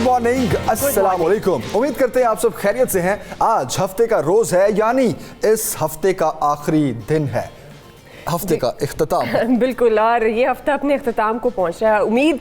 Morning, अस्सलाम वालेकुम। उम्मीद करते हैं आप सब खैरियत से हैं। आज हफ्ते का रोज है, यानी इस हफ्ते का आखिरी दिन है, हफ्ते का इख्तिताम। बिल्कुल, और ये हफ्ता अपने इख्तिताम को पहुंच रहा है। उम्मीद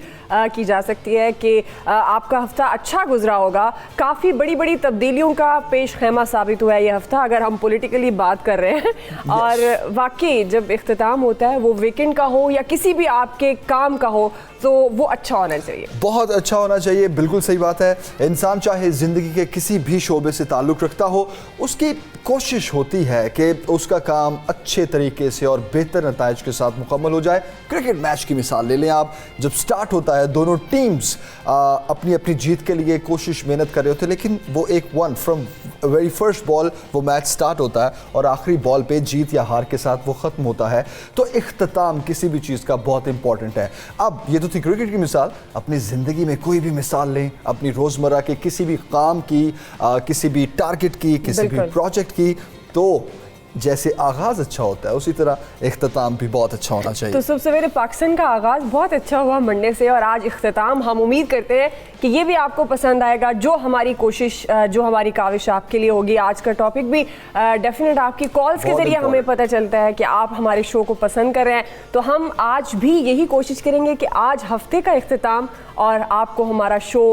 की जा सकती है कि आपका हफ्ता अच्छा गुजरा होगा। काफ़ी बड़ी बड़ी तब्दीलियों का पेश खेमा साबित हुआ है ये हफ्ता, अगर हम पॉलिटिकली बात कर रहे हैं। और वाकई जब इख्तिताम होता है, वो वीकेंड का हो या किसी भी आपके काम का हो, तो वो अच्छा होना चाहिए, बहुत अच्छा होना चाहिए। बिल्कुल सही बात है। इंसान चाहे ज़िंदगी के किसी भी शोबे से ताल्लुक़ रखता हो, उसकी कोशिश होती है कि उसका काम अच्छे तरीके से और बेहतर नताइज के साथ मुकम्मल हो जाए। क्रिकेट मैच की मिसाल ले लें आप, जब स्टार्ट होता है दोनों टीम्स अपनी अपनी जीत के लिए कोशिश मेहनत कर रहे होते हैं, लेकिन वो एक one from very first ball वो मैच स्टार्ट होता है और आखिरी बॉल पे जीत या हार के साथ वो ख़त्म होता है। तो इख्तिताम किसी भी चीज़ का बहुत इंपॉर्टेंट है। अब ये तो थी क्रिकेट की मिसाल, अपनी ज़िंदगी में कोई भी मिसाल लें, अपनी रोज़मर्रा के किसी भी काम की, किसी भी टारगेट की, किसी भी प्रोजेक्ट की, तो जैसे आगाज़ अच्छा होता है उसी तरह इख्तिताम भी बहुत अच्छा होना चाहिए। तो सुबह सवेरे पाकिस्तान का आगाज़ बहुत अच्छा हुआ मंडे से, और आज इख्तिताम हम उम्मीद करते हैं कि ये भी आपको पसंद आएगा। जो हमारी कोशिश, जो हमारी काविश आपके लिए होगी। आज का टॉपिक भी डेफिनेट आपकी कॉल्स के ज़रिए हमें पता चलता है कि आप हमारे शो को पसंद कर रहे हैं। तो हम आज भी यही कोशिश करेंगे कि आज हफ्ते का इख्तिताम और आपको हमारा शो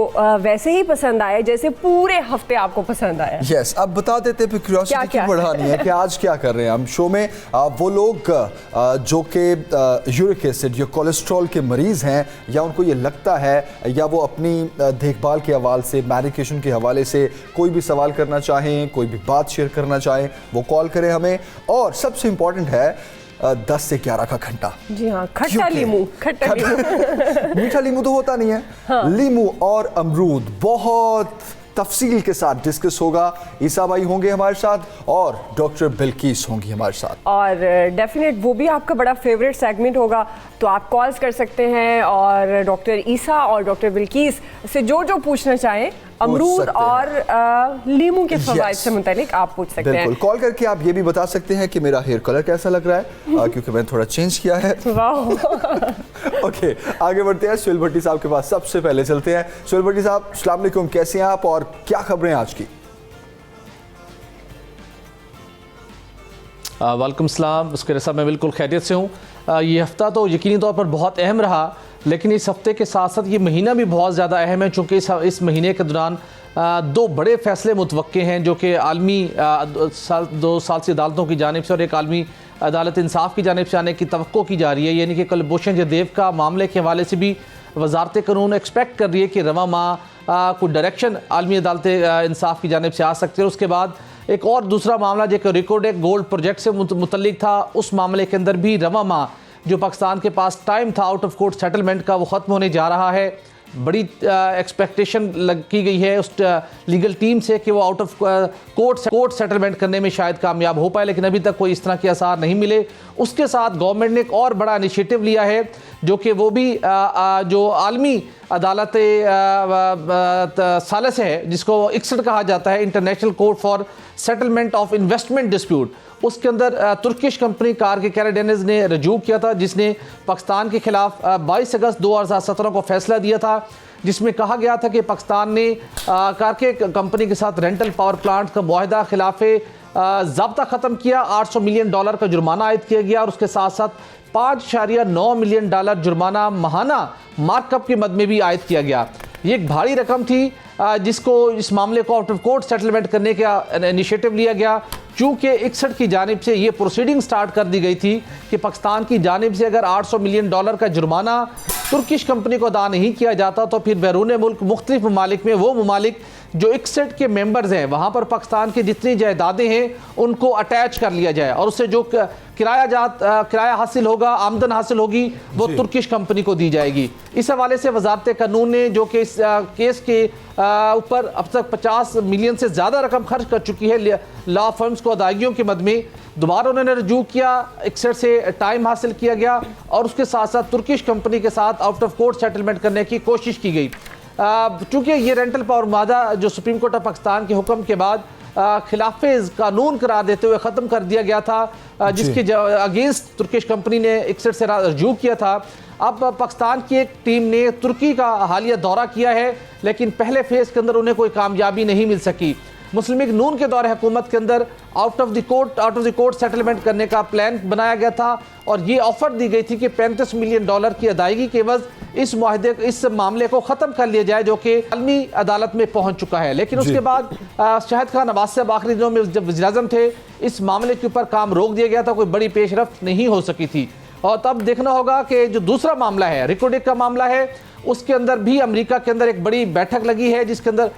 वैसे ही पसंद आए जैसे पूरे हफ्ते आपको पसंद आया। यस, अब बता देते हैं, क्यूरियोसिटी क्यों बढ़ानी है कि आज क्या कर रहे हैं हम शो में। वो लोग जो कि यूरिक एसिड या कोलेस्ट्रॉल के मरीज़ हैं, या उनको ये लगता है, या वो अपनी देखभाल के हवाले से, मेडिकेशन के हवाले से कोई भी सवाल करना चाहें, कोई भी बात शेयर करना चाहें, वो कॉल करें हमें। और सबसे इम्पॉर्टेंट है 10 से 11 का घंटा। जी हाँ, खट्टा लीमू, खट्टा लीमू मीठा लीमू तो होता नहीं है। हाँ। लीमू और अमरूद बहुत तफसील के साथ डिस्कस होगा। ईसा भाई होंगे हमारे साथ और डॉक्टर बिल्कीस होंगी हमारे साथ, और डेफिनेट वो भी आपका बड़ा फेवरेट सेगमेंट होगा। तो आप कॉल्स कर सकते हैं और डॉक्टर ईसा और डॉक्टर बिल्कीस से जो पूछना चाहें, अमरूद और लीमू के फवाइद से मुतालिक आप पूछ सकते हैं। बिल्कुल, कॉल करके आप ये भी बता सकते हैं कि मेरा हेयर कलर कैसा लग रहा है, क्योंकि मैंने थोड़ा चेंज किया है। ओके, आगे बढ़ते हैं। सुहेल भट्टी साहब के पास सबसे पहले चलते हैं। सुहेल भट्टी साहब, अस्सलाम वालेकुम, कैसे हैं आप और क्या खबरें आज की? वालेकुम सलाम, उसके साहब मैं बिल्कुल खैरियत से हूँ। ये हफ़्ता तो यकीनी तौर पर बहुत अहम रहा, लेकिन इस हफ्ते के साथ साथ ये महीना भी बहुत ज़्यादा अहम है, चूँकि इस महीने के दौरान दो बड़े फ़ैसले मुतवक्के हैं, जो कि आलमी 2 साल से अदालतों की जानिब से और एक आलमी अदालत इंसाफ की जानिब से आने की तवक्को की जा रही है। यानी कि कुलभूषण जाधव का मामले के हवाले से भी वजारत कानून एक्सपेक्ट कर रही है कि रवा माह कोई डायरेक्शन आलमी अदालत इंसाफ की जानिब से आ सकती है। उसके बाद एक और दूसरा मामला जो रिकॉर्डेड गोल्ड प्रोजेक्ट से मुतल्लिक था, उस मामले के अंदर भी रवा माह जो पाकिस्तान के पास टाइम था आउट ऑफ कोर्ट सेटलमेंट का, वो ख़त्म होने जा रहा है। बड़ी एक्सपेक्टेशन की गई है उस लीगल टीम से कि वो आउट ऑफ कोर्ट सेटलमेंट करने में शायद कामयाब हो पाए, लेकिन अभी तक कोई इस तरह के आसार नहीं मिले। उसके साथ गवर्नमेंट ने एक और बड़ा इनिशिएटिव लिया है, जो कि वो भी जो आलमी अदालत सालस है, जिसको ICSID कहा जाता है, international court for settlement of investment dispute, उसके अंदर तुर्किश कंपनी कार के कैराडेनिज ने रजू किया था, जिसने पाकिस्तान के खिलाफ 22 अगस्त 2017 को फैसला दिया था, जिसमें कहा गया था कि पाकिस्तान ने कार के कंपनी के साथ रेंटल पावर प्लांट का मुआहदा खिलाफे ज़ाब्ता ख़त्म किया। $800 मिलियन का जुर्माना आयद किया गया और उसके साथ साथ $5.9 मिलियन जुर्माना माहाना मार्कअप के मद में भी आयद किया गया। ये एक भारी रकम थी, जिसको इस मामले को आउट ऑफ कोर्ट सेटलमेंट करने का इनिशिएटिव लिया गया। चूँकि ICSID की जानिब से ये प्रोसीडिंग स्टार्ट कर दी गई थी कि पाकिस्तान की जानिब से अगर $800 मिलियन का जुर्माना तुर्किश कंपनी को अदा नहीं किया जाता तो फिर बैरून मुल्क मुख्तलिफ ममालिक में वो ममालिक जो इकसेट के मेंबर्स हैं वहाँ पर पाकिस्तान की जितनी जायदादें हैं उनको अटैच कर लिया जाए और उससे जो किराया हासिल होगा, आमदन हासिल होगी, वो तुर्किश कंपनी को दी जाएगी। इस हवाले से वजारत कानून ने जो कि इस केस के ऊपर अब तक 50 मिलियन से ज़्यादा रकम खर्च कर चुकी है लॉ फर्म्स को अदायगियों के मद में, दोबारा उन्होंने रजू किया, इकसेट से टाइम हासिल किया गया और उसके साथ साथ तुर्किश कंपनी के साथ आउट ऑफ कोर्ट सेटलमेंट करने की कोशिश की गई। चूँकि ये रेंटल पावर मादा जो सुप्रीम कोर्ट ऑफ पाकिस्तान के हुक्म के बाद खिलाफ कानून करार देते हुए ख़त्म कर दिया गया था, जिसके अगेंस्ट तुर्किश कंपनी ने इकसेट से रजू किया था। अब पाकिस्तान की एक टीम ने तुर्की का हालिया दौरा किया है, लेकिन पहले फेज़ के अंदर उन्हें कोई कामयाबी नहीं मिल सकी। मुस्लिम लीग नून के दौरे हुकूमत के अंदर out of the court settlement करने का प्लान बनाया गया था और ये ऑफर दी गई थी कि $35 मिलियन की अदायगी के एवज इस मामले को ख़त्म कर लिया जाए, जो कि आलमी अदालत में पहुंच चुका है। लेकिन उसके बाद शाहिद खान अब्बास साहब आखिरी दिनों में जब वज़ीर-ए-आज़म थे, इस मामले के ऊपर काम रोक दिया गया था, कोई बड़ी पेशरफ्त नहीं हो सकी थी। और तब देखना होगा कि जो दूसरा मामला है, रिकोडेक का मामला है, उसके अंदर भी अमेरिका के अंदर एक बड़ी बैठक लगी है, जिसके अंदर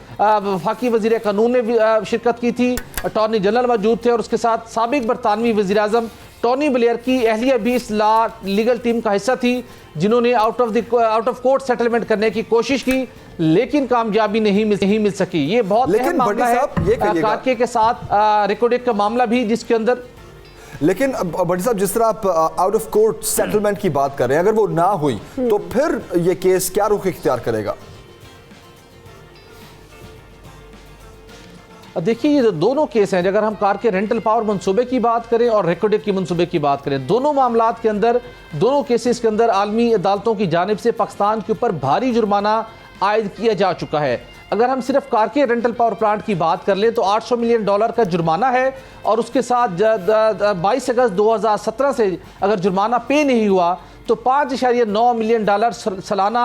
वफाकी वज़ीर कानून ने भी शिरकत की थी, अटॉर्नी जनरल मौजूद थे और उसके साथ साबिक बरतानवी वज़ीर-ए-आज़म टोनी ब्लेयर की अहलिया भी इस लीगल टीम का हिस्सा थी, जिन्होंने आउट ऑफ कोर्ट सेटलमेंट करने की कोशिश की, लेकिन कामयाबी नहीं मिल सकी। ये बहुत अहम मामला है कारके के साथ रिकोडेक का मामला भी, जिसके अंदर लेकिन भट्टी साहब जिस तरह आप आउट ऑफ कोर्ट सेटलमेंट की बात कर रहे हैं, अगर वो ना हुई तो फिर ये केस क्या रुख इख्तियार करेगा? देखिए, ये दोनों केस हैं। अगर हम कार के रेंटल पावर मंसूबे की बात करें और रिकोडेक की मंसूबे की बात करें, दोनों मामलात के अंदर, दोनों केसेस के अंदर आलमी अदालतों की जानिब से पाकिस्तान के ऊपर भारी जुर्माना आयद किया जा चुका है। अगर हम सिर्फ कार के रेंटल पावर प्लांट की बात कर लें तो $800 मिलियन का जुर्माना है और उसके साथ 22 अगस्त 2017 से अगर जुर्माना पे नहीं हुआ तो $5.9 मिलियन सालाना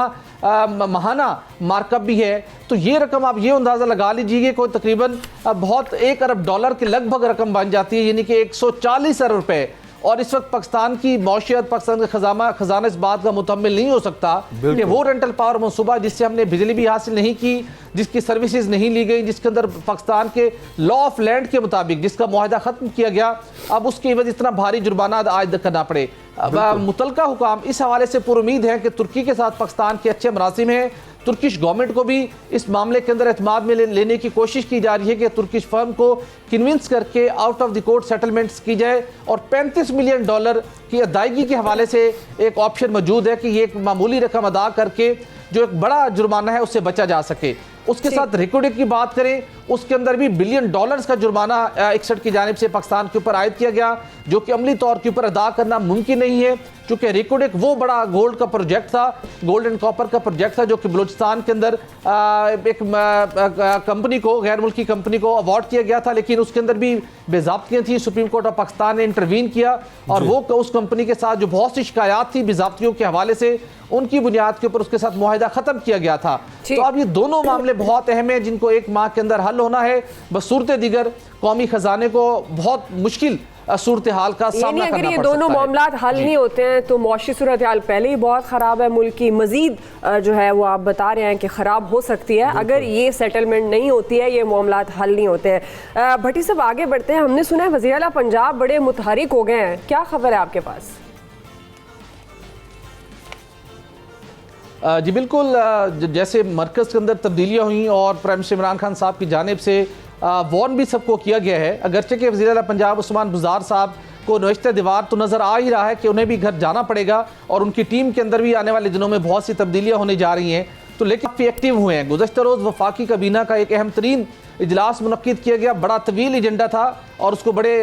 माहाना मार्कअप भी है। तो ये रकम आप ये अंदाज़ा लगा लीजिए कोई तकरीबन बहुत $1 अरब के लगभग रकम बन जाती है, यानी कि 140 अरब रुपए। और इस वक्त पाकिस्तान की मौशियत, पाकिस्तान का खजाना इस बात का मुतम्मिल नहीं हो सकता कि वो रेंटल पावर मनसूबा जिससे हमने बिजली भी हासिल नहीं की, जिसकी सर्विसेज नहीं ली गई, जिसके अंदर पाकिस्तान के लॉ ऑफ लैंड के मुताबिक जिसका मुआहदा ख़त्म किया गया, अब उसकी वजह इतना भारी जुर्माना आयद करना पड़े। अब मुतलका हुकाम इस हवाले से पुरुमीद है कि तुर्की के साथ पाकिस्तान के अच्छे मरासिम हैं। तुर्किश गवर्नमेंट को भी इस मामले के अंदर एतमाद में लेने की कोशिश की जा रही है कि तुर्किश फर्म को कन्विंस करके out of the court settlements की जाए और $35 मिलियन की अदायगी के हवाले से एक ऑप्शन मौजूद है कि ये एक मामूली रकम अदा करके जो एक बड़ा जुर्माना है उससे बचा जा सके। उसके साथ रिकोडेक की बात करें, उसके अंदर भी $1 बिलियन का जुर्माना इकसेट की जानिब से पाकिस्तान के ऊपर आयद किया गया, जो कि अमली तौर के ऊपर अदा करना मुमकिन नहीं है, क्योंकि रिकोडेक वो बड़ा गोल्ड का प्रोजेक्ट था, गोल्ड एंड कॉपर का प्रोजेक्ट था, जो कि बलूचिस्तान के अंदर एक कंपनी को, गैर मुल्की कंपनी को अवार्ड किया गया था, लेकिन उसके अंदर भी बेज़ाब्तियाँ थी। सुप्रीम कोर्ट ऑफ पाकिस्तान ने इंटरवीन किया और वो उस कंपनी के साथ जो बहुत सी शिकायत थी बेज़ाब्तियों के हवाले से, उनकी बुनियाद के ऊपर उसके साथ मुआहिदा ख़त्म किया गया था। तो अब ये दोनों मामले बहुत अहम हैं, जिनको एक माह के अंदर हल होना है। बसूरत दीगर कौमी खजाने को बहुत मुश्किल सूरत हाल का सामना करना पड़ सकता है। अगर ये दोनों मामलात हल नहीं होते हैं तो मौशी सूरत हाल पहले ही बहुत ख़राब है, मुल्क की मज़ीद जो है वो आप बता रहे हैं कि ख़राब हो सकती है अगर ये सेटलमेंट नहीं होती है, ये मामलात हल नहीं होते हैं। भट्टी साहब आगे बढ़ते हैं। हमने सुना है वज़ीर आला पंजाब बड़े मुतहरिक हो गए हैं, क्या खबर है आपके पास? जी बिल्कुल, जैसे मरकज़ के अंदर तब्दीलियाँ हुई और प्राइम मिनिस्टर इमरान खान साहब की जानिब से वार्न भी सबको किया गया है, अगरचे कि वज़ीर आला पंजाब उस्मान बुज़दार साहब को नौश्ते दीवार तो नज़र आ ही रहा है कि उन्हें भी घर जाना पड़ेगा और उनकी टीम के अंदर भी आने वाले दिनों में बहुत सी तब्दीलियाँ होने जा रही हैं, तो लेकिन काफ़ी एक्टिव हुए हैं। गुज़श्ता रोज़ वफाकी काबीना का एक अहम तरीन इजलास मुनक्किद किया गया, बड़ा तवील एजेंडा था और उसको बड़े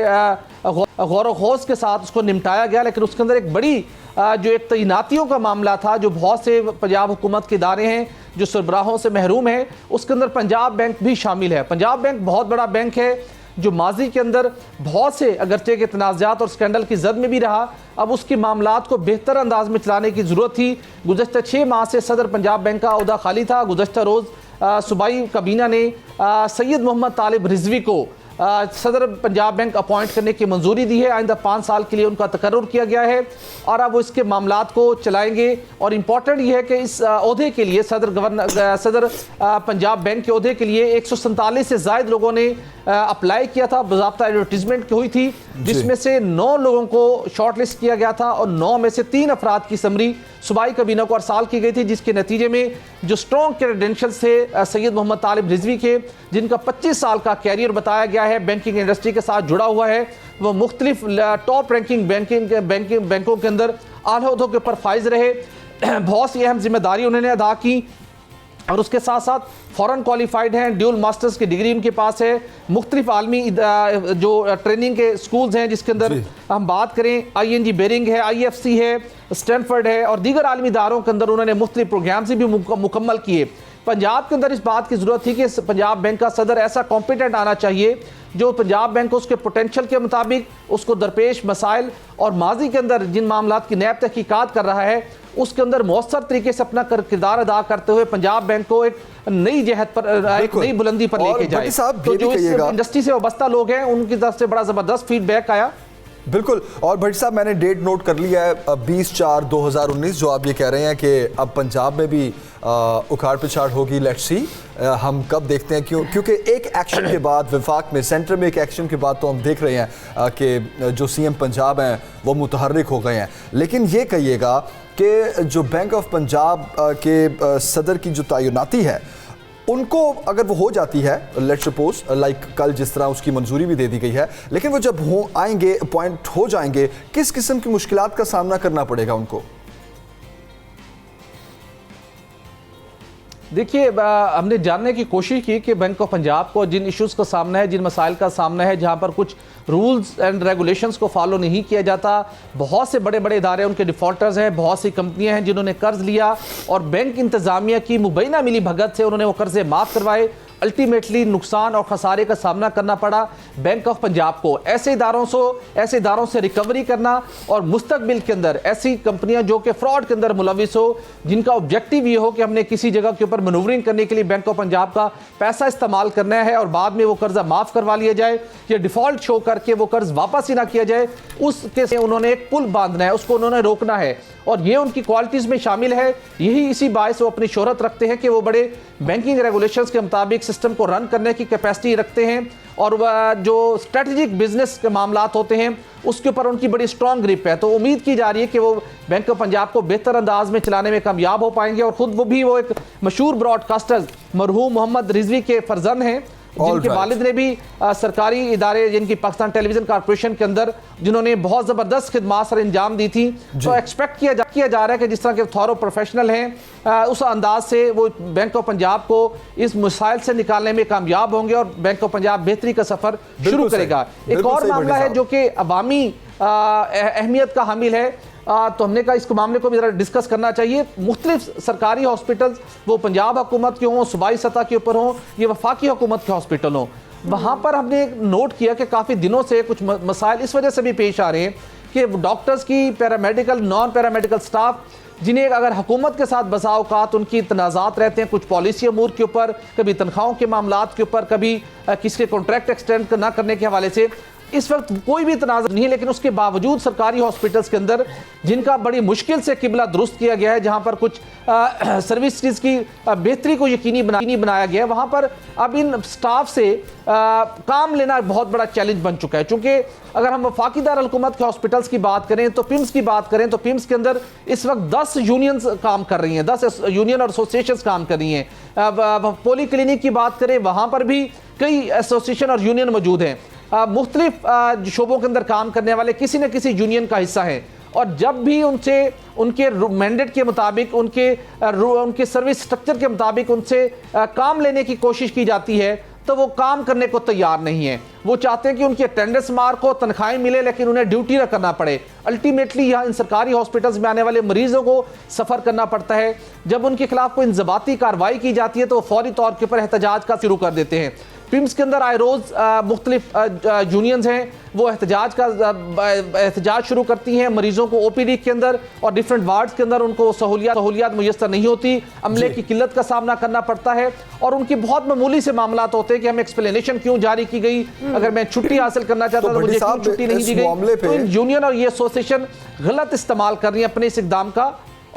गौर खौज के साथ उसको निपटाया गया, लेकिन उसके अंदर एक बड़ी जो एक तैनातियों का मामला था, जो बहुत से पंजाब हुकूमत के इदारे हैं जो सरबराहों से महरूम हैं, उसके अंदर पंजाब बैंक भी शामिल है। पंजाब बैंक बहुत बड़ा बैंक है जो माजी के अंदर बहुत से अगरचे के तनाज़ात और स्कैंडल की जद में भी रहा। अब उसकी मामलात को बेहतर अंदाज में चलाने की ज़रूरत थी। गुज़श्ता 6 माह से सदर पंजाब बैंक का ओहदा खाली था। गुज़श्ता रोज़ सूबाई काबीना ने सैयद मोहम्मद तालिब रिजवी को सदर पंजाब बैंक अपॉइंट करने की मंजूरी दी है। आइंदा 5 साल के लिए उनका तकर्रुर किया गया है और अब वो इसके मामलात को चलाएंगे। और इम्पॉर्टेंट ये है कि इस ओहदे के लिए सदर पंजाब बैंक के ओहदे के लिए 147 से ज़ायद लोगों ने अप्लाई किया था। बाज़ाब्ता एडवर्टीजमेंट हुई थी जिसमें से 9 लोगों को शॉर्टलिस्ट किया गया था और 9 में से 3 अफराद की समरी सूबाई कबीना को अरसाल की गई थी, जिसके नतीजे में जो स्ट्रॉन्ग क्रेडेंशियल्स थे सैयद मोहम्मद तालिब रिजवी के, जिनका 25 साल का कैरियर बताया गया है, बैंकिंग इंडस्ट्री के साथ जुड़ा हुआ है, वो मुख्तलिफ टॉप रैंकिंग बैंकों के अंदर आला ओहदों के ऊपर फाइज रहे। बहुत सी अहम जिम्मेदारी उन्होंने अदा की और उसके साथ साथ फॉरेन क्वालिफाइड हैं, ड्यूल मास्टर्स की डिग्री उनके पास है, मुख्तलिफ आलमी जो ट्रेनिंग के स्कूल्स हैं जिसके अंदर हम बात करें ING बेरिंग है, IFC है, स्टैनफोर्ड है और दीगर आलमी इदारों के अंदर उन्होंने मुख्तलिफ प्रोग्राम्स भी मुकम्मल किए। पंजाब के अंदर इस बात की ज़रूरत थी कि पंजाब बैंक का सदर ऐसा कॉम्पिटेंट आना चाहिए जो पंजाब बैंक को उसके पोटेंशियल के मुताबिक उसको दरपेश मसाइल और माजी के अंदर जिन मामलात की नैब तहकीकात कर रहा है उसके अंदर मौसर तरीके से अपना किरदार अदा करते हुए पंजाब बैंक को एक नई जहत पर, एक नई बुलंदी पर लेके जाए। तो जो इस इंडस्ट्री से वाबस्ता लोग हैं उनकी तरफ से बड़ा ज़बरदस्त फीडबैक आया। बिल्कुल। और भट्टी साहब मैंने डेट नोट कर लिया है 20/4/2019, जो आप ये कह रहे हैं कि अब पंजाब में भी उखाड़ पिछाड़ होगी। लेट्स सी हम कब देखते हैं, क्योंकि एक एक्शन के बाद विफाक में, सेंटर में एक एक्शन के बाद तो हम देख रहे हैं कि जो CM पंजाब हैं वो मुतहर्रिक हो गए हैं। लेकिन ये कहिएगा कि जो बैंक ऑफ पंजाब के सदर की जो तैनाती है उनको अगर वो हो जाती है, लेट्स सपोज लाइक कल जिस तरह उसकी मंजूरी भी दे दी गई है, लेकिन वो जब आएंगे अपॉइंट हो जाएंगे, किस किस्म की मुश्किलात का सामना करना पड़ेगा उनको? देखिए, हमने जानने की कोशिश की कि बैंक ऑफ पंजाब को जिन इश्यूज़ का सामना है, जिन मसाइल का सामना है, जहां पर कुछ रूल्स एंड रेगुलेशंस को फॉलो नहीं किया जाता, बहुत से बड़े बड़े इदारे उनके डिफ़ॉल्टर्स हैं, बहुत सी कंपनियां हैं जिन्होंने कर्ज लिया और बैंक इंतज़ामिया की मुबैना मिली भगत से उन्होंने वो कर्जे माफ़ करवाए। अल्टीमेटली नुकसान और खसारे का सामना करना पड़ा बैंक ऑफ पंजाब को। ऐसे इदारों से रिकवरी करना और मुस्तकबिल के अंदर ऐसी कंपनियां जो कि फ्रॉड के अंदर मुलविस हो, जिनका ऑब्जेक्टिव ये हो कि हमने किसी जगह के ऊपर मनूवरिंग करने के लिए बैंक ऑफ पंजाब का पैसा इस्तेमाल करना है और बाद में वो कर्जा माफ़ करवा लिया जाए या डिफ़ॉल्ट शो करके वो कर्ज वापस ही ना किया जाए, उसके से उन्होंने एक पुल बांधना है, उसको उन्होंने रोकना है और ये उनकी क्वालिटीज़ में शामिल है। यही इसी बायस वो अपनी शोहरत रखते हैं कि वो बड़े बैंकिंग रेगुलेशंस के मुताबिक सिस्टम को रन करने की कैपेसिटी रखते हैं और जो स्ट्रेटेजिक बिजनेस के मामलात होते हैं उसके ऊपर उनकी बड़ी स्ट्रॉन्ग ग्रिप है। तो उम्मीद की जा रही है कि वो बैंक ऑफ पंजाब को बेहतर अंदाज में चलाने में कामयाब हो पाएंगे और खुद वो एक मशहूर ब्रॉडकास्टर मरहूम मोहम्मद रिजवी के फर्जंद हैं, जिनके वालिद ने भी सरकारी इदारे जिनकी पाकिस्तान टेलीविजन कॉर्पोरेशन के अंदर जिन्होंने बहुत ज़बरदस्त खिदमात सर अंजाम दी थी। तो एक्सपेक्ट किया जा रहा है कि जिस तरह के थॉरो प्रोफेशनल हैं उस अंदाज से वो बैंक ऑफ पंजाब को इस मसाइल से निकालने में कामयाब होंगे और बैंक ऑफ पंजाब बेहतरी का सफ़र शुरू करेगा। एक और मामला है जो कि अवामी अहमियत का हामिल है, तो हमने कहा इस मामले को भी ज़रा डिस्कस करना चाहिए। मुख्तलिफ सरकारी हॉस्पिटल्स, वो पंजाब हुकूमत के हों, सूबाई सतह के ऊपर हों, ये वफाकी हुकूमत के हॉस्पिटल हों, वहाँ पर हमने नोट किया कि काफ़ी दिनों से कुछ मसाइल इस वजह से भी पेश आ रहे हैं कि डॉक्टर्स की, पैरामेडिकल, नॉन पैरामेडिकल स्टाफ, जिन्हें अगर हुकूमत के साथ बसा औकात उनकी तनाज़ात रहते हैं कुछ पॉलिसी अमूर के ऊपर, कभी तनख्वाहों के मामलात के ऊपर, कभी किसी के कॉन्ट्रैक्ट एक्सटेंड ना करने के हवाले से इस वक्त कोई भी तनाज़ नहीं है, लेकिन उसके बावजूद सरकारी हॉस्पिटल्स के अंदर जिनका बड़ी मुश्किल से किबला दुरुस्त किया गया है, जहां पर कुछ सर्विसेज की बेहतरी को यकीनी बनाया गया है, वहां पर अब इन स्टाफ से काम लेना बहुत बड़ा चैलेंज बन चुका है। चूंकि अगर हम वफाकीदार हुकूमत के हॉस्पिटल्स की बात करें तो पिम्स की बात करें तो पिम्स के अंदर इस वक्त 10 यूनियंस काम कर रही हैं, 10 यूनियन और एसोसिएशंस काम कर रही हैं। पोली क्लिनिक की बात करें वहां पर भी कई एसोसिएशन और यूनियन मौजूद हैं, मुख्तलिफ शोबों के अंदर काम करने वाले किसी न किसी यूनियन का हिस्सा हैं और जब भी उनसे उनके मैंडेट के मुताबिक, उनके सर्विस स्ट्रक्चर के मुताबिक उनसे काम लेने की कोशिश की जाती है तो वो काम करने को तैयार नहीं है। वो चाहते हैं कि उनकी अटेंडेंस मार्क हो, तनख्वाहें मिले, लेकिन उन्हें ड्यूटी न करना पड़े। अल्टीमेटली यहाँ इन सरकारी हॉस्पिटल्स में आने वाले मरीजों को सफ़र करना पड़ता है। जब उनके खिलाफ कोई इंज़बाती कार्रवाई की जाती है तो वो फौरी तौर के ऊपर एहतजाज का शुरू कर देते हैं। पिम्स के अंदर आए रोज़ मुख्तलिफ यूनियंस हैं वो एहतजाज शुरू करती हैं मरीज़ों को ओपीडी के अंदर और डिफरेंट वार्ड्स के अंदर उनको सहूलियात मुयस्सर नहीं होती, अमले की किल्लत का सामना करना पड़ता है और उनकी बहुत मामूली से मामला होते हैं कि हमें एक्सप्लेनेशन क्यों जारी की गई, अगर मैं छुट्टी हासिल करना चाहता तो मुझे क्यों छुट्टी नहीं दी गई। तो यूनियन और ये एसोसिएशन गलत इस्तेमाल कर रही है अपने इस इक़दाम का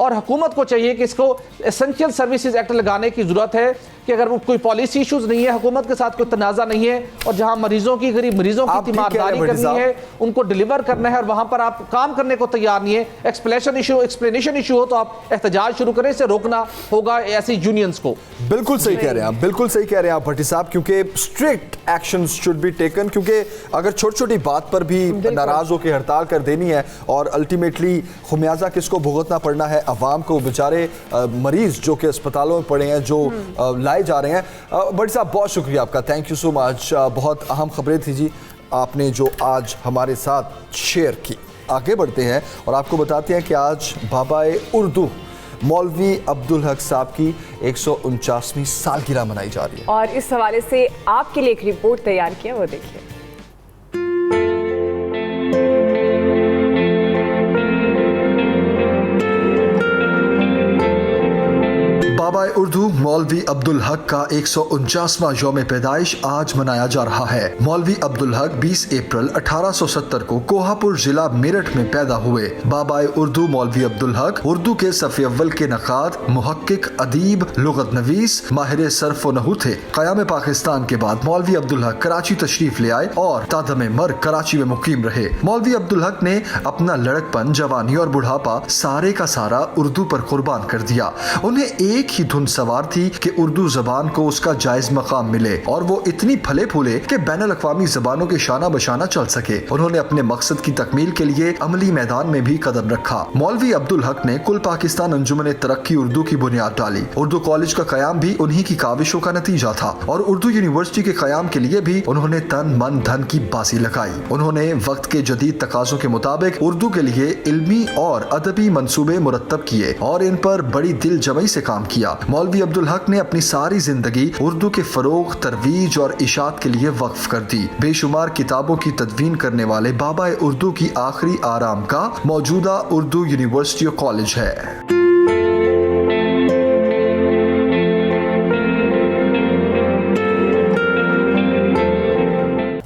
और हुकूमत को चाहिए कि इसको एसेंशियल सर्विसेज एक्ट लगाने की जरूरत है कि अगर कोई पॉलिसी इश्यूज नहीं है, हुकूमत के साथ कोई तनाज़ा नहीं है और जहां मरीजों की गरीब मरीजों की तीमारदारी करनी है, उनको डिलीवर करना है और वहां पर आप काम करने को तैयार नहीं है, एक्सप्लेनेशन इशू हो तो आप एहतजाज शुरू करें, इसे रोकना होगा ऐसी यूनियंस को। बिल्कुल सही कह रहे हैं आप, बिल्कुल सही कह रहे हैं आप भट्टी साहब, क्योंकि strict action should be taken, क्योंकि अगर छोटी छोटी बात पर भी नाराज होकर हड़ताल कर देनी है और अल्टीमेटली खुमियाजा किसको भुगतना पड़ना है, अवाम को, बेचारे मरीज जो कि अस्पतालों में पड़े हैं, जो लाए जा रहे हैं। भट्टी साहब बहुत शुक्रिया आपका, थैंक यू सो मच। बहुत अहम खबरें थी जी आपने जो आज हमारे साथ शेयर की। आगे बढ़ते हैं और आपको बताते हैं कि आज बाबाए उर्दू मौलवी अब्दुल हक साहब की 149वीं सालगिरह मनाई जा रही है और इस हवाले से आपके लिए एक रिपोर्ट तैयार किया, वो देखिए। बाबाए उर्दू मौलवी अब्दुल हक का 149वां यौम पैदाइश आज मनाया जा रहा है। मौलवी अब्दुल हक 20 अप्रैल 1870 को कोहापुर जिला मेरठ में पैदा हुए। बाबाए उर्दू मौलवी अब्दुल हक उर्दू के सफ़े अव्वल के नक़ाद, मुहक्किक, अदीब, लुग़त नवीस, माहिर सर्फ व नहू थे। क़याम पाकिस्तान के बाद मौलवी अब्दुल हक कराची तशरीफ ले आए और तादमे मर्ग कराची में मुकीम रहे। मौलवी अब्दुल हक ने अपना लड़कपन, जवानी और बुढ़ापा सारे का सारा उर्दू पर कुर्बान कर दिया। उन्हें एक ही धुन सवार थी कि उर्दू जबान को उसका जायज मकाम मिले और वो इतनी फले फूले कि बैनुल अक़वामी जबानों के शाना बशाना चल सके। उन्होंने अपने मकसद की तकमील के लिए अमली मैदान में भी कदम रखा। मौलवी अब्दुल हक ने कुल पाकिस्तान अंजुमन तरक्की उर्दू की बुनियाद डाली। उर्दू कॉलेज का कयाम भी उन्हीं की काविशों का नतीजा था और उर्दू यूनिवर्सिटी के कयाम के लिए भी उन्होंने तन मन धन की बाजी लगाई। उन्होंने वक्त के जदीद तकाज़ों के मुताबिक उर्दू के लिए इल्मी और अदबी मंसूबे मुरत्तब किए और इन पर बड़ी दिल जमई से काम किया। मौलवी अब्दुल हक ने अपनी सारी जिंदगी उर्दू के फरोग, तरवीज और इशात के लिए वक्फ कर दी। बेशुमार किताबों की तदवीन करने वाले बाबाए उर्दू की आखिरी आराम का मौजूदा उर्दू यूनिवर्सिटी और कॉलेज है।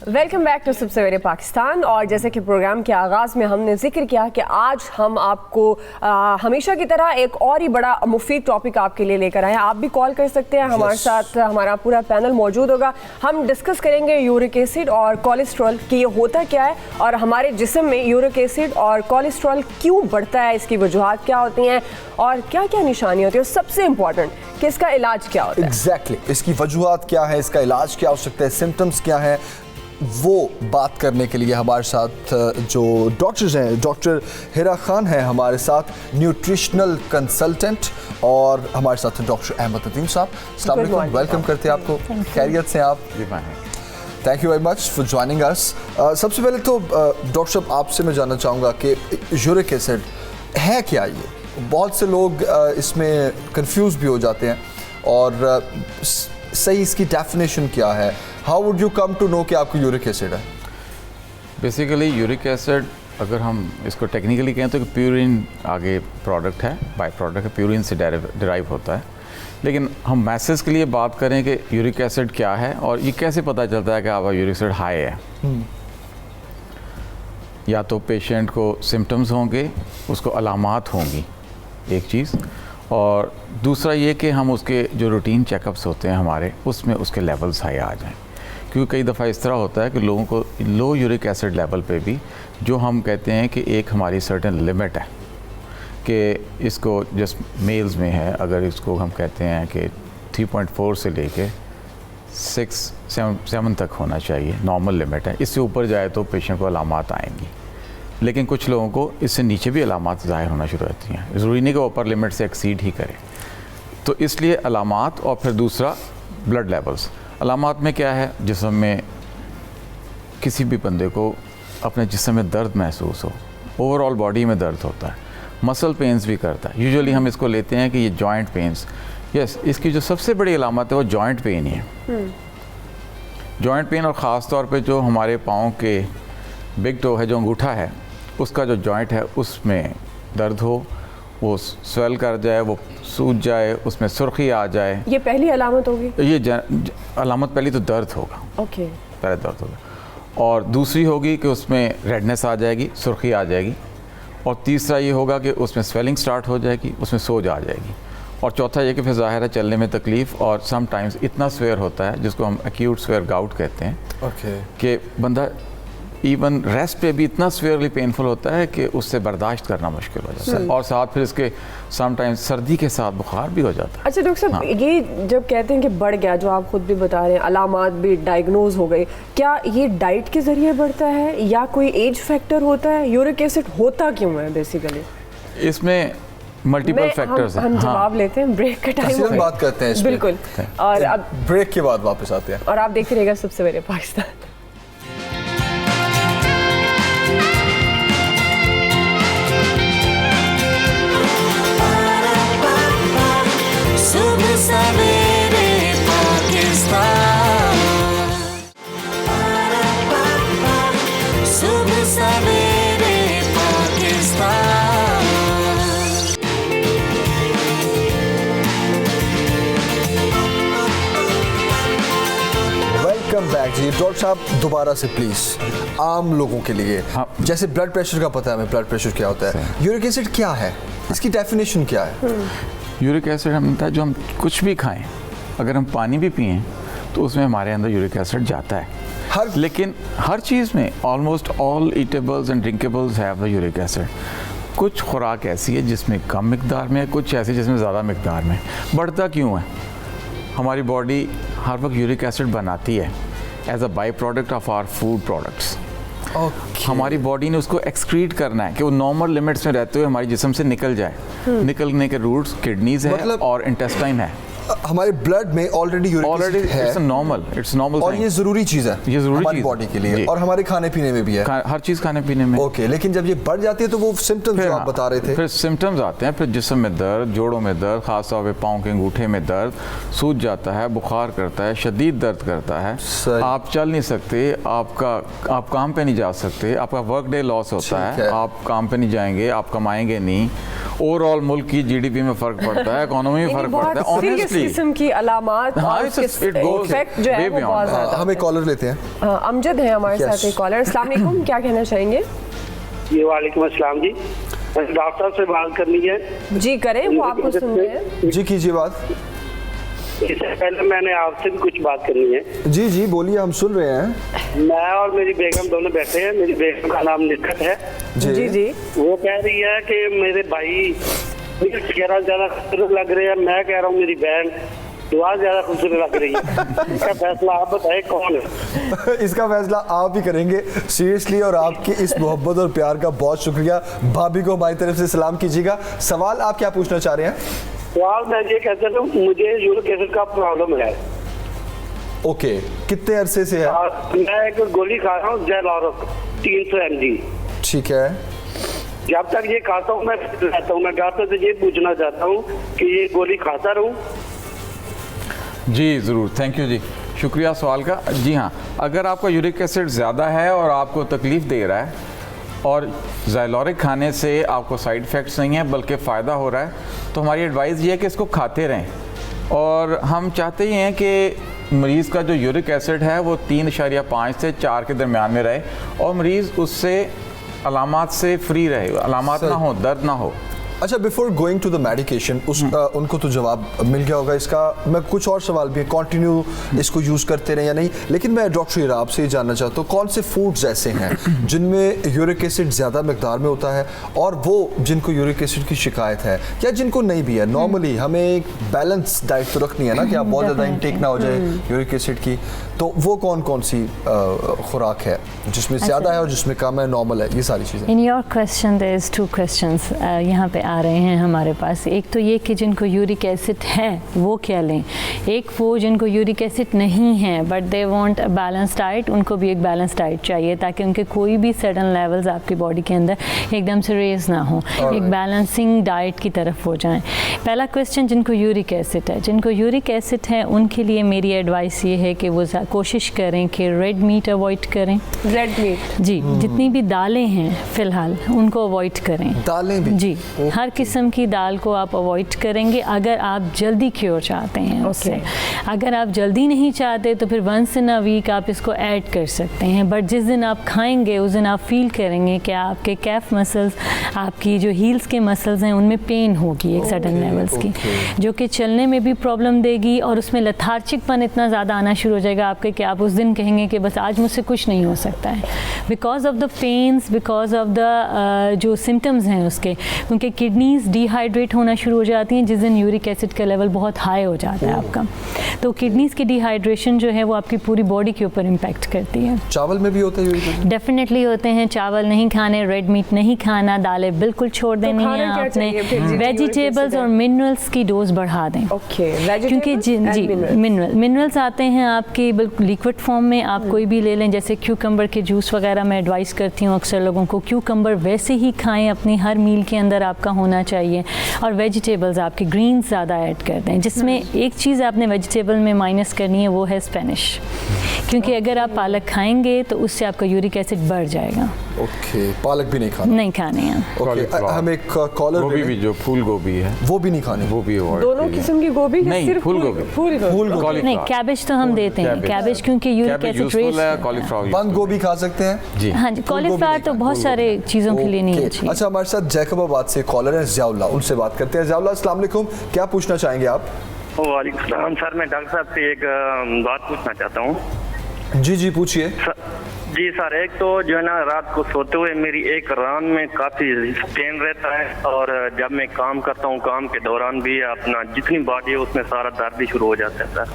वेलकम बैक टू सबसे सवेरे पाकिस्तान। और जैसे कि प्रोग्राम के आगाज़ में हमने जिक्र किया कि आज हम आपको हमेशा की तरह एक और ही बड़ा मुफीद टॉपिक आपके लिए लेकर आए हैं। आप भी कॉल कर सकते हैं, हमारे साथ हमारा पूरा पैनल मौजूद होगा। हम डिस्कस करेंगे यूरिक एसिड और कोलेस्ट्रॉल कि ये होता क्या है और हमारे जिस्म में यूरिक एसिड और कोलेस्ट्रॉल क्यों बढ़ता है, इसकी वजूहात क्या होती हैं और क्या क्या निशानी होती है, और सबसे इम्पॉर्टेंट कि इसका इलाज क्या होता है। एग्जैक्टली, इसकी वजूहात क्या है, इसका इलाज क्या हो सकता है, सिम्टम्स क्या है, वो बात करने के लिए हमारे साथ जो डॉक्टर्स हैं, डॉक्टर हिरा खान हैं हमारे साथ, न्यूट्रिशनल कंसल्टेंट, और हमारे साथ डॉक्टर अहमद नदीम साहब। अस्सलाम वालेकुम, वेलकम करते हैं आपको। खैरियत से आप? Thank you very much for joining us. सबसे पहले तो डॉक्टर साहब आपसे मैं जानना चाहूँगा कि यूरिक एसिड है क्या? ये बहुत से लोग इसमें कंफ्यूज भी हो जाते हैं और सही इसकी डेफिनेशन क्या है? How would you come to know कि आपको यूरिक एसिड है? बेसिकली यूरिक एसिड अगर हम इसको टेक्निकली कहें तो प्यूरिन आगे प्रोडक्ट है, बाय प्रोडक्ट है, प्यूरिन से डिराइव होता है। लेकिन हम मैसेज के लिए बात करें कि यूरिक एसिड क्या है और ये कैसे पता चलता है कि आपका यूरिक एसिड हाई है। या तो पेशेंट को सिम्टम्स होंगे, उसको अलामात होंगी, एक चीज़, और दूसरा ये कि हम उसके जो रूटीन चेकअप्स होते हैं हमारे, उसमें उसके लेवल्स हाई आ जाएं। क्योंकि कई दफ़ा इस तरह होता है कि लोगों को लो यूरिक एसिड लेवल पे भी, जो हम कहते हैं कि एक हमारी सर्टेन लिमिट है कि इसको जस्ट मेल्स में है, अगर इसको हम कहते हैं कि 3.4 से लेके 6-7 तक होना चाहिए, नॉर्मल लिमिट है। इससे ऊपर जाए तो पेशेंट को अलामात आएंगी। लेकिन कुछ लोगों को इससे नीचे भी अलामात ज़ाहिर होना शुरू होती हैं, ज़रूरी नहीं कि ऊपर लिमिट से एक्सीड ही करे। तो इसलिए अलामात, और फिर दूसरा ब्लड लेवल्स। अलामात में क्या है? जिस्म में किसी भी बंदे को अपने जिस्म में दर्द महसूस हो, ओवरऑल बॉडी में दर्द होता है, मसल पेन्स भी करता है। यूजुअली हम इसको लेते हैं कि ये जॉइंट पेन्स। यस, इसकी जो सबसे बड़ी अलामत है वो जॉइंट पेन ही है। जॉइंट पेन और ख़ास तौर पे जो हमारे पाँव के बिग टो है, जो अंगूठा है, उसका जो जॉइंट है उसमें दर्द हो, वो स्वेल कर जाए, वो सूज जाए, उसमें सुर्खी आ जाए, ये पहली अलामत होगी? ये अलामत पहली तो दर्द होगा। ओके। पहले दर्द होगा, और दूसरी होगी कि उसमें रेडनेस आ जाएगी, सुर्खी आ जाएगी, और तीसरा ये होगा कि उसमें स्वेलिंग स्टार्ट हो जाएगी, उसमें सोज आ जाएगी, और चौथा ये कि फिर ज़ाहिर है चलने में तकलीफ़, और समटाइम्स इतना स्वेयर होता है जिसको हम एक्यूट स्वेयर गाउट कहते हैं, ओके। कि बंदा इवन रेस्ट पे भी इतना स्वेयरली पेनफुल होता है कि उससे बर्दाश्त करना मुश्किल हो जाता है, और साथ फिर इसके समटाइम्स सर्दी के साथ बुखार भी हो जाता है। अच्छा डॉक्टर साहब, ये जब कहते हैं कि बढ़ गया, जो आप खुद भी बता रहे हैं, अलामात भी डायग्नोज हो गई, क्या ये डाइट के ज़रिए बढ़ता है या कोई एज फैक्टर होता है? यूरिक एसिड होता क्यों है बेसिकली? इसमें मल्टीपल फैक्टर्स हैं। हम जवाब लेते हैं, ब्रेक का टाइम हो हम बात करते हैं इस पे। बिल्कुल। और अब ब्रेक के बाद वापस आते हैं। और आप देखते रहिएगा सबसे बड़े पाकिस्तान। सुबह सवेरे पाकिस्तान, सुबह सवेरे पाकिस्तान। वेलकम बैक जी। डॉक्टर साहब दोबारा से प्लीज़ आम लोगों के लिए, हाँ। जैसे ब्लड प्रेशर का पता है हमें, ब्लड प्रेशर क्या होता है, यूरिक एसिड क्या है, इसकी डेफिनेशन क्या है? यूरिक एसिड हम जो हम कुछ भी खाएं, अगर हम पानी भी पिएं तो उसमें हमारे अंदर यूरिक एसिड जाता है। लेकिन हर चीज़ में almost all eatables and drinkables have the uric acid. कुछ खुराक ऐसी है जिसमें कम मिकदार में है, कुछ ऐसी जिसमें ज़्यादा मिकदार में। बढ़ता क्यों है? हमारी बॉडी हर वक्त यूरिक एसिड बनाती है as a by product of our food products. हमारी बॉडी ने उसको एक्सक्रीट करना है कि वो नॉर्मल लिमिट्स में रहते हुए हमारे जिस्म से निकल जाए। निकलने के रूट्स किडनीज है मतलब और इंटेस्टाइन है। हमारे ब्लड में ऑलरेडी यूरिक एसिड है, इट्स नॉर्मल और ये जरूरी चीज़ है, ये जरूरी हमारी चीज़ बॉडी के लिए, और हमारे खाने पीने में भी है, हर चीज़ खाने पीने में। ओके। लेकिन जब ये बढ़ जाती है तो वो सिम्टम्स जो आप बता रहे थे, फिर सिम्टम्स आते हैं, फिर जिस्म में दर्द, जोड़ों में दर्द, खास तौर पे पाँव के अंगूठे में दर्द, सूज जाता है, बुखार करता है, शदीद दर्द करता है, आप चल नहीं सकते, आप काम पे नहीं जा सकते, आपका वर्क डे लॉस होता है, आप काम पे नहीं जाएंगे, आप कमाएंगे नहीं, ओवरऑल मुल्क की जीडीपी में फ़र्क पड़ता है, इकोनॉमी में फ़र्क पड़ता है। ऑनेस्टली किस्म की अलामात और इफेक्ट जो है वो बहुत ज़्यादा। हमें कॉलर लेते हैं। अमजद है हमारे साथ एक कॉलर। अस्सलाम वालेकुम, क्या कहना चाहेंगे? जी वालेकुम अस्सलाम जी, डॉक्टर साहब से बात करनी है। जी करें, वो आपको सुन रहे हैं। जी कीजिए बात। इससे पहले मैंने आपसे भी कुछ बात करनी है। जी जी बोलिए, हम सुन रहे हैं। मैं और मेरी बेगम दोनों बैठे हैं। मेरी बेगम का नाम निखत है। जी जी। वो कह रही है कि मेरे भाई चेहरा ज्यादा खूबसूरत लग रहे हैं, मैं कह रहा हूँ मेरी बहन दुआ ज्यादा खूबसूरत लग रही है। इसका फैसला आप बताएं कौन है? इसका फैसला आप ही करेंगे सीरियसली, और आपकी इस मोहब्बत और प्यार का बहुत शुक्रिया। भाभी को हमारी तरफ से सलाम कीजिएगा। सवाल आप क्या पूछना चाह रहे हैं? सवाल मैं ये कहता हूँ, मुझे यूरिक एसिड का प्रॉब्लम है। ओके, कितने अरसे से है? और मैं एक गोली खा रहा हूँ जेलॉरक 300 mg। ठीक है। जब तक ये खाता हूँ मैं रहता हूँ। मैं डॉक्टर से ये पूछना चाहता हूँ कि ये गोली खाता रहूँ? जी ज़रूर, थैंक यू जी, शुक्रिया सवाल का। जी हाँ, अगर आपका यूरिक एसिड ज़्यादा है और आपको तकलीफ़ दे रहा है और ज़ाइलोरिक खाने से आपको साइड इफ़ेक्ट्स नहीं है बल्कि फ़ायदा हो रहा है, तो हमारी एडवाइस ये है कि इसको खाते रहें। और हम चाहते ही हैं कि मरीज़ का जो यूरिक एसिड है वो 3.5 से 4 के दरमियान में रहे, और मरीज़ उससे अलामात से फ्री रहे, अलामात ना हो, दर्द ना हो। अच्छा, before going to the medication, उनको तो जवाब मिल गया होगा इसका। मैं कुछ और सवाल भी, कंटिन्यू इसको यूज़ करते रहे या नहीं, लेकिन मैं डॉक्टर इरा आपसे जानना चाहता हूँ, कौन से फूड्स ऐसे हैं जिनमें यूरिक एसिड ज़्यादा मिकदार में होता है, और वो जिनको यूरिक एसिड की शिकायत है या जिनको नहीं भी है? नॉर्मली हमें एक बैलेंस डाइट तो रखनी है ना, कि आप बहुत ज़्यादा इंटेक ना हो जाए यूरिक एसिड की, तो वो कौन कौन सी खुराक है जिसमें ज़्यादा है और जिसमें कम है, नॉर्मल है, ये सारी चीज़ें? In your question there is two questions यहाँ पे आ रहे हैं हमारे पास। एक तो ये कि जिनको यूरिक एसिड है वो क्या लें, एक वो जिनको यूरिक एसिड नहीं है but they want a balance diet, उनको भी एक बैलेंस डाइट चाहिए ताकि उनके कोई भी सडन लेवल्स आपकी बॉडी के अंदर एकदम से रेज ना हो, एक बैलेंसिंग डाइट की तरफ हो जाएं। पहला क्वेश्चन, जिनको यूरिक एसिड है, जिनको यूरिक एसिड है उनके लिए मेरी एडवाइस ये है कि वो कोशिश करें कि रेड मीट अवॉइड करें। रेड मीट जी, जितनी भी दालें हैं फ़िलहाल उनको अवॉइड करें। दालें भी? जी, हर किस्म की दाल को आप अवॉइड करेंगे अगर आप जल्दी क्योर चाहते हैं उससे। अगर आप जल्दी नहीं चाहते तो फिर वंस इन अ वीक आप इसको ऐड कर सकते हैं, बट जिस दिन आप खाएंगे उस दिन आप फील करेंगे कि आपके कैफ मसल्स, आपकी जो हील्स के मसल्स हैं उनमें पेन होगी एक सडन लेवल्स की, जो कि चलने में भी प्रॉब्लम देगी और उसमें लथार्जिकपन इतना ज़्यादा आना शुरू हो जाएगा आपके कि आप उस दिन कहेंगे कि बस आज मुझसे कुछ नहीं हो सकता है, because of the pains, because of the जो सिम्टम्स हैं उसके, क्योंकि किडनीज डिहाइड्रेट होना शुरू हो जाती हैं जिस दिन यूरिक एसिड का लेवल बहुत हाई हो जाता है आपका। तो किडनीज की डिहाइड्रेशन जो है वो आपकी पूरी बॉडी के ऊपर इम्पैक्ट करती है। चावल में भी होता है यूरिक एसिड? डेफिनेटली होते हैं। चावल नहीं खाने, रेड मीट नहीं खाना, दालें बिल्कुल छोड़ देनी है आपने, वेजिटेबल्स और मिनरल्स की डोज बढ़ा दें। क्योंकि जी मिनरल्स आते हैं आपके बिल्कुल लिक्विड फॉर्म में, आप कोई भी ले लें, जैसे क्यूकम्बर के जूस वगैरह मैं एडवाइस करती हूँ अक्सर लोगों को, क्यूकम्बर वैसे ही खाएं, अपनी हर मील के अंदर आपका होना चाहिए। और वेजिटेबल्स आपके ग्रीन्स ज़्यादा ऐड कर दें, जिसमें एक चीज़ आपने वेजिटेबल में माइनस करनी है वो है स्पेनिश, क्योंकि अगर आप पालक खाएंगे तो उससे आपका यूरिक एसिड बढ़ जाएगा। ओके, पालक भी नहीं खाना? नहीं खाने हैं। ओके, हम एक कॉलर गोभी भी, जो फूल गोभी है वो भी नहीं खानी? वो भी अवॉइड दोनों किस्म की गोभी या नहीं, सिर्फ फूल गोभी? फूल गोभी नहीं, कैबेज तो हम देते हैं, कैबेज क्योंकि यूरिक एसिड रेज। बंद गोभी खा सकते हैं जी? हाँ जी, कॉलीफ्लावर तो बहुत सारे चीज़ों के लिए नहीं अच्छी। अच्छा, हमारे साथ जैकबाबाद से कॉलर है जियाउल्लाह, उनसे बात करते हैं। जियाउल्लाह, अस्सलाम वालेकुम, क्या पूछना चाहेंगे आप? वालेकुम सलाम सर, मैं डॉक्टर साहब से एक बात पूछना चाहता हूँ। जी पूछिए। जी सर, एक तो जो है ना, रात को सोते हुए मेरी एक रान में काफ़ी पेन रहता है, और जब मैं काम करता हूँ काम के दौरान भी अपना जितनी बॉडी है उसमें सारा दर्द भी शुरू हो जाता है सर।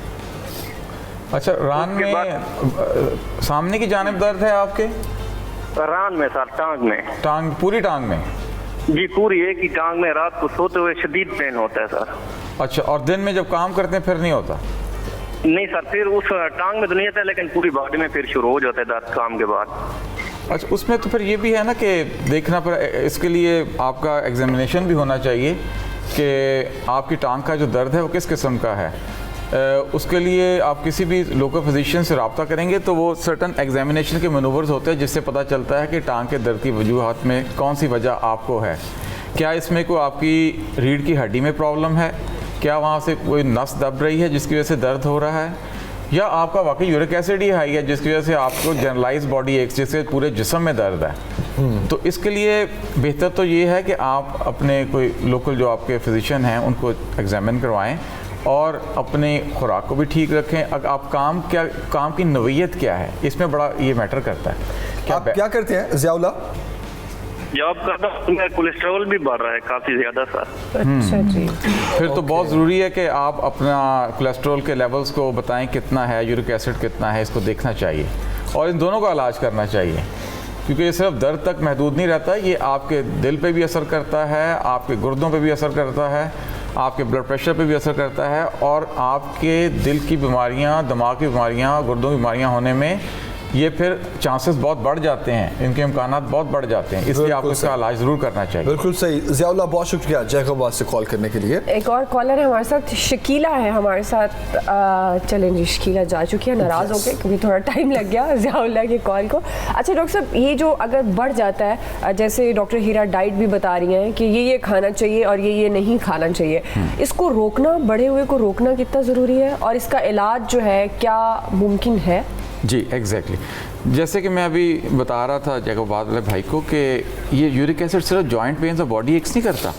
अच्छा, रान में सामने की जानिब दर्द है आपके? रान में सर, टांग में। टांग, पूरी टांग में? जी पूरी एक ही टांग में रात को सोते हुए शदीद पेन होता है सर। अच्छा, और दिन में जब काम करते हैं फिर नहीं होता? नहीं सर, फिर उस टांग में तो नहीं आता, लेकिन पूरी बॉडी में फिर शुरू हो जाता है दर्द काम के बाद। अच्छा, उसमें तो फिर ये भी है ना कि देखना पर, इसके लिए आपका एग्जामिनेशन भी होना चाहिए कि आपकी टांग का जो दर्द है वो किस किस्म का है। उसके लिए आप किसी भी लोकल फिजिशियन से रब्ता करेंगे तो वो सर्टन एग्जामिनेशन के मनूवर्स होते हैं जिससे पता चलता है कि टांग के दर्द की वजूहात में कौन सी वजह आपको है। क्या इसमें कोई आपकी रीढ़ की हड्डी में प्रॉब्लम है, क्या वहाँ से कोई नस दब रही है जिसकी वजह से दर्द हो रहा है, या आपका वाकई यूरिक एसिड ही हाई है जिसकी वजह से आपको जनरलाइज बॉडी एक्स, जिससे पूरे जिस्म में दर्द है। तो इसके लिए बेहतर तो ये है कि आप अपने कोई लोकल जो आपके फिजिशियन हैं उनको एग्जामिन करवाएं और अपने खुराक को भी ठीक रखें। अगर आप काम की नौइयत क्या है, इसमें बड़ा ये मैटर करता है। आप क्या करते हैं जियाउल्लाह? जॉब करता हूँ, मेरा कोलेस्ट्रॉल भी बढ़ रहा है काफ़ी ज़्यादा सर। अच्छा जी, फिर तो बहुत ज़रूरी है कि आप अपना कोलेस्ट्रॉल के लेवल्स को बताएं कितना है, यूरिक एसिड कितना है, इसको देखना चाहिए और इन दोनों का इलाज करना चाहिए, क्योंकि ये सिर्फ दर्द तक महदूद नहीं रहता, ये आपके दिल पे भी असर करता है, आपके गुर्दों पे भी असर करता है, आपके ब्लड प्रेशर पे भी असर करता है, और आपके दिल की बीमारियां, दिमाग की बीमारियां, गुर्दों की बीमारियां होने में ये फिर चांसेस बहुत बढ़ जाते हैं, इनके इम्कानात बहुत बढ़ जाते हैं, इसलिए आपको इसका इलाज ज़रूर करना चाहिए। बिल्कुल सही जियाउल्लाह, बहुत शुक्रिया जैकबाबाद से कॉल करने के लिए। एक और कॉलर है हमारे साथ, शकीला है हमारे साथ। चलें जी, शकीला जा चुकी है, नाराज़ हो गए क्योंकि थोड़ा टाइम लग गया जियाउल्लाह की कॉल को। अच्छा डॉक्टर साहब, ये जो अगर बढ़ जाता है, जैसे डॉक्टर हीरा डाइट भी बता रही हैं कि ये खाना चाहिए और ये नहीं खाना चाहिए, इसको रोकना, बढ़े हुए को रोकना कितना ज़रूरी है और इसका इलाज जो है क्या मुमकिन है? जी एग्जैक्टली, जैसे कि मैं अभी बता रहा था जैकबाबाद वाले भाई को कि ये यूरिक एसिड सिर्फ जॉइंट पेन्स और बॉडी एक्स नहीं करता,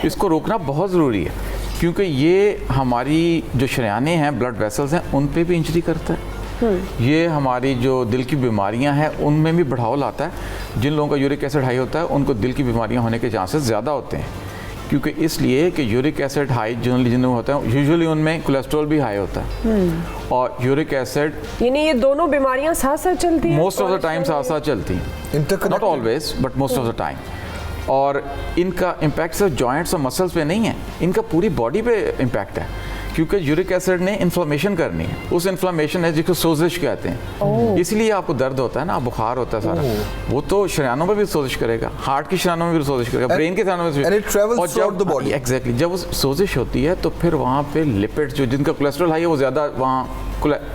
इसको रोकना बहुत ज़रूरी है, क्योंकि ये हमारी जो शरियाने हैं, ब्लड वेसल्स हैं, उन पे भी इंजरी करता है। ये हमारी जो दिल की बीमारियां हैं उनमें भी बढ़ाव लाता है। जिन लोगों का यूरिक एसिड हाई होता है उनको दिल की बीमारियां होने के चांसेस ज़्यादा होते हैं, क्योंकि इसलिए कि यूरिक एसिड हाई जनरली जिनमें होता है, यूजुअली उनमें कोलेस्ट्रॉल भी हाई होता है और यूरिक एसिड, यानी ये दोनों बीमारियां साथ साथ चलती हैं? मोस्ट ऑफ द टाइम साथ साथ चलती हैं, not always but most of the time. और इनका इम्पैक्ट सिर्फ जॉइंट्स और मसल्स पे नहीं है, इनका पूरी बॉडी पे इम्पैक्ट है, क्योंकि यूरिक एसिड ने इन्फ्लेमेशन करनी है। उस इन्फ्लेमेशन है जिसको सोजिश कहते हैं, इसलिए आपको दर्द होता है ना, बुखार होता है सारा, वो तो शरीयानों में भी सोजिश करेगा, हार्ट की शरीयानों में भी सोजिश करेगा, ब्रेन के शरीयानों में भी। And it travels throughout the body. Exactly, जब वो सोजिश होती है तो फिर वहाँ पे लिपिड्स जो जिनका कोलेस्ट्रॉल हाई है वो ज़्यादा वहाँ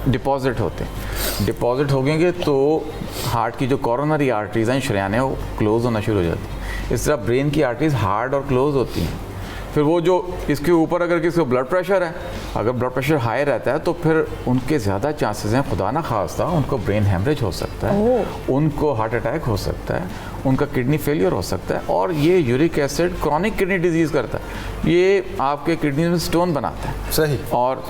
डिपॉजिट होते हैं, डिपॉजिट हो गएंगे तो हार्ट की जो कोरोनरी आर्टरीज हैं, शरीयान है, वो क्लोज होना शुरू हो जाती है। इस तरह ब्रेन की आर्टरीज हार्ड और क्लोज होती हैं। फिर वो जो इसके ऊपर अगर किसी को ब्लड प्रेशर है, अगर ब्लड प्रेशर हाई रहता है तो फिर उनके ज़्यादा चांसेस हैं, खुदा ना खास्ता उनको ब्रेन हेमरेज हो सकता है, उनको हार्ट अटैक हो सकता है, उनका किडनी फेलियर हो सकता है। और ये uric acid chronic kidney disease करता है, ये आपके किडनी में स्टोन बनाता है। सही। और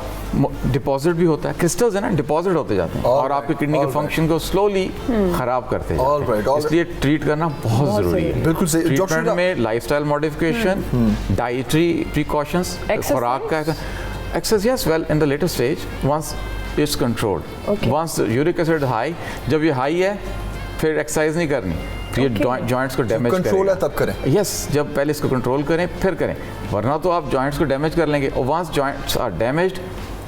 डिपॉजिट भी होता है, क्रिस्टल्स है ना, डिपॉजिट होते जाते हैं और आपके किडनी के फंक्शन को स्लोली खराब करते हैं। इसलिए ट्रीट करना बहुत ज़रूरी है। बिल्कुल सही। ट्रीटमेंट में लाइफस्टाइल मॉडिफिकेशन, डाइटरी प्रिकॉशंस, खुराक का exercise, yes, well in the later stage once it's controlled, once uric acid high, जब ये हाई है फिर एक्सरसाइज नहीं करनी, फिर ये जॉइंट्स को डैमेज करेगा। कंट्रोल है तब करें। यस, जब पहले इसको कंट्रोल करें फिर करें, वरना तो आप जॉइंट्स को डैमेज कर लेंगे और once joints are damaged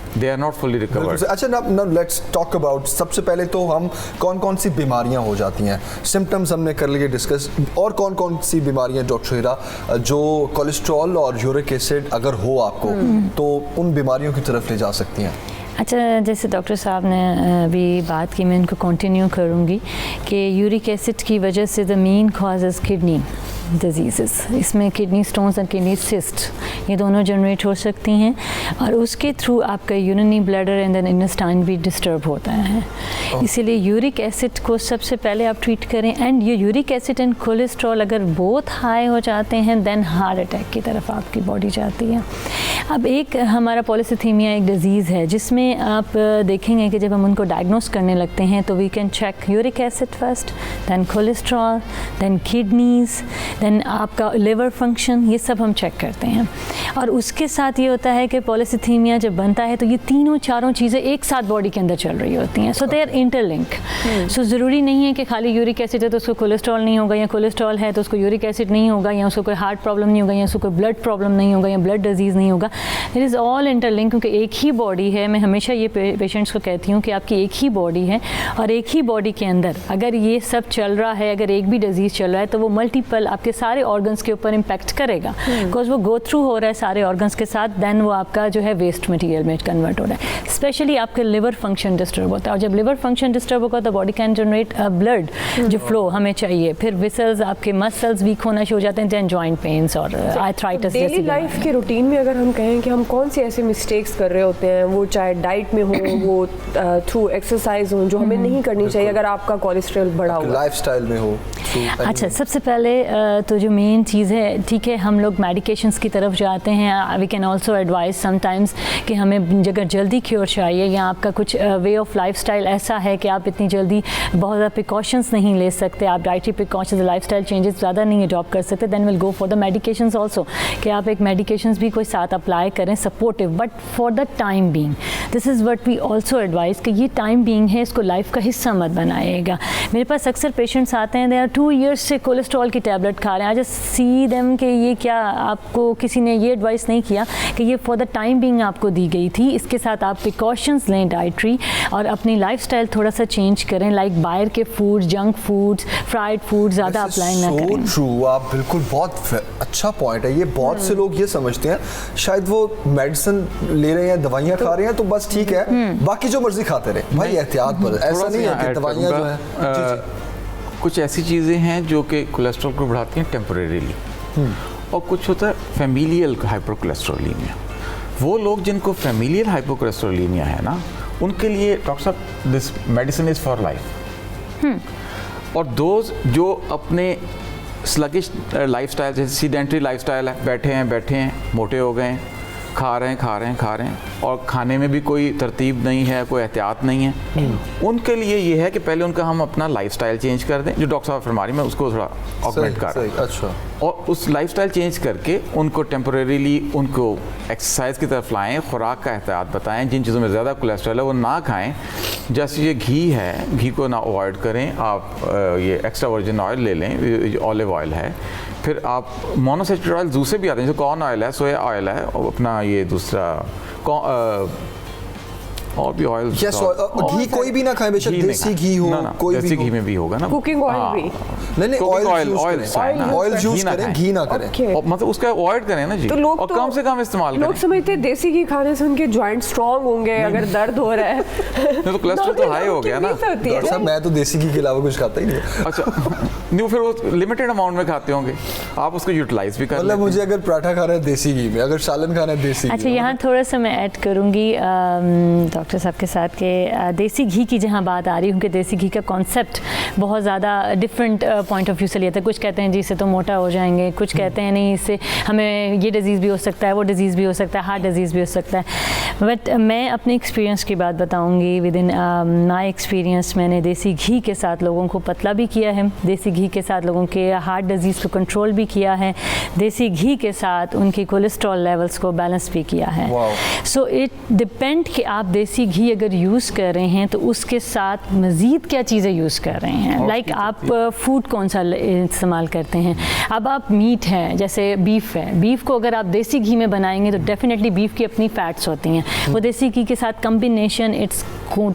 they are not fully recovered. अच्छा, now लेट्स टॉक अबाउट, सबसे पहले तो हम कौन कौन सी बीमारियां हो जाती हैं, सिम्टम्स हमने कर लिए डिस्कस, और कौन कौन सी बीमारियां डॉक्टर हीरा जो कोलेस्ट्रॉल और यूरिक एसिड अगर हो आपको तो उन बीमारियों की तरफ ले जा सकती हैं? अच्छा, जैसे डॉक्टर साहब ने अभी बात की, मैं इनको कंटिन्यू करूँगी कि यूरिक एसिड की वजह से the main causes kidney disease, इसमें किडनी स्टोन्स और किडनी सिस्ट ये दोनों जनरेट हो सकती हैं और उसके थ्रू आपका urinary bladder and then intestine भी डिस्टर्ब होता है। इसीलिए यूरिक एसिड को सबसे पहले आप ट्रीट करें। एंड ये यूरिक एसिड एंड कोलेस्ट्रॉल अगर बोथ हाई हो जाते हैं देन हार्ट अटैक की तरफ आपकी बॉडी जाती है। अब एक हमारा पॉलीसिथीमिया एक डिजीज़ है जिसमें आप देखेंगे कि जब हम उनको डायग्नोस करने लगते हैं तो we can check uric acid first, then cholesterol, then kidneys, then आपका लिवर फंक्शन, ये सब हम चेक करते हैं। और उसके साथ ये होता है कि पॉलीसिथीमिया जब बनता है तो ये तीनों चारों चीज़ें एक साथ बॉडी के अंदर चल रही होती हैं, सो दे आर इंटरलिंक। सो ज़रूरी नहीं है कि खाली यूरिक एसिड है तो उसको कोलेस्ट्रॉल नहीं होगा, या कोलेस्ट्रॉल है तो उसको यूरिक एसिड नहीं होगा, या उसको कोई हार्ट प्रॉब्लम नहीं होगा, या उसको कोई ब्लड प्रॉब्लम नहीं होगा, या ब्लड डिजीज़ नहीं होगा। इट इज़ ऑल इंटरलिंक, क्योंकि एक ही बॉडी है। मैं हमेशा ये पेशेंट्स को कहती हूँ कि आपकी एक ही बॉडी है और एक ही बॉडी के अंदर अगर ये सब चल रहा है, अगर एक भी डिजीज़ चल रहा है तो वो मल्टीपल आपके सारे ऑर्गन्स के ऊपर इम्पैक्ट करेगा, बिकॉज वो गो थ्रू हो रहा है सारे ऑर्गन्स के साथ, देन वो आपका जो है वेस्ट मटेरियल में कन्वर्ट हो रहा है। स्पेशली आपके लिवर फंक्शन डिस्टर्ब होता है, और जब लिवर फंक्शन डिस्टर्ब होगा तो बॉडी कैन जनरेट ब्लड जो फ्लो हमें चाहिए, फिर विसल्स आपके मसल्स वीक होना शुरू हो जाते हैं, देन जॉइंट पेन्स और आर्थराइटिस। डेली लाइफ के रूटीन में अगर हम कहें कि हम कौन से ऐसे मिस्टेक्स कर रहे होते हैं, वो चाहे डाइट में हो, वो थ्रू एक्सरसाइज हो, जो हमें नहीं करनी चाहिए अगर आपका कोलेस्ट्रॉल बढ़ा हुआ, लाइफस्टाइल में हो? अच्छा, सबसे पहले तो जो मेन चीज़ है, ठीक है, हम लोग मेडिकेशंस की तरफ जाते हैं। We can also advise sometimes कि हमें अगर जल्दी क्योर चाहिए या आपका कुछ वे ऑफ लाइफस्टाइल ऐसा है कि आप इतनी जल्दी बहुत ज़्यादा प्रिकॉशंस नहीं ले सकते, आप डाइटरी प्रिकॉशंस, लाइफस्टाइल चेंजेस ज़्यादा नहीं अडॉप्ट कर सकते, then will go for the medications also, कि आप एक मेडिकेशंस भी कोई साथ अप्लाई करें supportive, but for the time being. This is what we also advise कि ये टाइम बीइंग है, इसको लाइफ का हिस्सा मत बनाइएगा। मेरे पास अक्सर पेशेंट्स आते हैं, दे आर 2 years से कोलेस्ट्रॉल की टैबलेट खा रहे हैं। आई जस्ट सी देम कि ये क्या, आपको किसी ने ये एडवाइस नहीं किया कि ये फॉर द टाइम बीइंग आपको दी गई थी, इसके साथ आप प्रिकॉशंस लें डाइटरी, और अपनी लाइफस्टाइल थोड़ा सा चेंज करें, लाइक बाहर के food, junk foods, fried food ज़्यादा अप्लाई ना करें। ट्रू, आप बिल्कुल, बहुत अच्छा पॉइंट है ये। बहुत से लोग ये समझते हैं शायद वो मेडिसिन ले रहे हैं, दवाइयाँ खा रहे हैं तो बस ठीक है, बाकी जो मर्जी खाते रहे। भाई एहतियात पर, ऐसा नहीं है कि दवाइयाँ जो है, कुछ ऐसी चीज़ें हैं जो कि कोलेस्ट्रॉल को बढ़ाती हैं टेम्परेरीली, और कुछ होता है फैमिलियल हाइपरकोलेस्ट्रोलीमिया। वो लोग जिनको फैमिलियल हाइपरकोलेस्ट्रोलीमिया है ना, उनके लिए डॉक्टर साहब this medicine is for life. और दोज जो अपने स्लगिश लाइफस्टाइल, जैसे सीडेंट्री लाइफस्टाइल है, बैठे हैं, मोटे हो गए, खा रहे हैं और खाने में भी कोई तरतीब नहीं है, कोई एहतियात नहीं है, उनके लिए ये है कि पहले उनका हम अपना लाइफस्टाइल चेंज कर दें, जो डॉक्टर साहब फरमा रही मैं उसको थोड़ा ऑगमेंट कर रहा हूं। अच्छा, और उस लाइफस्टाइल चेंज करके उनको टेम्परेरीली उनको एक्सरसाइज की तरफ लाएं, खुराक का एहतियात बताएं, जिन चीज़ों में ज़्यादा कोलेस्ट्रॉल है वो ना खाएं। जैसे ये घी है, घी को ना अवॉइड करें, आप ये एक्स्ट्रा वर्जिन ऑयल ले लें, ऑलिव ऑयल है, फिर आप मोनोसेचुरेटेड ऑयल दूसरे भी आते हैं, जैसे कॉर्न ऑयल है, सोया ऑयल है, और अपना ये दूसरा और भी ऑयल। यस, घी कोई भी ना खाएं, बेशक देसी घी हो, कोई भी देसी हो। घी में भी होगा ना, कुकिंग ऑयल भी नहीं, ऑयल यूज करें, घी ना करें। मतलब उसका अवॉइड करें ना जी, तो लोग और कम से कम इस्तेमाल लोग करें। समझते हैं देसी घी खाने से उनके जॉइंट स्ट्रांग होंगे अगर दर्द हो रहा है। तो कोलेस्ट्रॉल तो हाई हो गया ना। डॉक्टर साहब, मैं तो देसी घी के अलावा कुछ खाता ही नहीं। अच्छा, नहीं फिर वो लिमिटेड अमाउंट में खाते होंगे, आप उसको यूटिलाइज भी कर मतलब मुझे अगर पराठा खाना है देसी घी में, अगर सालन खाना है देसी अच्छा, यहाँ थोड़ा सा मैं ऐड करूँगी डॉक्टर साहब के साथ के देसी घी की जहाँ बात आ रही है कि देसी घी का कॉन्सेप्ट बहुत ज़्यादा डिफरेंट पॉइंट ऑफ व्यू से लिया था। कुछ कहते हैं जी इससे तो मोटा हो जाएंगे, कुछ कहते हैं नहीं इससे हमें ये डिज़ीज़ भी हो सकता है, वो डिज़ीज़ भी हो सकता है, हार्ट डिज़ीज़ भी हो सकता है। बट मैं अपने एक्सपीरियंस की बात बताऊँगी। विद इन माई एक्सपीरियंस मैंने देसी घी के साथ लोगों को पतला भी किया है, देसी घी के साथ लोगों के हार्ट डिज़ीज़ को कंट्रोल भी किया है, देसी घी के साथ उनकी कोलेस्ट्रॉल लेवल्स को बैलेंस भी किया है। सो इट डिपेंड कि आप देसी घी अगर यूज़ कर रहे हैं तो उसके साथ मज़ीद क्या चीज़ें यूज़ कर रहे हैं। लाइक आप फूड कौन सा इस्तेमाल करते हैं। अब आप मीट है, जैसे बीफ है, बीफ को अगर आप देसी घी में बनाएंगे तो डेफिनेटली बीफ की अपनी फैट्स होती हैं, वो देसी घी के साथ combination it's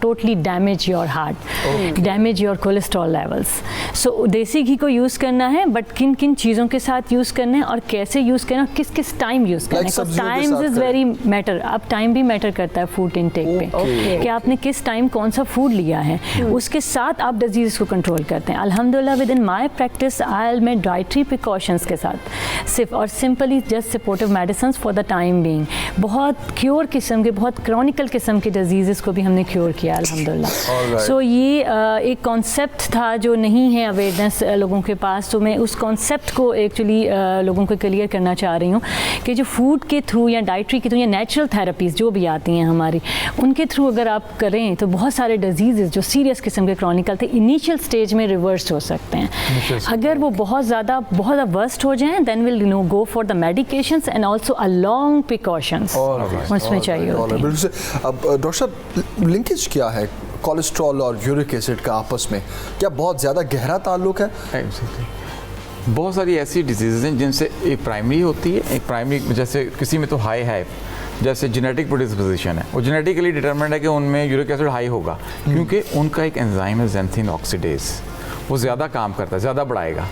totally damage your heart, damage your cholesterol levels. So देसी घी को यूज़ करना है, बट किन किन चीज़ों के साथ यूज़ करना है और कैसे यूज़ करना है, किस किस टाइम यूज़ करना है। Times is very matter. अब टाइम भी मैटर करता है फूड इनटेक पे, कि आपने किस टाइम कौन सा फूड लिया है, उसके साथ आप डिजीज़ को कंट्रोल करते हैं। अल्हम्दुलिल्लाह with in my practice I मैं डाइटरी प्रिकॉशंस के साथ सिर्फ और simply just supportive medicine for the time being बहुत क्योर किस्म के, बहुत क्रॉनिकल किस्म के डिजीज़ को भी हमने क्योर किया अल्हम्दुलिल्लाह। सो ये एक कॉन्सेप्ट था जो नहीं है अवेयरनेस लोगों के पास, तो मैं उस कॉन्सेप्ट को एक्चुअली लोगों को क्लियर करना चाह रही हूँ कि जो फूड के थ्रू या डाइटरी के थ्रू या नेचुरल थेरेपीज़ जो भी आती हैं हमारी, उनके थ्रू अगर आप करें तो बहुत सारे डिजीज़ जो सीरियस किस्म के क्रॉनिकल थे इनिशियल स्टेज में रिवर्स हो सकते हैं। अगर वो बहुत ज़्यादा वर्स्ट हो जाएं then will go for the medications and also a long precautions उसमें चाहिए होती हैं। अब डॉक्टर साहब, लिंकेज क्या है कोलेस्ट्रॉल और यूरिक एसिड का आपस में? क्या बहुत ज़्यादा गहरा ताल्लुक है? बहुत सारी ऐसी डिजीज़ हैं जिनसे एक प्राइमरी होती है, एक प्राइमरी जैसे किसी में तो हाई है, जैसे जेनेटिक प्रेडिस्पोजिशन है, वो जेनेटिकली डिटरमिनेड है कि उनमें यूरिक एसिड हाई होगा, क्योंकि उनका एक एंजाइम है ज़ैंथीन ऑक्सीडेज, वो ज़्यादा काम करता है, ज़्यादा बढ़ाएगा।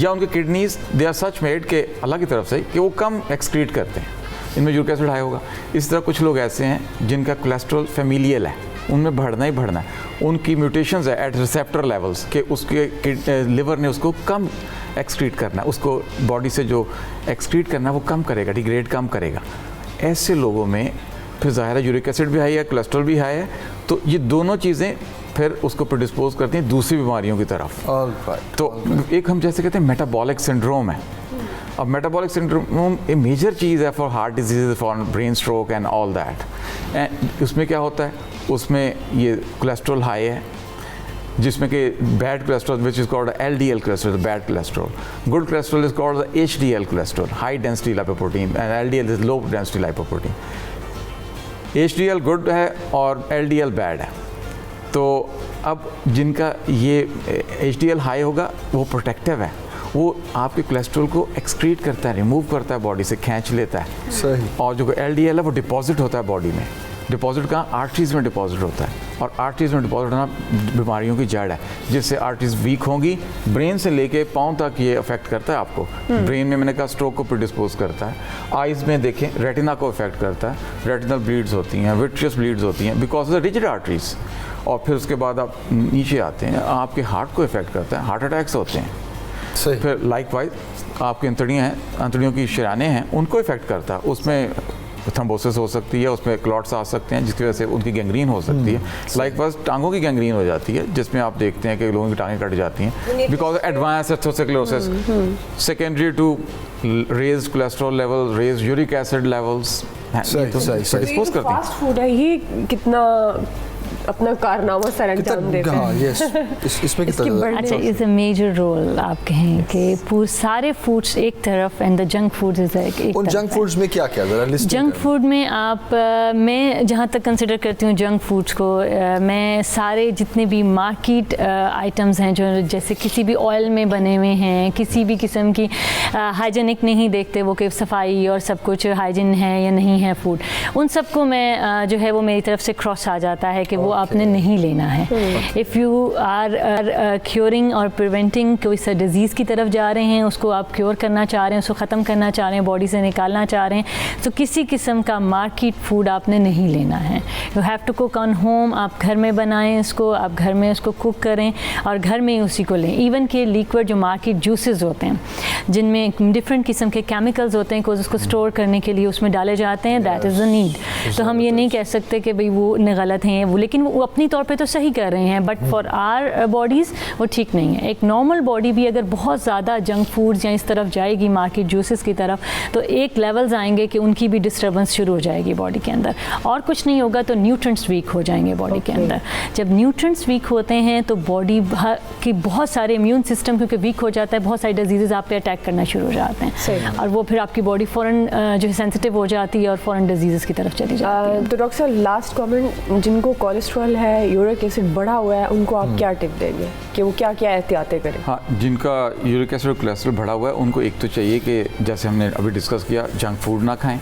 या उनके kidneys they are such made के अल्लाह की तरफ से कि वो कम एक्सक्रीट करते हैं, इनमें यूरिक एसिड हाई होगा। इस तरह कुछ लोग ऐसे हैं जिनका कोलेस्ट्रॉल फैमिलियल है, उनमें बढ़ना ही बढ़ना है, उनकी म्यूटेशंस है एट रिसेप्टर लेवल्स के उसके लिवर ने उसको कम एक्सक्रीट करना है, उसको बॉडी से जो एक्सक्रीट करना है वो कम करेगा, डिग्रेड कम करेगा। ऐसे लोगों में फिर ज़ाहिर है यूरिक एसिड भी हाई है, कोलेस्ट्रॉल भी हाई है, तो ये दोनों चीज़ें फिर उसको प्रेडिस्पोज करती हैं दूसरी बीमारियों की तरफ। तो एक हम जैसे कहते हैं मेटाबॉलिक सिंड्रोम है। अब मेटाबॉलिक सिंड्रोम एक मेजर चीज़ है for heart disease, for brain stroke and all that. And उसमें क्या होता है, उसमें ये कोलेस्ट्रॉल हाई है, जिसमें कि bad cholesterol which is called LDL cholesterol, bad cholesterol. Good cholesterol is called HDL cholesterol, high density lipoprotein, and LDL is low density lipoprotein. HDL good है और LDL बैड है। तो अब जिनका ये HDL हाई होगा वो प्रोटेक्टिव है, वो आपके कोलेस्ट्रॉल को एक्सक्रीट करता है, रिमूव करता है, बॉडी से खींच लेता है। सही। और जो LDL है वो डिपॉजिट होता है बॉडी में। डिपॉजिट कहाँ? आर्टरीज में डिपॉजिट होता है, और आर्टरीज में डिपॉजिट होना बीमारियों की जड़ है, जिससे आर्टरीज वीक होंगी। ब्रेन से लेके पाँव तक ये अफेक्ट करता है आपको। ब्रेन में मैंने कहा स्ट्रोक को प्रिडिस्पोज करता है। आइज़ में देखें रेटिना को अफेक्ट करता है, रेटिनल ब्लीड्स होती हैं, विट्रियस ब्लीड्स होती हैं because of the rigid arteries. और फिर उसके बाद आप नीचे आते हैं, आपके हार्ट को इफेक्ट करता है, हार्ट अटैक्स होते हैं। सही। फिर लाइकवाइज आपकी अंतड़ियाँ हैं, अंतड़ियों की शरानें हैं, उनको इफेक्ट करता है, उसमें थ्रोम्बोसिस हो सकती है, उसमें क्लॉट्स आ सकते हैं जिसकी वजह से उनकी गैंग्रीन हो सकती है। लाइकवाइज टांगों की गैंग्रीन हो जाती है, जिसमें आप देखते हैं कि लोगों की टांगें कट जाती हैं because advance atherosclerosis secondary to raise cholesterol level, raise uric acid levels. सही। फास्ट फूड है, ये कितना अपना कारनामा सर अंजाम देते हैं। हाँ यस, इसमें इसकी कितना बढ़ने- अच्छा, इज़ अ मेजर रोल आप कहें कि पूरे सारे फूड्स एक तरफ and the junk foods is एक उन तरफ जंक है। फूड्स में क्या क्या जरा लिस्ट जंक फूड में आप मैं जहाँ तक कंसिडर करती हूँ जंक फूड्स को, मैं सारे जितने भी मार्केट आइटम्स हैं जो जैसे किसी भी ऑयल में बने हुए हैं, किसी भी किस्म की हाइजीनिक नहीं देखते वो कि सफाई और सब कुछ हाइजीन है या नहीं है फूड, उन सबको मैं जो है वो मेरी तरफ से क्रॉस आ जाता है कि वो आपने नहीं लेना है। इफ़ यू आर क्योरिंग और प्रिवेंटिंग कोई सा डिज़ीज़ की तरफ जा रहे हैं, उसको आप क्योर करना चाह रहे हैं, उसको ख़त्म करना चाह रहे हैं, बॉडी से निकालना चाह रहे हैं, तो किसी किस्म का मार्केट फूड आपने नहीं लेना है। You have to cook on home, आप घर में बनाएं इसको, आप घर में इसको कुक करें और घर में ही उसी को लें। इवन के लिक्विड जो मार्केट जूसेस होते हैं जिनमें डिफरेंट किस्म के केमिकल्स होते हैं, कोई उसको स्टोर करने के लिए उसमें डाले जाते हैं, दैट इज़ अ नीड। तो हम ये नहीं कह सकते कि भाई वो गलत हैं वो, लेकिन वो अपनी तौर पे तो सही कर रहे हैं, बट फॉर आर बॉडीज़ वो ठीक नहीं है। एक नॉर्मल बॉडी भी अगर बहुत ज़्यादा जंक फूड्स या इस तरफ जाएगी मार्केट जूसेस की तरफ, तो एक लेवल्स आएंगे कि उनकी भी डिस्टर्बेंस शुरू हो जाएगी बॉडी के अंदर, और कुछ नहीं होगा तो न्यूट्रिएंट्स वीक हो जाएंगे बॉडी के अंदर। जब न्यूट्रिएंट्स वीक होते हैं तो बॉडी की बहुत सारे इम्यून सिस्टम क्योंकि वीक हो जाता है, बहुत सारी डिजीज़ आप पे अटैक करना शुरू हो जाते हैं और वो फिर आपकी बॉडी फ़ौरन जो है सेंसिटिव हो जाती है और फ़ौरन डिजीज़ की तरफ चली जाती है। तो डॉक्टर साहब लास्ट कमेंट, जिनको कोलेस्ट्रॉल है, यूरिक एसिड बढ़ा हुआ है, उनको आप क्या टिप देंगे कि वो क्या क्या एहतियातें करें? हाँ, जिनका यूरिक एसिड और कोलेस्ट्रॉल बढ़ा हुआ है उनको एक तो चाहिए कि जैसे हमने अभी डिस्कस किया, जंक फूड ना खाएं,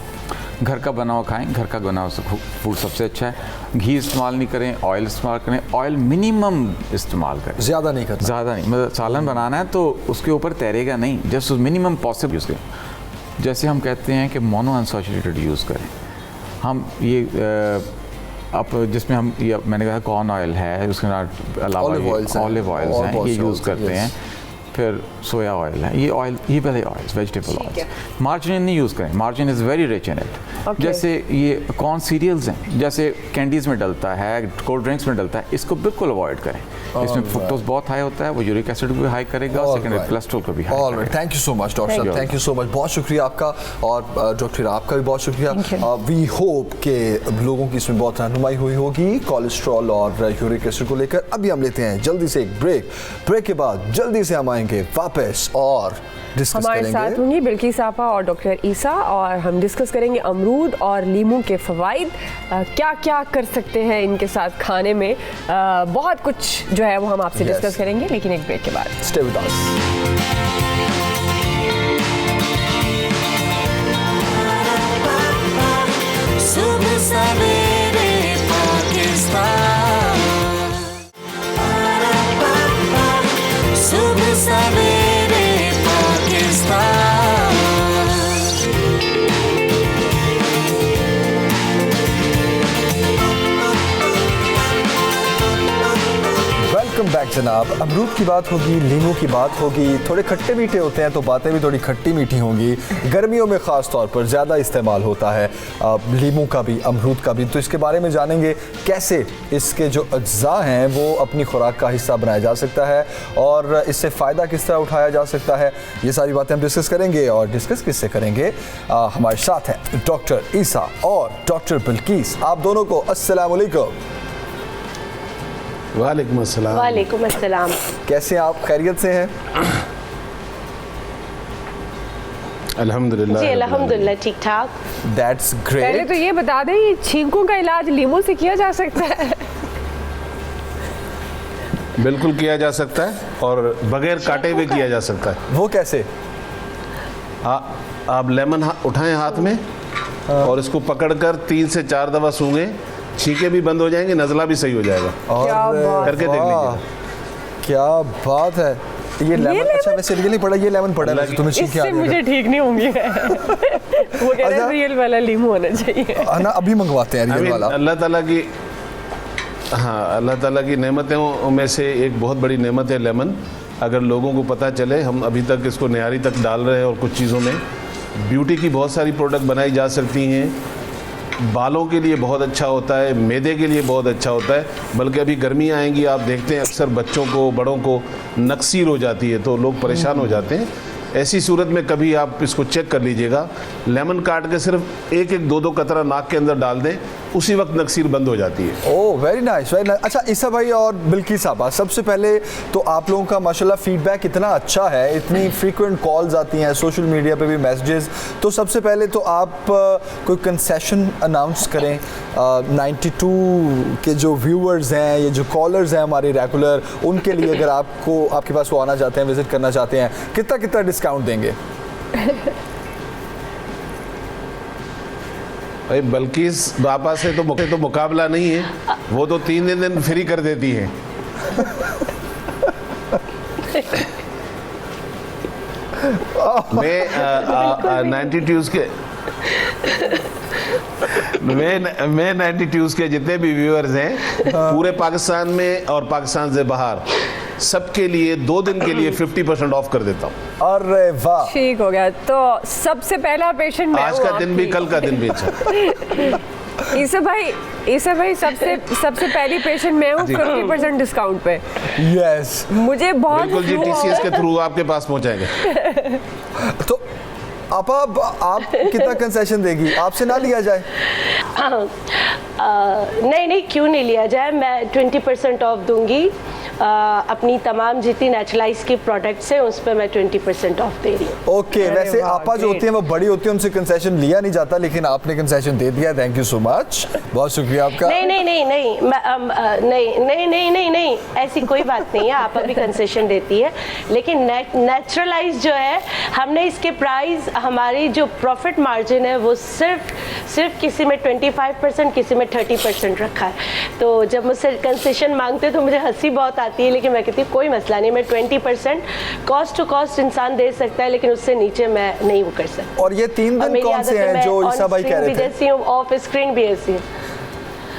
घर का बना हुआ खाएं। घर का बना हुआ फूड सबसे अच्छा है। घी इस्तेमाल नहीं करें, ऑयल इस्तेमाल करें, ऑयल मिनिमम इस्तेमाल करें, ज़्यादा नहीं करना, ज़्यादा नहीं। मतलब सालन बनाना है तो उसके ऊपर तैरेगा नहीं, जस्ट मिनिमम पॉसिबल यूज़ करें। जैसे हम कहते हैं कि मोनो अनसैचुरेटेड यूज़ करें। हम ये अब जिसमें हम ये मैंने कहा कॉर्न ऑयल है, उसके अलावा ऑलिव ऑयल्स हैं, ये यूज़ करते हैं, फिर सोया ऑयल है, ये ऑयल, ये पहले ऑयल्स, वेजिटेबल ऑयल्स। मार्जिन नहीं यूज़ करें, margin is very rich in it. जैसे ये कॉर्न सीरियल्स हैं, जैसे कैंडीज़ में डलता है, कोल्ड ड्रिंक्स में डलता है, इसको बिल्कुल अवॉइड करें। इसमें फ्रुक्टोज बहुत हाई होता है, वो यूरिक एसिड भी हाई करेगा और सेकेंडरी कोलेस्ट्रॉल को भी हाई करेगा। Thank you so much doctor साहब, थैंक यू सो मच, बहुत शुक्रिया आपका, और डॉक्टर आपका भी बहुत शुक्रिया। वी होप के लोगों की इसमें बहुत रहनुमाई हुई होगी कोलेस्ट्रॉल और यूरिक एसिड को लेकर। अभी हम लेते हैं जल्दी से एक ब्रेक के बाद जल्दी से हम आएंगे वापस और डिस्कस हमारे करेंगे। साथ होंगी बिल्किस आपा और डॉक्टर ईसा, और हम डिस्कस करेंगे अमरूद और लीमू के फ़वाइद, क्या क्या कर सकते हैं इनके साथ खाने में। बहुत कुछ जो है वो हम आपसे डिस्कस करेंगे, लेकिन एक ब्रेक के बाद। Stay with us. सुबह सवेरे पाकिस्तान, सुबह सवेरे पाकिस्तान। वेलकम बैक जनाब। अमरूद की बात होगी, लीमू की बात होगी, थोड़े खट्टे मीठे होते हैं तो बातें भी थोड़ी खट्टी मीठी होंगी। गर्मियों में ख़ास तौर पर ज़्यादा इस्तेमाल होता है लीमू का भी, अमरूद का भी। तो इसके बारे में जानेंगे कैसे इसके जो अज्जा हैं वो अपनी खुराक का हिस्सा बनाया जा सकता है और इससे फ़ायदा किस तरह उठाया जा सकता है। ये सारी बातें हम डिस्कस करेंगे, और डिस्कस किससे करेंगे, हमारे साथ हैं डॉक्टर ईसा और डॉक्टर बिल्किस। आप दोनों को अस्सलाम वालेकुम। वालेकुम अस्सलाम। वालेकुम अस्सलाम। कैसे आप, खैरियत से हैं? अल्हम्दुलिल्लाह। जी अल्हम्दुलिल्लाह ठीक ठाक। दैट्स पहले ग्रेट। तो ये बता दें, ये छींकों का इलाज लीमू से किया जा सकता है? बिल्कुल किया जा सकता है और बगैर काटे हुए किया जा सकता है। वो कैसे? आप लेमन उठाएं हाथ में और इसको पकड़कर 3 से 4 दफ़ा सूंघें, छींके भी बंद हो जाएंगे, नज़ला भी सही हो जाएगा। क्या बात। करके देख लीजिए। क्या बात है। ये लेमन, अच्छा वैसे रियली पड़ा, ये लेमन पड़ा है, तुम्हें छींके आ इससे मुझे ठीक नहीं होंगी। वो कह रहे हैं रियल वाला लीमू होना चाहिए ना। अभी मंगवाते हैं रियल वाला। अल्लाह ताला की, हाँ, अल्लाह ताला की नेमतों में से एक बहुत बड़ी नेमत है लेमन। अगर लोगों को पता चले, हम अभी तक इसको न्यारी तक डाल रहे हैं और कुछ चीज़ों में ब्यूटी की बहुत सारी प्रोडक्ट बनाई जा सकती हैं। बालों के लिए बहुत अच्छा होता है, मैदे के लिए बहुत अच्छा होता है। बल्कि अभी गर्मी आएंगी, आप देखते हैं अक्सर बच्चों को, बड़ों को नक्सीर हो जाती है तो लोग परेशान हो जाते हैं। ऐसी सूरत में कभी आप इसको चेक कर लीजिएगा। लेमन काट के सिर्फ 1-1, 2-2 कतरा नाक के अंदर डाल दें, उसी वक्त नक्सीर बंद हो जाती है। Oh very nice very nice. अच्छा ईसा भाई और बिल्की साहबा, सबसे पहले तो आप लोगों का माशाल्लाह फीडबैक इतना अच्छा है, इतनी फ्रीक्वेंट कॉल्स आती हैं, सोशल मीडिया पे भी मैसेजेस, तो सबसे पहले तो आप कोई कंसेशन अनाउंस करें 92 के जो व्यूअर्स हैं, ये जो कॉलर्स हैं हमारे रेगुलर, उनके लिए अगर आपको आपके पास वो आना चाहते हैं, विजिट करना चाहते हैं, कितना डिस्काउंट देंगे? भाई बल्किस बापा से तो मुकाबला नहीं है, वो तो 3 दिन फ्री कर देती है। मैं 92 के मैं 92 के जितने भी व्यूअर्स हैं पूरे पाकिस्तान में और पाकिस्तान से बाहर सबके लिए 2 दिन के लिए 50% ऑफ कर देता हूँ। अरे वाह, ठीक हो गया। तो सबसे पहला पेशेंट मैं आज हूँ का दिन भी, कल का दिन भी। अच्छा ईसा भाई सबसे पहली पेशेंट मैं हूँ 50% डिस्काउंट पे। यस बिल्कुल बहुत जी, TCS के थ्रू आपके पास पहुँचाएंगे। तो आप कितना कंसेशन देगी, आपसे ना लिया जाए? नहीं क्यों नहीं लिया जाए, मैं 20% ऑफ दूंगी। अपनी तमाम जितनी नेचुरलाइज की प्रोडक्ट्स हैं उस पर मैं 20% ऑफ दे रही हूँ। ओके, वैसे आपा जो होती हैं वो बड़ी होती है, उनसे कंसेशन लिया नहीं जाता, लेकिन आपने कंसेशन दे दिया, थैंक यू सो मच, बहुत शुक्रिया आपका। नहीं, ऐसी कोई बात नहीं है, आप अभी कंसेशन देती है, लेकिन नेचुरलाइज जो है हमने इसके प्राइस, हमारी जो प्रॉफिट मार्जिन है वो सिर्फ किसी में 25%, किसी में 30% रखा है। तो जब मुझसे कंसेशन मांगते तो मुझे हंसी बहुत आती है, लेकिन मैं कहती हूँ कोई मसला नहीं, मैं 20% कॉस्ट टू कॉस्ट इंसान दे सकता है, लेकिन उससे नीचे मैं नहीं वो कर सकती। और ये 3 दिन कौन से हैं जो ईसा भाई कह रहे थे? जैसी हूँ, ऑफ स्क्रीन भी ऐसी हूँ।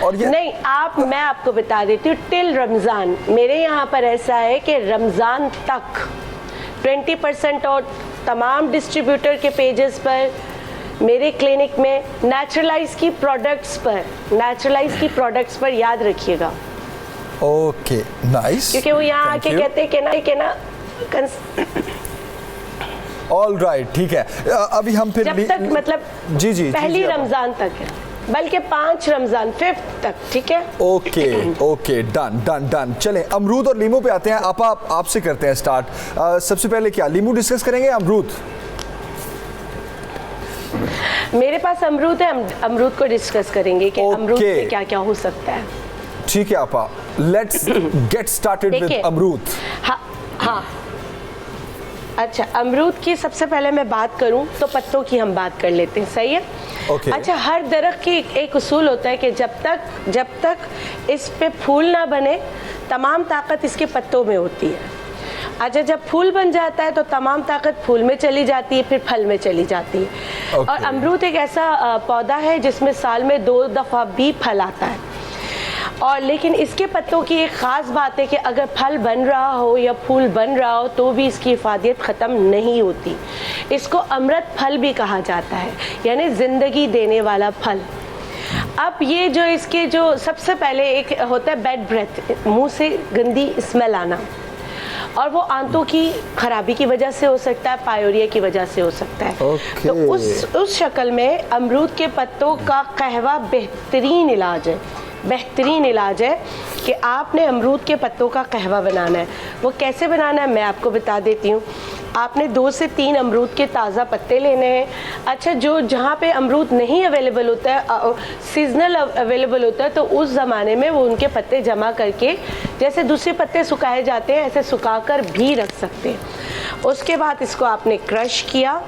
और ये नहीं, मैं आपको बता देती हूँ, टिल रमज़ान मेरे यहाँ पर ऐसा है कि रमज़ान तक 20% और तमाम डिस्ट्रीब्यूटर के पेजेस पर, मेरे क्लिनिक में नेचुरलाइज की प्रोडक्ट्स पर याद रखिएगा। ओके नाइस, क्योंकि वो यहाँ आके कहते हैं कि ना ऑल राइट, ठीक है। अभी हम फिर जब तक मतलब जी पहली रमज़ान तक है, बल्कि 5 रमज़ान 5 तक, ठीक है। Okay done. चलें अमरूद और लीमू पे आते हैं। आपसे करते हैं स्टार्ट। सबसे पहले क्या लीमू डिस्कस करेंगे, अमरूद? मेरे पास अमरूद है, अमरूद को डिस्कस करेंगे कि अमरूद से क्या क्या हो सकता है। ठीक है आपा, लेट्स गेट स्टार्टेड विद अमरूद। हाँ अच्छा, अमरूद की सबसे पहले मैं बात करूं तो पत्तों की हम बात कर लेते हैं, सही है? अच्छा, हर दरख्त की एक उसूल होता है कि जब तक इस पे फूल ना बने तमाम ताकत इसके पत्तों में होती है। अच्छा, जब फूल बन जाता है तो तमाम ताकत फूल में चली जाती है, फिर फल में चली जाती है। और अमरूद एक ऐसा पौधा है जिसमें साल में 2 दफ़ा भी फल आता है। और लेकिन इसके पत्तों की एक ख़ास बात है कि अगर फल बन रहा हो या फूल बन रहा हो तो भी इसकी इफादियत ख़त्म नहीं होती। इसको अमृत फल भी कहा जाता है, यानी ज़िंदगी देने वाला फल। अब ये जो इसके जो सबसे पहले एक होता है बैड ब्रेथ, मुंह से गंदी स्मेल आना, और वो आंतों की खराबी की वजह से हो सकता है, पायोरिया की वजह से हो सकता है। तो उस शक्ल में अमरूद के पत्तों का कहवा बेहतरीन इलाज है कि आपने अमरूद के पत्तों का कहवा बनाना है। वो कैसे बनाना है मैं आपको बता देती हूँ। आपने 2 से 3 अमरूद के ताज़ा पत्ते लेने हैं। अच्छा, जहाँ पे अमरूद नहीं अवेलेबल होता है, सीजनल अवेलेबल होता है, तो उस ज़माने में वो उनके पत्ते जमा करके, जैसे दूसरे पत्ते सुखाए जाते हैं ऐसे सुखाकर भी रख सकते हैं। उसके बाद इसको आपने क्रश किया।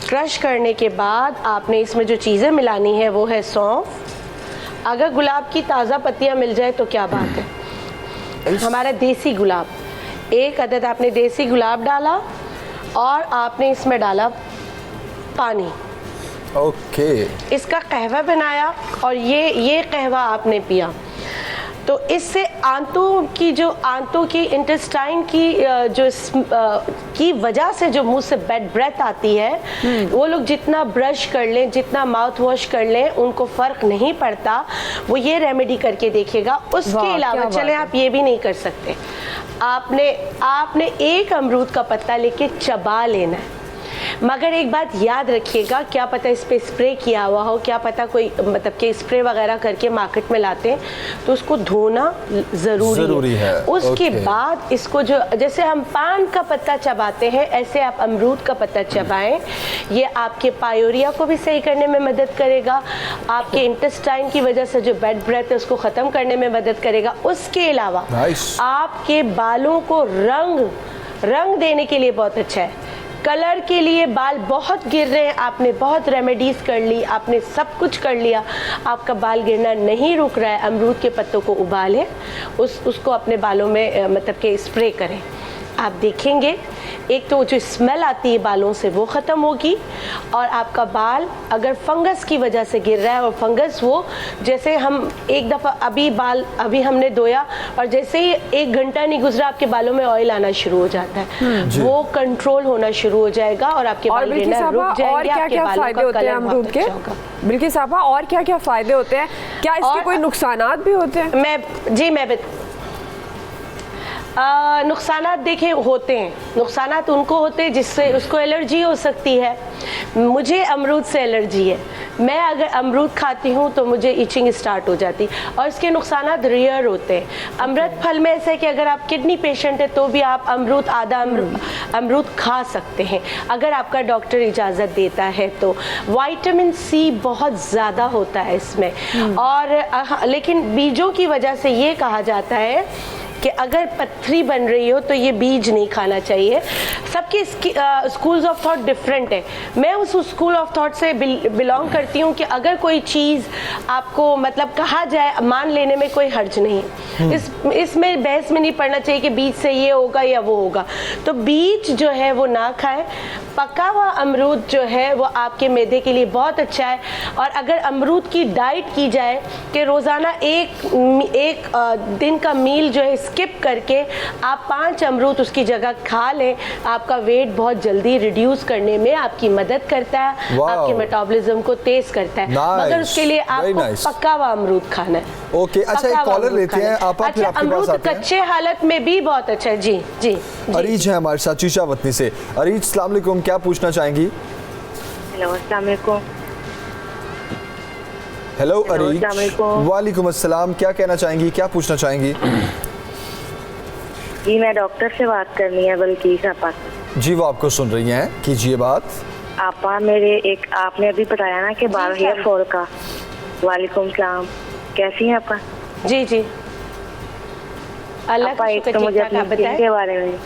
क्रश करने के बाद आपने इसमें जो चीज़ें मिलानी है वो है सौंफ। अगर गुलाब की ताज़ा पत्तियाँ मिल जाए तो क्या बात है। हमारा देसी गुलाब, 1 अदद आपने देसी गुलाब डाला और आपने इसमें डाला पानी। इसका कहवा बनाया और ये कहवा आपने पिया। तो इससे आंतों की इंटेस्टाइन की वजह से जो मुंह से बैड ब्रेथ आती है, वो लोग जितना ब्रश कर लें, जितना माउथ वॉश कर लें, उनको फ़र्क नहीं पड़ता। वो ये रेमेडी करके देखिएगा। उसके अलावा चले आप ये भी नहीं कर सकते, आपने 1 अमरूद का पत्ता लेके चबा लेना है। मगर एक बात याद रखिएगा, क्या पता इस पे स्प्रे किया हुआ हो, क्या पता कोई मतलब कि स्प्रे वगैरह करके मार्केट में लाते हैं, तो उसको धोना ज़रूरी है। उसके बाद इसको जो जैसे हम पान का पत्ता चबाते हैं, ऐसे आप अमरूद का पत्ता चबाएं। ये आपके पायोरिया को भी सही करने में मदद करेगा, आपके इंटेस्टाइन की वजह से जो बैड ब्रेथ है उसको ख़त्म करने में मदद करेगा। उसके अलावा आपके बालों को रंग देने के लिए बहुत अच्छा है। कलर के लिए, बाल बहुत गिर रहे हैं, आपने बहुत रेमेडीज कर ली, आपने सब कुछ कर लिया, आपका बाल गिरना नहीं रुक रहा है, अमरूद के पत्तों को उबालें, उसको अपने बालों में मतलब कि स्प्रे करें। आप देखेंगे एक तो जो स्मेल आती है बालों से वो ख़त्म होगी, और आपका बाल अगर फंगस की वजह से गिर रहा है, और फंगस वो जैसे हम एक दफ़ा अभी हमने धोया और जैसे ही 1 घंटा नहीं गुजरा आपके बालों में ऑयल आना शुरू हो जाता है, वो कंट्रोल होना शुरू हो जाएगा और आपके बाल गिरना रुक जाएंगे। और क्या क्या फ़ायदे होते हैं अमरूद के? बिल्किस साहबा, और क्या क्या फ़ायदे होते हैं? क्या इसके कोई नुकसानात भी होते हैं? मैं नुकसानात देखें होते हैं, नुकसानात उनको होते हैं जिससे उसको एलर्जी हो सकती है। मुझे अमरूद से एलर्जी है, मैं अगर अमरूद खाती हूँ तो मुझे इचिंग स्टार्ट हो जाती, और इसके नुकसानात रेयर होते हैं। अमृत फल में ऐसा है कि अगर आप किडनी पेशेंट है तो भी आप आधा अमरूद खा सकते हैं अगर आपका डॉक्टर इजाज़त देता है तो। विटामिन सी बहुत ज़्यादा होता है इसमें, और लेकिन बीजों की वजह से ये कहा जाता है कि अगर पथरी बन रही हो तो ये बीज नहीं खाना चाहिए। सबके स्कूल्स ऑफ थॉट डिफरेंट है। मैं उस स्कूल ऑफ थॉट से बिलोंग करती हूँ कि अगर कोई चीज़ आपको मतलब कहा जाए, मान लेने में कोई हर्ज नहीं है। इसमें बहस में नहीं पड़ना चाहिए कि बीज से ये होगा या वो होगा, तो बीज जो है वो ना खाएं। पका हुआ अमरूद जो है वो आपके मैदे के लिए बहुत अच्छा है, और अगर अमरूद की डाइट की जाए कि रोज़ाना एक दिन का मील जो है स्किप करके आप 5 अमरूद उसकी जगह खा लें, आपका वेट बहुत जल्दी रिड्यूस करने में आपकी मदद करता है, आपके मेटाबॉलिज्म को तेज करता है। मगर उसके लिए आपको पका हुआ अमरूद खाना है। ओके, अच्छा एक कॉलर लेते हैं आप, फिर आपके पास आते हैं। कच्चे हालत में भी बहुत अच्छा है। जी जी, अरीज है हमारे साथ चीचा वतनी से। अरीज, अस्सलाम वालेकुम, क्या पूछना चाहेंगी? हेलो, अस्सलाम वालेकुम। हेलो अरीज, वालेकुम अस्सलाम, क्या कहना चाहेंगी, क्या पूछना चाहेंगी? जी, मैं डॉक्टर से बात करनी है, बल्कि आपा। जी, वो आपको सुन रही हैं, कीजिए बात। आपा आपने अभी बताया ना कि बाल हेयर फॉल का। वालेकुम सलाम, कैसी हैं आपा? जी जी, अल्लाह का शुक्र। तो मुझे अपनी स्किन के बारे में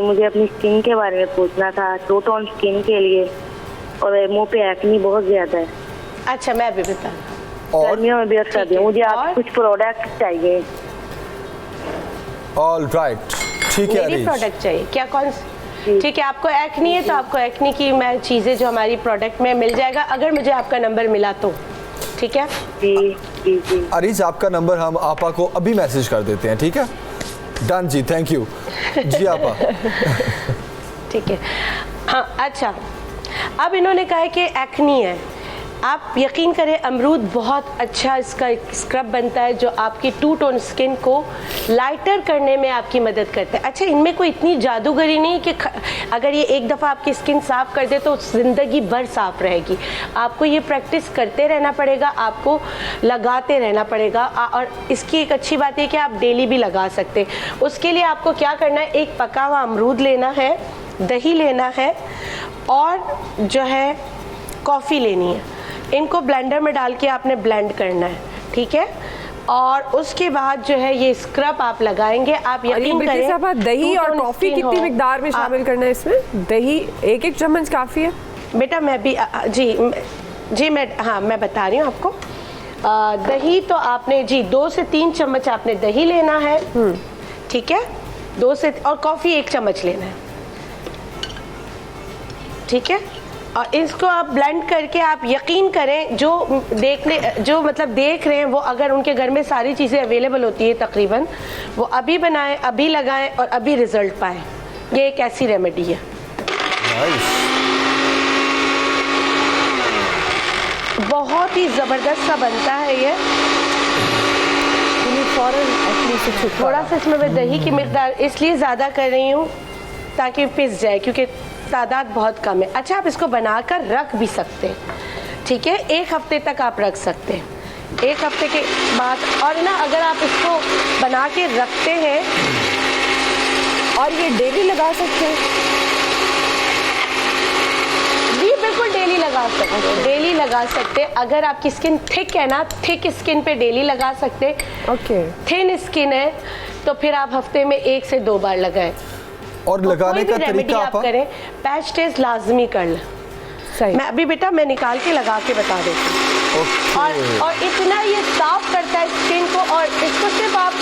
मुझे अपनी स्किन के बारे में पूछना था, टू टोन स्किन के लिए, और मुंह पे एक्ने बहुत ज्यादा है। अच्छा, मैं भी बता, गर्मियों में भी और सर्दियों में मुझे आप कुछ प्रोडक्ट चाहिए। ऑल राइट, ठीक है अरीज, प्रोडक्ट चाहिए क्या, कौन? ठीक है, आपको एक्ने है तो आपको एक्ने की मैं चीज़ें जो हमारी प्रोडक्ट में मिल जाएगा, अगर मुझे आपका नंबर मिला तो। ठीक है जी जी जी। अरीज, आपका नंबर हम आपा को अभी मैसेज कर देते हैं, ठीक है? डन जी, थैंक यू जी आपा। ठीक है, हाँ अच्छा, अब इन्होंने कहा है कि एक्ने है। आप यकीन करें, अमरूद बहुत अच्छा इसका स्क्रब बनता है जो आपकी 2 टोन स्किन को लाइटर करने में आपकी मदद करता है। अच्छा, इनमें कोई इतनी जादूगरी नहीं कि अगर ये एक दफ़ा आपकी स्किन साफ़ कर दे तो ज़िंदगी भर साफ़ रहेगी। आपको ये प्रैक्टिस करते रहना पड़ेगा, आपको लगाते रहना पड़ेगा, और इसकी एक अच्छी बात है कि आप डेली भी लगा सकते हैं। उसके लिए आपको क्या करना है, एक पका हुआ अमरूद लेना है, दही लेना है, और जो है कॉफ़ी लेनी है। इनको ब्लेंडर में डाल के आपने ब्लेंड करना है, ठीक है? और उसके बाद जो है ये स्क्रब आप लगाएंगे। आप यकीन करें, दही और कॉफ़ी कितनी मिकदार में शामिल करना है इसमें? दही 1 चम्मच काफ़ी है बेटा? मैं भी जी मैं बता रही हूँ आपको। दही तो आपने 2 से 3 चम्मच आपने दही लेना है, ठीक है? 2 से, और कॉफ़ी 1 चम्मच लेना है, ठीक है? और इसको आप ब्लेंड करके, आप यकीन करें, जो देख रहे हैं वो, अगर उनके घर में सारी चीज़ें अवेलेबल होती है तकरीबन, वो अभी बनाएं, अभी लगाएं और अभी रिजल्ट पाएं। ये एक ऐसी रेमेडी है। बहुत ही ज़बरदस्त सा बनता है ये। थोड़ा सा इसमें मैं दही की मिकदार इसलिए ज़्यादा कर रही हूँ ताकि पिस जाए, क्योंकि तादाद बहुत कम है। अच्छा, आप इसको बनाकर रख भी सकते हैं, ठीक है, 1 हफ्ते तक आप रख सकते हैं। 1 हफ्ते के बाद और ना अगर आप इसको बना के रखते हैं और ये डेली लगा सकते हैं? जी बिल्कुल डेली लगा सकते हैं, डेली लगा सकते हैं। अगर आपकी स्किन थिक है ना, थिक स्किन पे डेली लगा सकते हैं। ओके। थिन स्किन है तो फिर आप हफ्ते में 1 से 2 बार लगाएं। और लगाने का तरीका आप करें, पैच टेस्ट लाजमी कर लें। सही। मैं अभी बेटा मैं निकाल के लगा के बता देती हूँ। और इतना ये साफ करता है स्किन को, और इसको सिर्फ आप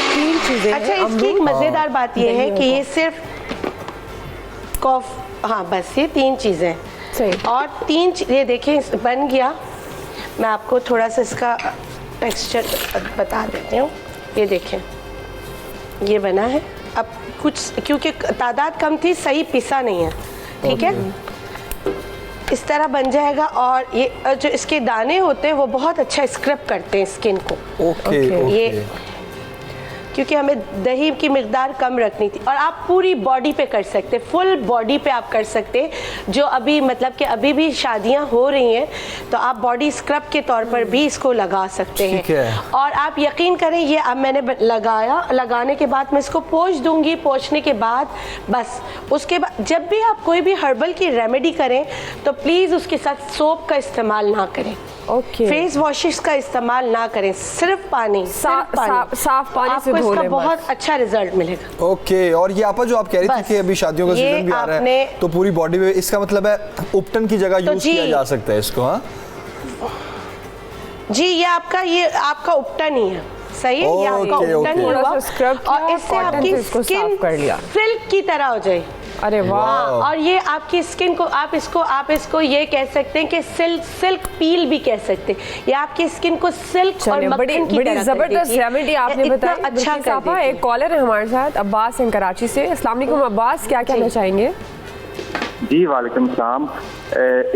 3 चीजें। अच्छा, इसकी एक मजेदार बात ये है कि ये सिर्फ हाँ बस ये 3 चीजें सही। और 3 ये देखें बन गया। मैं आपको थोड़ा सा इसका टेक्सचर बता देती हूँ। ये देखें ये बना है। अब कुछ क्योंकि तादाद कम थी, सही पिसा नहीं है, ठीक है, इस तरह बन जाएगा। और ये जो इसके दाने होते हैं वो बहुत अच्छा स्क्रब करते हैं स्किन को। ओके। ये क्योंकि हमें दही की मिकदार कम रखनी थी। और आप पूरी बॉडी पे कर सकते, फुल बॉडी पे आप कर सकते। जो अभी मतलब कि अभी भी शादियां हो रही हैं तो आप बॉडी स्क्रब के तौर पर भी इसको लगा सकते हैं। और आप यकीन करें, ये अब मैंने लगाया, लगाने के बाद मैं इसको पोंछ दूंगी। पोंछने के बाद बस उसके बाद जब भी आप कोई भी हर्बल की रेमेडी करें तो प्लीज़ उसके साथ सोप का इस्तेमाल ना करें। ओके। फेस वॉशेस का इस्तेमाल ना करें, सिर्फ पानी, साफ पानी से आपको इसका बहुत अच्छा रिजल्ट मिलेगा। ओके। और ये आपा जो आप कह रही थी कि अभी शादियों का सीजन भी आ रहा है तो पूरी बॉडी में, इसका मतलब है उपटन की जगह यूज किया जा सकता है इसको? हाँ जी, ये आपका उपटन ही है, सही है, ये आपका उपटन ही हुआ। और इससे आपकी स्किन सिल्क की तरह हो जाए। अरे वाह। और ये आपकी स्किन को आप इसको ये कह सकते हैं कि सिल्क पील भी कह सकते हैं। ये आपकी स्किन को सिल्क और मक्खन की तरह जबरदस्त रेमेडी आपने बताई। अच्छा कर एक कॉलर है हमारे साथ, अब्बास हैं कराची से। अस्सलाम वालेकुम अब्बास, क्या कहना चाहेंगे? जी वालेकुम सलाम।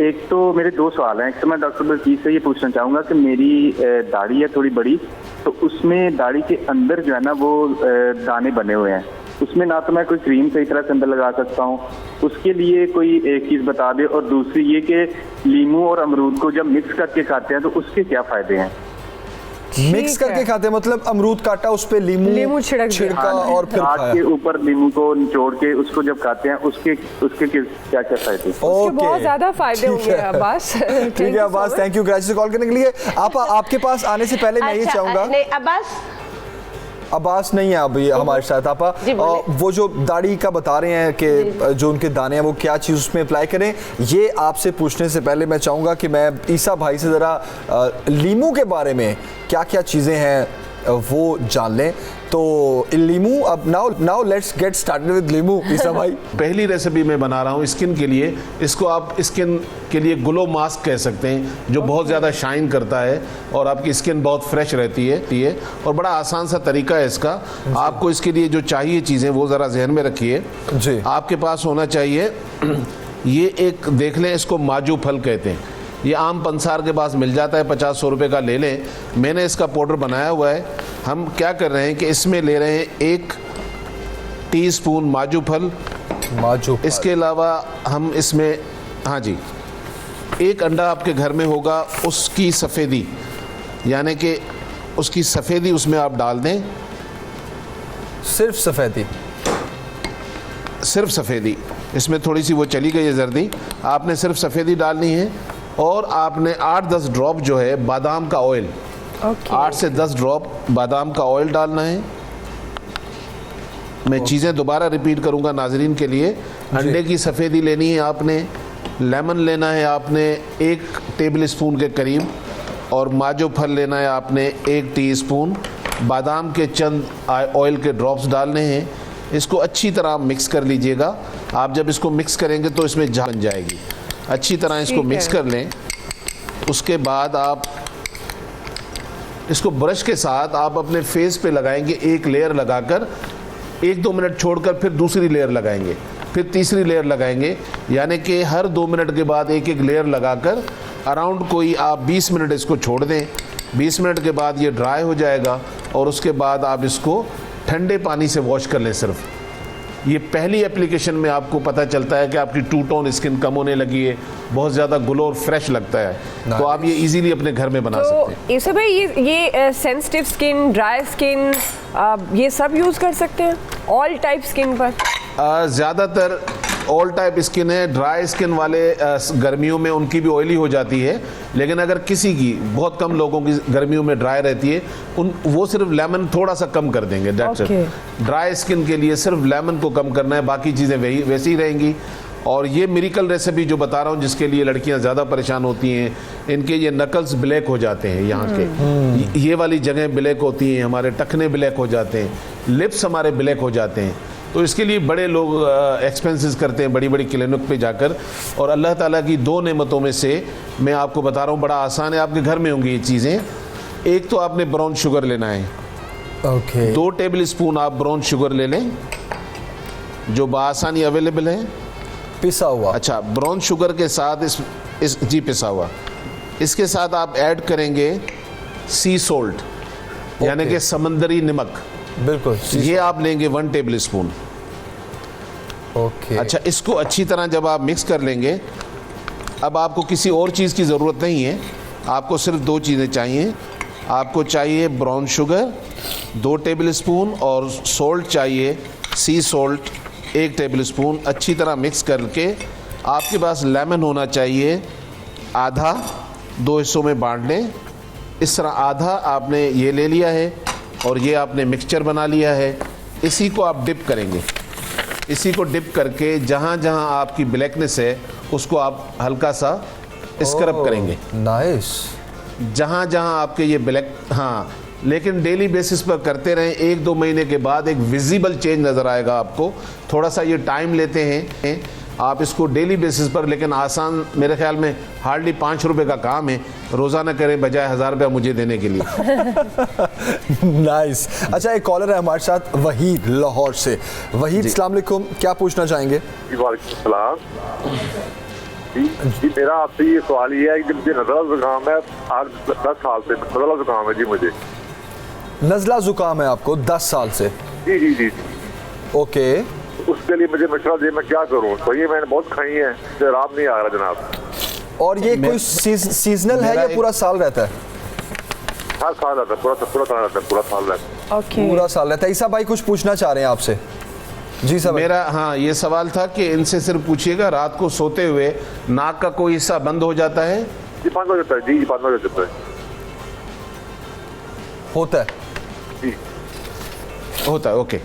एक तो मेरे 2 सवाल हैं। एक तो मैं डॉक्टर बलकीस से ये पूछना चाहूँगा कि मेरी दाढ़ी है थोड़ी बड़ी, तो उसमें दाढ़ी के अंदर जो है ना वो दाने बने हुए हैं, उसमें ना तो मैं कोई क्रीम सही तरह से अंदर लगा सकता हूँ, उसके लिए कोई एक चीज़ बता दे। और दूसरी ये कि लीमू और अमरूद को जब मिक्स करके खाते हैं तो उसके क्या फ़ायदे हैं? मिक्स करके खाते हैं मतलब अमरूद काटा, उस पे लीमू छिड़का और फिर खाया। के ऊपर लीमू को निचोड़ के उसको जब खाते हैं उसके क्या क्या फायदे? उसके बहुत ज्यादा फायदे होंगे अब्बास। ठीक है अब्बास, थैंक यू कराची से कॉल करने के लिए। आपके पास आने से पहले मैं ये चाहूंगा, अब्बास नहीं है अभी हमारे साथ। आपा वो जो दाढ़ी का बता रहे हैं कि जो उनके दाने हैं वो क्या चीज़ उसमें अप्लाई करें, ये आपसे पूछने से पहले मैं चाहूँगा कि मैं ईसा भाई से ज़रा लीमू के बारे में क्या क्या चीज़ें हैं वो जान लें। तो लीमू, अब now let's get started with लीमू। ईसा भाई, पहली रेसिपी मैं बना रहा हूँ स्किन के लिए। इसको आप स्किन के लिए ग्लो मास्क कह सकते हैं, जो बहुत ज़्यादा शाइन करता है और आपकी स्किन बहुत फ्रेश रहती है। और बड़ा आसान सा तरीका है इसका। आपको इसके लिए जो चाहिए चीज़ें वो ज़रा जहन में रखिए जी। आपके पास होना चाहिए ये एक, देख लें, इसको माजू फल कहते हैं। ये आम पंसार के पास मिल जाता है, 50-100 रुपये का ले लें। मैंने इसका पाउडर बनाया हुआ है। हम क्या कर रहे हैं कि इसमें ले रहे हैं 1 टीस्पून माजू फल। इसके अलावा हम इसमें, हाँ जी, 1 अंडा आपके घर में होगा, उसकी सफ़ेदी, यानी कि उसकी सफ़ेदी उसमें आप डाल दें। सिर्फ सफ़ेदी? सिर्फ सफ़ेदी। इसमें थोड़ी सी वो चली गई है जर्दी, आपने सिर्फ सफ़ेदी डालनी है। और आपने 8-10 ड्रॉप जो है बादाम का ऑयल, 8 से 10 ड्रॉप बादाम का ऑयल डालना है। मैं चीज़ें दोबारा रिपीट करूंगा नाजरीन के लिए। अंडे की सफ़ेदी लेनी है आपने, लेमन लेना है आपने 1 टेबल स्पून के करीब, और माजो फल लेना है आपने 1 टीस्पून। बादाम के चंद ऑयल के ड्रॉप्स डालने हैं। इसको अच्छी तरह मिक्स कर लीजिएगा। आप जब इसको मिक्स करेंगे तो इसमें झाग बन जाएगी। अच्छी तरह इसको मिक्स कर लें। उसके बाद आप इसको ब्रश के साथ आप अपने फेस पे लगाएंगे, 1 लेयर लगाकर 1-2 मिनट छोड़कर फिर दूसरी लेयर लगाएंगे, फिर तीसरी लेयर लगाएंगे, यानी कि हर 2 मिनट के बाद 1-1 लेयर लगाकर अराउंड कोई आप 20 मिनट इसको छोड़ दें। 20 मिनट के बाद ये ड्राई हो जाएगा और उसके बाद आप इसको ठंडे पानी से वॉश कर लें सिर्फ। ये पहली एप्लीकेशन में आपको पता चलता है कि आपकी टू टोन स्किन कम होने लगी है, बहुत ज़्यादा ग्लो और फ्रेश लगता है, तो आप ये इजीली अपने घर में बना सकते हैं। तो इसे भाई ये सेंसिटिव स्किन, ड्राई स्किन, ये सब यूज़ कर सकते हैं ऑल टाइप स्किन पर? ज़्यादातर ऑल टाइप स्किन है। ड्राई स्किन वाले गर्मियों में उनकी भी ऑयली हो जाती है, लेकिन अगर किसी की, बहुत कम लोगों की गर्मियों में ड्राई रहती है, वो सिर्फ लेमन थोड़ा सा कम कर देंगे, दैट्स इट। ड्राई स्किन के लिए सिर्फ लेमन को कम करना है, बाकी चीज़ें वैसी ही रहेंगी। और ये मिरेकल रेसिपी जो बता रहा हूँ, जिसके लिए लड़कियां ज़्यादा परेशान होती हैं, इनके ये नकल्स ब्लैक हो जाते हैं, यहाँ के ये वाली जगह ब्लैक होती हैं, हमारे टखने ब्लैक हो जाते हैं, लिप्स हमारे ब्लैक हो जाते हैं, तो इसके लिए बड़े लोग एक्सपेंसेस करते हैं बड़ी बड़ी क्लिनिक पे जाकर। और अल्लाह ताला की दो नेमतों में से मैं आपको बता रहा हूँ, बड़ा आसान है, आपके घर में होंगी ये चीज़ें। एक तो आपने ब्राउन शुगर लेना है, 2 टेबल स्पून आप ब्राउन शुगर ले लें, जो बआसानी अवेलेबल है, पिसा हुआ। अच्छा, ब्राउन शुगर के साथ इस जी पिसा हुआ, इसके साथ आप ऐड करेंगे सी सोल्ट, यानी कि समंदरी नमक। बिल्कुल, ये आप लेंगे 1 टेबल स्पून। ओके। अच्छा, इसको अच्छी तरह जब आप मिक्स कर लेंगे, अब आपको किसी और चीज़ की ज़रूरत नहीं है, आपको सिर्फ 2 चीज़ें चाहिए। आपको चाहिए ब्राउन शुगर 2 टेबल स्पून और सोल्ट चाहिए, सी सोल्ट 1 टेबल स्पून। अच्छी तरह मिक्स करके आपके पास लेमन होना चाहिए, आधा 2 हिस्सों में बांट लें। इस तरह आधा आपने ये ले लिया है और ये आपने मिक्सचर बना लिया है। इसी को आप डिप करेंगे, इसी को डिप करके जहाँ जहाँ आपकी ब्लैकनेस है उसको आप हल्का सा स्क्रब करेंगे। नाइस। जहाँ जहाँ आपके ये ब्लैक, हाँ, लेकिन डेली बेसिस पर करते रहें। 1-2 महीने के बाद एक विजिबल चेंज नज़र आएगा आपको। थोड़ा सा ये टाइम लेते हैं आप इसको डेली बेसिस पर, लेकिन आसान, मेरे ख्याल में हार्डली 5 रुपए का काम है, रोज़ाना करें बजाय 1000 रुपया मुझे देने के लिए। नाइस। अच्छा, एक कॉलर है हमारे साथ, वहीद लाहौर से। वहीद, अस्सलाम वालेकुम, क्या पूछना चाहेंगे? वालेकुम सलाम। जी, मेरा आपसे ये सवाल ये है कि मुझे नज़ला ज़ुकाम है, आज 10 साल से नज़ला ज़ुकाम है जी मुझे। नज़ला ज़ुकाम है आपको 10 साल से? जी जी जी। ओके। उसके लिए मुझे मशवरा दे, मैं क्या करूँ? तो ये मैंने बहुत खाई है, आराम नहीं आ रहा जनाब। और ये कोई सीजनल है या पूरा साल रहता है? हर साल रहता है, पूरा साल रहता है, पूरा साल रहता है। पूरा साल रहता है। ईसा भाई कुछ पूछना चाह रहे हैं आपसे? जी सर। मेरा, हाँ, ये सवाल था कि इनसे सिर्फ पूछिएगा, रात को सोते हुए नाक का कोई हिस्सा बंद हो जाता है? जी, बंद हो जाता है। जी, बंद हो जाता है। होता है जी, होता है। ओके,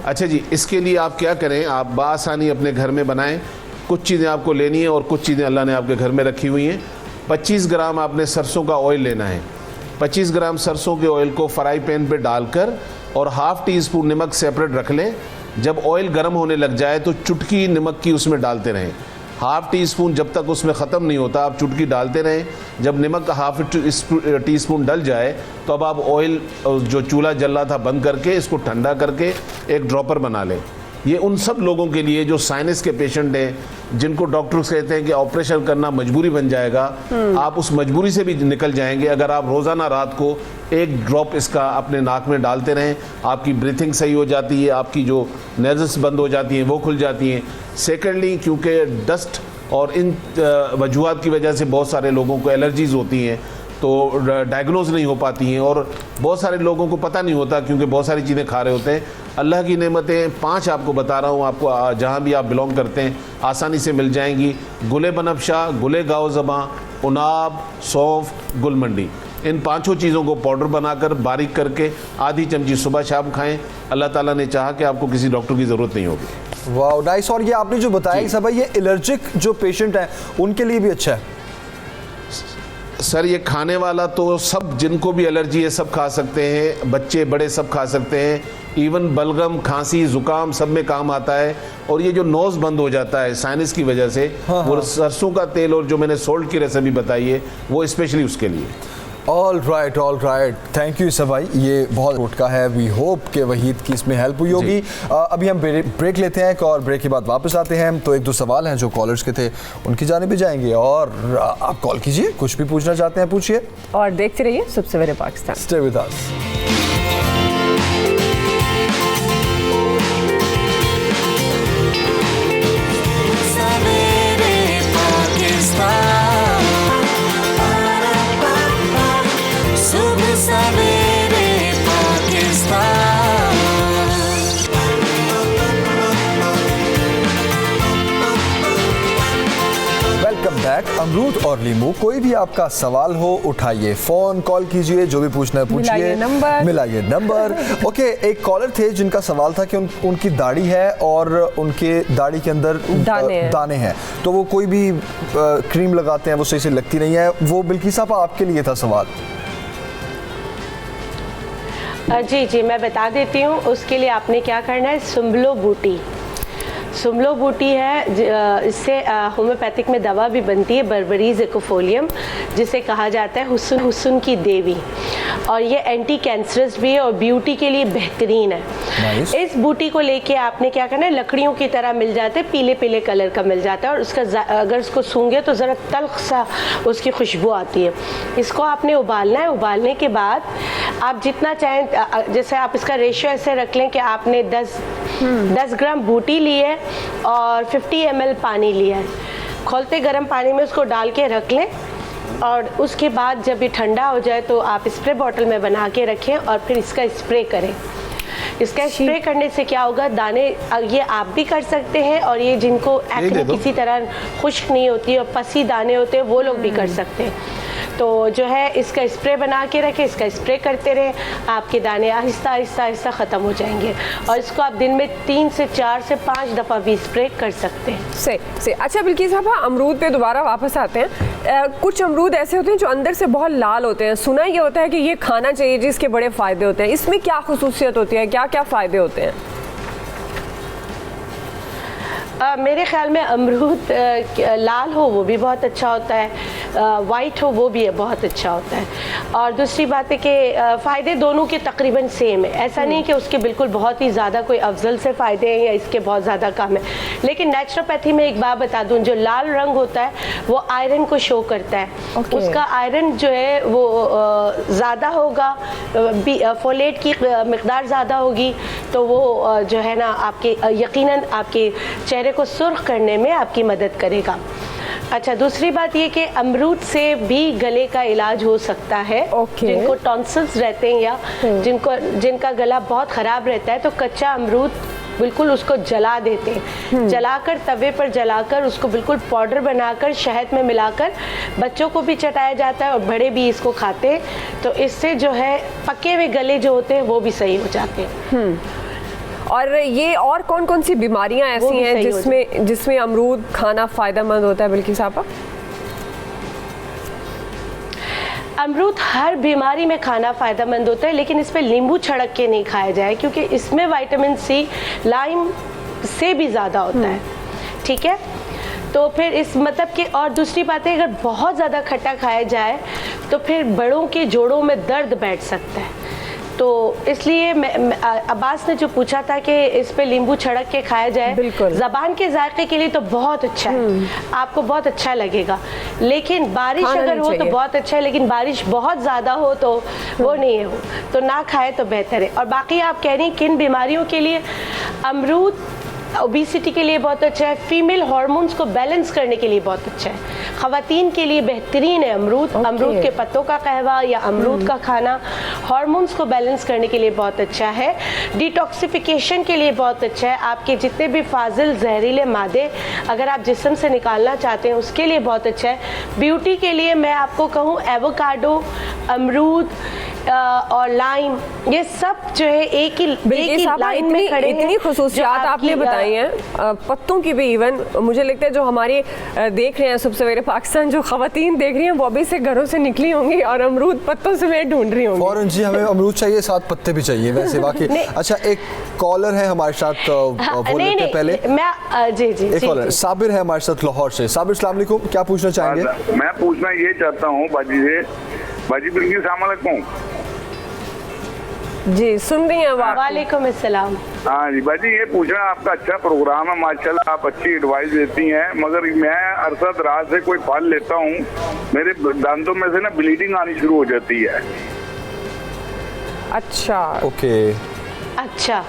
अच्छा जी, इसके लिए आप क्या करें, आप बआसानी अपने घर में बनाएं। कुछ चीज़ें आपको लेनी है और कुछ चीज़ें अल्लाह ने आपके घर में रखी हुई हैं। 25 ग्राम आपने सरसों का ऑयल लेना है। 25 ग्राम सरसों के ऑयल को फ्राई पैन पे डालकर और ½ टीस्पून नमक सेपरेट रख लें। जब ऑयल गर्म होने लग जाए तो चुटकी नमक की उसमें डालते रहें। ½ टीस्पून जब तक उसमें ख़त्म नहीं होता आप चुटकी डालते रहें। जब नमक का ½ टीस्पून डल जाए तो अब आप ऑयल जो चूल्हा जल रहा था बंद करके इसको ठंडा करके एक ड्रॉपर बना लें। ये उन सब लोगों के लिए जो साइनस के पेशेंट हैं, जिनको डॉक्टर्स कहते हैं कि ऑपरेशन करना मजबूरी बन जाएगा, आप उस मजबूरी से भी निकल जाएंगे अगर आप रोज़ाना रात को 1 ड्रॉप इसका अपने नाक में डालते रहें। आपकी ब्रीथिंग सही हो जाती है, आपकी जो नेज़ल्स बंद हो जाती हैं वो खुल जाती हैं। सेकेंडली, क्योंकि डस्ट और इन वजूहात की वजह से बहुत सारे लोगों को एलर्जीज़ होती हैं तो डायग्नोज नहीं हो पाती हैं, और बहुत सारे लोगों को पता नहीं होता क्योंकि बहुत सारी चीज़ें खा रहे होते हैं। अल्लाह की नेमतें 5 आपको बता रहा हूँ, आपको जहाँ भी आप बिलोंग करते हैं आसानी से मिल जाएंगी। गुले बनफशा, गुले गाओ ज़बां, उनाब, सौंफ, गुलमंडी, इन 5 चीज़ों को पाउडर बनाकर बारीक करके आधी चमची सुबह शाम खाएं। अल्लाह ताला ने चाहा कि आपको किसी डॉक्टर की ज़रूरत नहीं होगी। वाह, नाइस। और ये आपने जो बताया सब, ये एलर्जिक जो पेशेंट हैं उनके लिए भी अच्छा है? सर, ये खाने वाला तो सब, जिनको भी एलर्जी है सब खा सकते हैं, बच्चे बड़े सब खा सकते हैं। इवन बलगम, खांसी, ज़ुकाम सब में काम आता है। और ये जो नोज़ बंद हो जाता है साइनस की वजह से, वो सरसों का तेल और जो मैंने सोल्ट की रेसिपी बताई है वो स्पेशली उसके लिए। ऑल राइट, थैंक यू ईसा भाई, ये बहुत टोटका है। वी होप कि वहीद की इसमें हेल्प हुई होगी। अभी हम ब्रेक लेते हैं और ब्रेक के बाद वापस आते हैं। तो 1-2 सवाल हैं जो कॉलर्स के थे, उनकी जाने भी जाएंगे और आप कॉल कीजिए, कुछ भी पूछना चाहते हैं पूछिए। और देखते रहिए सबसे सवेरे पाकिस्तान। Stay with us. अमरूद और लीमू, कोई भी आपका सवाल हो उठाइए, फोन कॉल कीजिए, जो भी पूछना है पूछिए, मिलाइए नंबर। ओके, एक कॉलर थे जिनका सवाल था कि उनकी दाढ़ी है और उनके दाढ़ी के अंदर दाने हैं, तो वो कोई भी क्रीम लगाते हैं वो सही से लगती नहीं है। वो बिल्किस आपा आपके लिए था सवाल। जी मैं बता देती हूँ। उसके लिए आपने क्या करना है, सुम्बलो बूटी, सुम्बलो बूटी है, इससे होम्योपैथिक में दवा भी बनती है, बर्बरीज एकोफोलियम, जिसे कहा जाता है हुस्न की देवी, और ये एंटी कैंसरस भी है और ब्यूटी के लिए बेहतरीन है। इस बूटी को लेके आपने क्या करना है, लकड़ियों की तरह मिल जाते हैं, पीले पीले कलर का मिल जाता है, और उसका अगर उसको सूंघे तो ज़रा तल्ख सा उसकी खुशबू आती है। इसको आपने उबालना है। उबालने के बाद आप जितना चाहें, जैसे आप इसका रेशियो ऐसे रख लें कि आपने 10 ग्राम बूटी ली है और 50 ml पानी लिया है। खौलते गर्म पानी में उसको डाल के रख लें, और उसके बाद जब ये ठंडा हो जाए तो आप स्प्रे बॉटल में बना के रखें और फिर इसका स्प्रे करें। इसका स्प्रे करने से क्या होगा, दाने ये आप भी कर सकते हैं, और ये जिनको एक्ने किसी तरह खुश्क नहीं होती और पसी दाने होते हैं वो लोग भी कर सकते हैं। तो जो है इसका स्प्रे बना के रखें, इसका स्प्रे करते रहें, आपके दाने आहिस्ता आहिस्ता आहिस्ता ख़त्म हो जाएंगे, और इसको आप दिन में 3 से 4 से 5 दफ़ा भी स्प्रे कर सकते हैं। से अच्छा बिल्किस साहब, अमरूद पे दोबारा वापस आते हैं। कुछ अमरूद ऐसे होते हैं जो अंदर से बहुत लाल होते हैं, सुना ये होता है कि ये खाना चाहिए जिसके बड़े फ़ायदे होते हैं, इसमें क्या खुसूसियत होती है, क्या क्या फ़ायदे होते हैं? मेरे ख्याल में अमरूद लाल हो वो भी बहुत अच्छा होता है, वाइट हो वो भी बहुत अच्छा होता है, और दूसरी बात है कि फ़ायदे दोनों के तकरीबन सेम है। ऐसा नहीं कि उसके बिल्कुल बहुत ही ज़्यादा कोई अफजल से फ़ायदे हैं या इसके बहुत ज़्यादा कम है। लेकिन नेचुरोपैथी में एक बात बता दूँ, जो लाल रंग होता है वो आयरन को शो करता है। उसका आयरन जो है वो ज़्यादा होगा, फोलेट की मिकदार ज़्यादा होगी, तो वो जो है ना आपके यकीनन आपके चेहरे को सुर्ख करने में आपकी मदद करेगा। अच्छा, दूसरी बात ये कि अमरूद से भी गले का इलाज हो सकता है। जिनको टॉन्सिल्स रहते हैं या जिनका गला बहुत ख़राब रहता है, तो कच्चा अमरूद बिल्कुल उसको जला देते हैं, जलाकर तवे पर जलाकर उसको बिल्कुल पाउडर बनाकर शहद में मिलाकर बच्चों को भी चटाया जाता है और बड़े भी इसको खाते हैं। तो इससे जो है पके हुए गले जो होते हैं वो भी सही हो जाते हैं। और ये और कौन कौन सी बीमारियां ऐसी हैं जिसमें अमरूद खाना फ़ायदेमंद होता है बिल्किस साहब? अमरूद हर बीमारी में खाना फ़ायदेमंद होता है, लेकिन इस पर नींबू छिड़क के नहीं खाया जाए, क्योंकि इसमें विटामिन सी लाइम से भी ज़्यादा होता है। ठीक है, तो फिर इस मतलब कि, और दूसरी बात है, अगर बहुत ज़्यादा खट्टा खाया जाए तो फिर बड़ों के जोड़ों में दर्द बैठ सकता है। तो इसलिए अब्बास ने जो पूछा था कि इस पे नींबू छिड़क के खाया जाए, ज़बान के जायके के लिए तो बहुत अच्छा है, आपको बहुत अच्छा लगेगा। लेकिन बारिश अगर हो तो बहुत अच्छा है, लेकिन बारिश बहुत ज़्यादा हो तो वो नहीं हो, तो ना खाए तो बेहतर है। और बाकी आप कह रही किन बीमारियों के लिए अमरूद, ओबेसिटी के लिए बहुत अच्छा है, फीमेल हार्मोन्स को बैलेंस करने के लिए बहुत अच्छा है, ख़वातीन के लिए बेहतरीन है अमरूद। अमरूद के पत्तों का कहवा या अमरूद का खाना हार्मोन्स को बैलेंस करने के लिए बहुत अच्छा है, डिटॉक्सिफिकेशन के लिए बहुत अच्छा है, आपके जितने भी फाजिल जहरीले मादे अगर आप जिस्म से निकालना चाहते हैं उसके लिए बहुत अच्छा है। ब्यूटी के लिए मैं आपको कहूँ एवोकाडो, अमरूद और लाइम, ये सब जो है एक ही लाइन में खड़े हैं। इतनी खुसूसियात आपने बताई हैं, पत्तों की भी इवन मुझे लगता है जो हमारे देख रहे हैं सब सवेरे पाकिस्तान, जो खवातीन देख रही हैं वो अभी से घरों से निकली होंगी और अमरूद पत्तों से मैं ढूंढ रही हूँ। फौरन जी हमें अमरूद चाहिए, साथ पत्ते भी चाहिए वैसे वाकई। अच्छा, एक कॉलर है हमारे साथ, बोल लेते हैं पहले। मैं जी एक कॉलर साबिर है हमारे साथ लाहौर से। साबिर अस्सलाम वालेकुम, क्या पूछना चाहेंगे? मैं पूछना ये चाहता हूँ बाजी से, बाजी बिल्कुल अस्सलाम वालेकुम। जी सुन रही हैं आप? वालेकुम अस्सलाम। हाँ जी बाजी, ये पूछना, आपका अच्छा प्रोग्राम है माशाल्लाह, आप अच्छी एडवाइस देती हैं, मगर मैं अरसा दराज से कोई फल लेता हूँ, मेरे दांतों में से ना ब्लीडिंग आनी शुरू हो जाती है। अच्छा, ओके, अच्छा,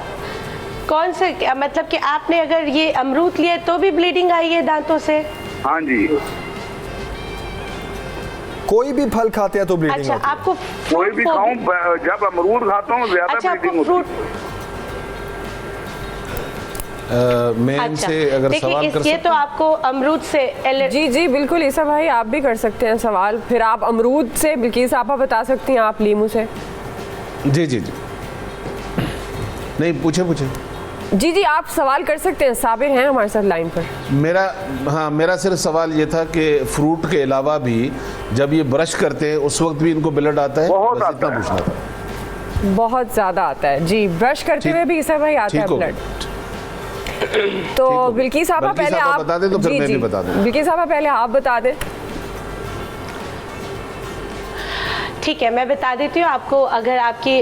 कौन से मतलब कि आपने अगर ये अमरूद लिया तो भी ब्लीडिंग आई है दांतों से? हाँ जी, कोई भी फल खाते हैं तो ब्लीडिंग अच्छा, होती है? आपको कोई भी खाऊं, जब अमरूद खाता हूँ ज्यादा अच्छा, ब्लीडिंग होती है। मैं इनसे अगर देखिए, सवाल कर ये तो आपको अमरूद से जी जी बिल्कुल ईसा भाई आप भी कर सकते हैं सवाल, फिर आप अमरूद से, बिल्किस आपा बता सकती हैं, आप लीमू से। जी जी जी नहीं, पूछे जी जी आप सवाल कर सकते हैं, साबिर हैं हमारे साथ लाइन पर। मेरा सिर्फ सवाल ये था कि फ्रूट के अलावा भी जब ये ब्रश करते हैं उस वक्त भी इनको ब्लड आता है? बहुत बस आता इतना है। पूछना था। बहुत ज़्यादा आता है जी, ब्रश करते हुए भी ईसा भाई आता है ब्लड। तो बिल्किस आपा पहले आप बता दें तो फिर मैं भी बता दूं। बिल्किस आपा पहले आप बता दें। ठीक है, मैं बता देती हूँ आपको। अगर आपकी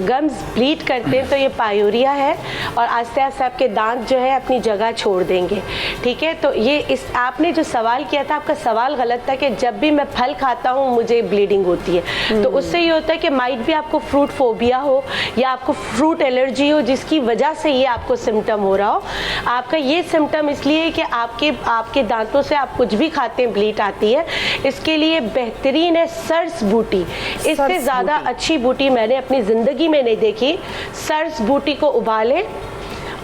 गम्स ब्लीड करते हैं तो ये पायूरिया है और आस्ते आस्ते आपके दांत जो है अपनी जगह छोड़ देंगे। ठीक है, तो ये इस आपने जो सवाल किया था, आपका सवाल गलत था कि जब भी मैं फल खाता हूँ मुझे ब्लीडिंग होती है। तो उससे ये होता है कि माइट भी आपको फ्रूट फोबिया हो या आपको फ्रूट एलर्जी हो जिसकी वजह से ये आपको सिम्टम हो रहा हो। आपका ये सिम्टम इसलिए कि आपके दांतों से आप कुछ भी खाते हैं ब्लीड आती है। इसके लिए बेहतरीन है सर्स बूटी। इससे ज़्यादा अच्छी बूटी मैंने अपनी ज़िंदगी में नहीं देखी। सर्स बूटी को उबालें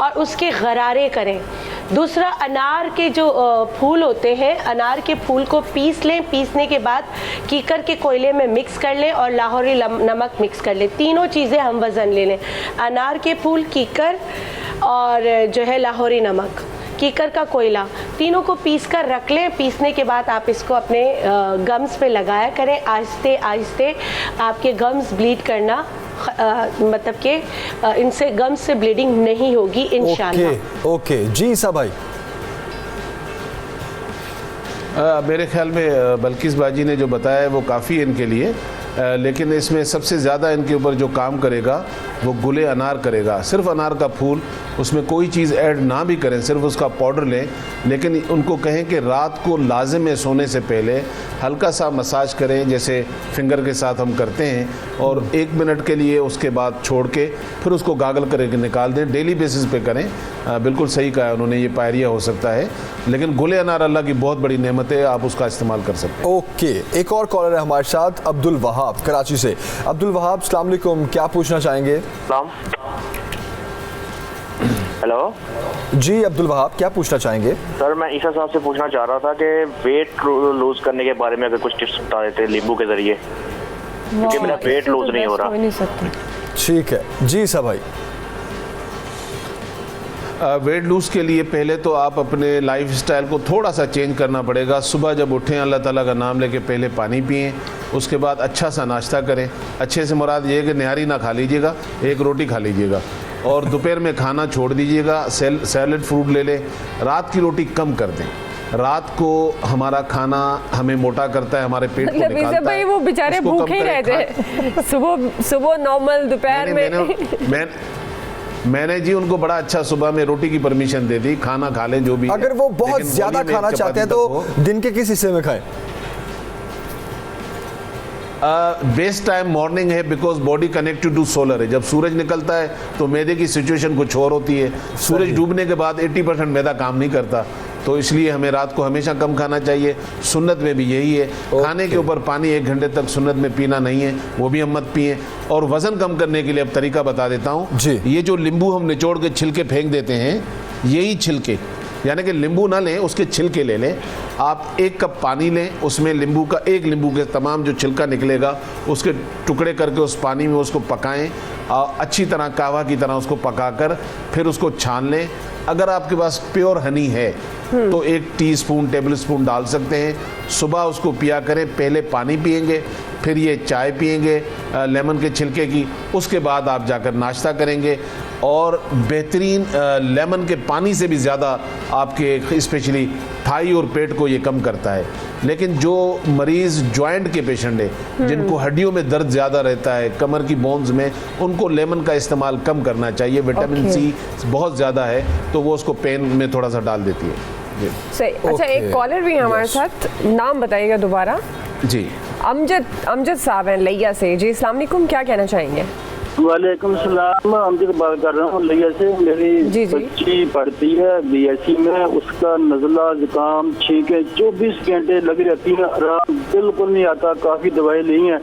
और उसके गरारे करें। दूसरा, अनार के जो फूल होते हैं, अनार के फूल को पीस लें। पीसने के बाद कीकर के कोयले में मिक्स कर लें और लाहौरी नमक मिक्स कर लें। तीनों चीज़ें हम वज़न ले लें, अनार के फूल, कीकर और जो है लाहौरी नमक, कीकर का कोयला, तीनों को पीस कर रख लें। पीसने के बाद आप इसको अपने गम्स पे लगाया करें। आहिस्ते आहिस्ते आपके गम्स ब्लीड करना मतलब कि इनसे गम्स से ब्लीडिंग नहीं होगी इंशाल्लाह। ओके जी ईसा भाई। मेरे ख्याल में बल्किस बाजी ने जो बताया है वो काफ़ी इनके लिए, लेकिन इसमें सबसे ज़्यादा इनके ऊपर जो काम करेगा वो गुले अनार करेगा। सिर्फ अनार का फूल, उसमें कोई चीज़ ऐड ना भी करें, सिर्फ उसका पाउडर लें। लेकिन उनको कहें कि रात को लाजिम है सोने से पहले हल्का सा मसाज करें, जैसे फिंगर के साथ हम करते हैं, और 1 मिनट के लिए उसके बाद छोड़ के फिर उसको गागल करके निकाल दें। डेली बेसिस पे करें। बिल्कुल सही कहा उन्होंने, ये पायरिया हो सकता है, लेकिन गुले अनार अल्लाह की बहुत बड़ी नेमत है, आप उसका इस्तेमाल कर सकते हैं। ओके, एक और कॉलर है हमारे साथ, अब्दुल वहाब कराची से। अब्दुल वहाब, अस्सलाम वालेकुम, क्या पूछना चाहेंगे? हेलो जी अब्दुल वहाब, क्या पूछना चाहेंगे? सर, मैं ईसा साहब से पूछना चाह रहा था कि वेट लूज करने के बारे में अगर कुछ टिप्स बता देते नींबू के जरिए, क्योंकि मेरा वेट लूज नहीं हो रहा। ठीक है जी ईसा भाई। वेट लूज़ के लिए पहले तो आप अपने लाइफ स्टाइल को थोड़ा सा चेंज करना पड़ेगा। सुबह जब उठें अल्लाह ताला का नाम लेके पहले पानी पिएं, उसके बाद अच्छा सा नाश्ता करें। अच्छे से मुराद ये है कि निहारी ना खा लीजिएगा, 1 रोटी खा लीजिएगा, और दोपहर में खाना छोड़ दीजिएगा, सैलड फ्रूट ले लें। रात की रोटी कम कर दें। रात को हमारा खाना हमें मोटा करता है, हमारे पेट को निकालता भाई, है। वो बेचारे भूखे ही रहते हैं सुबह नॉर्मल, दोपहर में मैंने जी उनको बड़ा अच्छा सुबह में रोटी की परमिशन दे दी, खाना खा लें जो भी। अगर वो बहुत ज्यादा खाना चाहते हैं तो दिन के किस हिस्से में खाएं? बेस्ट टाइम मॉर्निंग है, because body connected to solar है। जब सूरज निकलता है तो मैदे की सिचुएशन कुछ और होती है। सूरज डूबने के बाद 80% मैदा काम नहीं करता, तो इसलिए हमें रात को हमेशा कम खाना चाहिए। सुन्नत में भी यही है। खाने के ऊपर पानी 1 घंटे तक सुन्नत में पीना नहीं है, वो भी हम मत पिए। और वज़न कम करने के लिए अब तरीका बता देता हूँ। ये जो नींबू हम निचोड़ के छिलके फेंक देते हैं, यही छिलके, यानी कि नींबू ना लें, उसके छिलके ले लें। आप 1 कप पानी लें, उसमें नींबू का, 1 नींबू के तमाम जो छिलका निकलेगा उसके टुकड़े करके उस पानी में उसको पकाएं, अच्छी तरह कहवा की तरह उसको पकाकर फिर उसको छान लें। अगर आपके पास प्योर हनी है तो 1 टीस्पून टेबल स्पून डाल सकते हैं। सुबह उसको पिया करें। पहले पानी पिएंगे, फिर ये चाय पिएंगे लेमन के छिलके की, उसके बाद आप जाकर नाश्ता करेंगे। और बेहतरीन लेमन के पानी से भी ज़्यादा आपके स्पेशली थाई और पेट को ये कम करता है। लेकिन जो मरीज़ जॉइंट के पेशेंट है, जिनको हड्डियों में दर्द ज़्यादा रहता है, कमर की बोन्स में, उनको लेमन का इस्तेमाल कम करना चाहिए। विटामिन सी बहुत ज़्यादा है तो वो उसको पेन में थोड़ा सा डाल देती है। सही। अच्छा, एक कॉलर भी है हमारे साथ, नाम बताइएगा दोबारा। जी, अमजद साहब हैं लैया से। जी अस्सलाम वालेकुम, क्या कहना चाहेंगे? वालेकुम सलाम, अमजद बात कर रहा हूँ लैया से। मेरी बच्ची पढ़ती है BSc में, उसका नज़ला जुकाम छींक है 24 घंटे लगी रहती है, आराम बिल्कुल नहीं आता। काफ़ी दवाई ली है,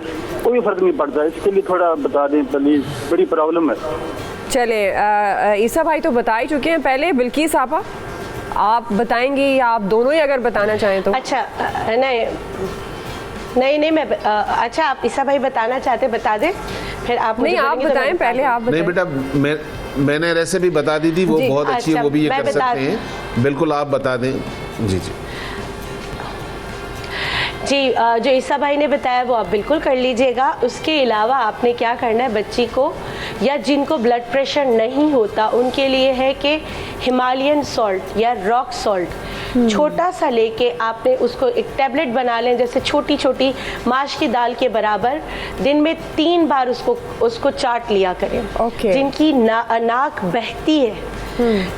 कोई फ़र्क नहीं पड़ता। इसके लिए थोड़ा बता दें प्लीज़, बड़ी प्रॉब्लम है। चले ईसा भाई तो बता ही चुके हैं पहले, बिल्किस आपा आप बताएंगी या आप दोनों ही अगर बताना चाहें तो? अच्छा नहीं मैं अच्छा आप ईसा भाई बताना चाहते बता दें, फिर आप नहीं आप बताएं पहले, आप बताएं। नहीं बेटा मैंने रेसिपी बता दी थी, वो बहुत अच्छी है, वो भी ये कर सकते हैं। बिल्कुल आप बता दें। जी जो ईसा भाई ने बताया वो आप बिल्कुल कर लीजिएगा। उसके अलावा आपने क्या करना है, बच्ची को या जिनको ब्लड प्रेशर नहीं होता उनके लिए है कि हिमालयन सॉल्ट या रॉक सॉल्ट छोटा सा लेके आपने उसको एक टैबलेट बना लें, जैसे छोटी छोटी माश की दाल के बराबर, दिन में 3 बार उसको चाट लिया करें। जिनकी नाक बहती है,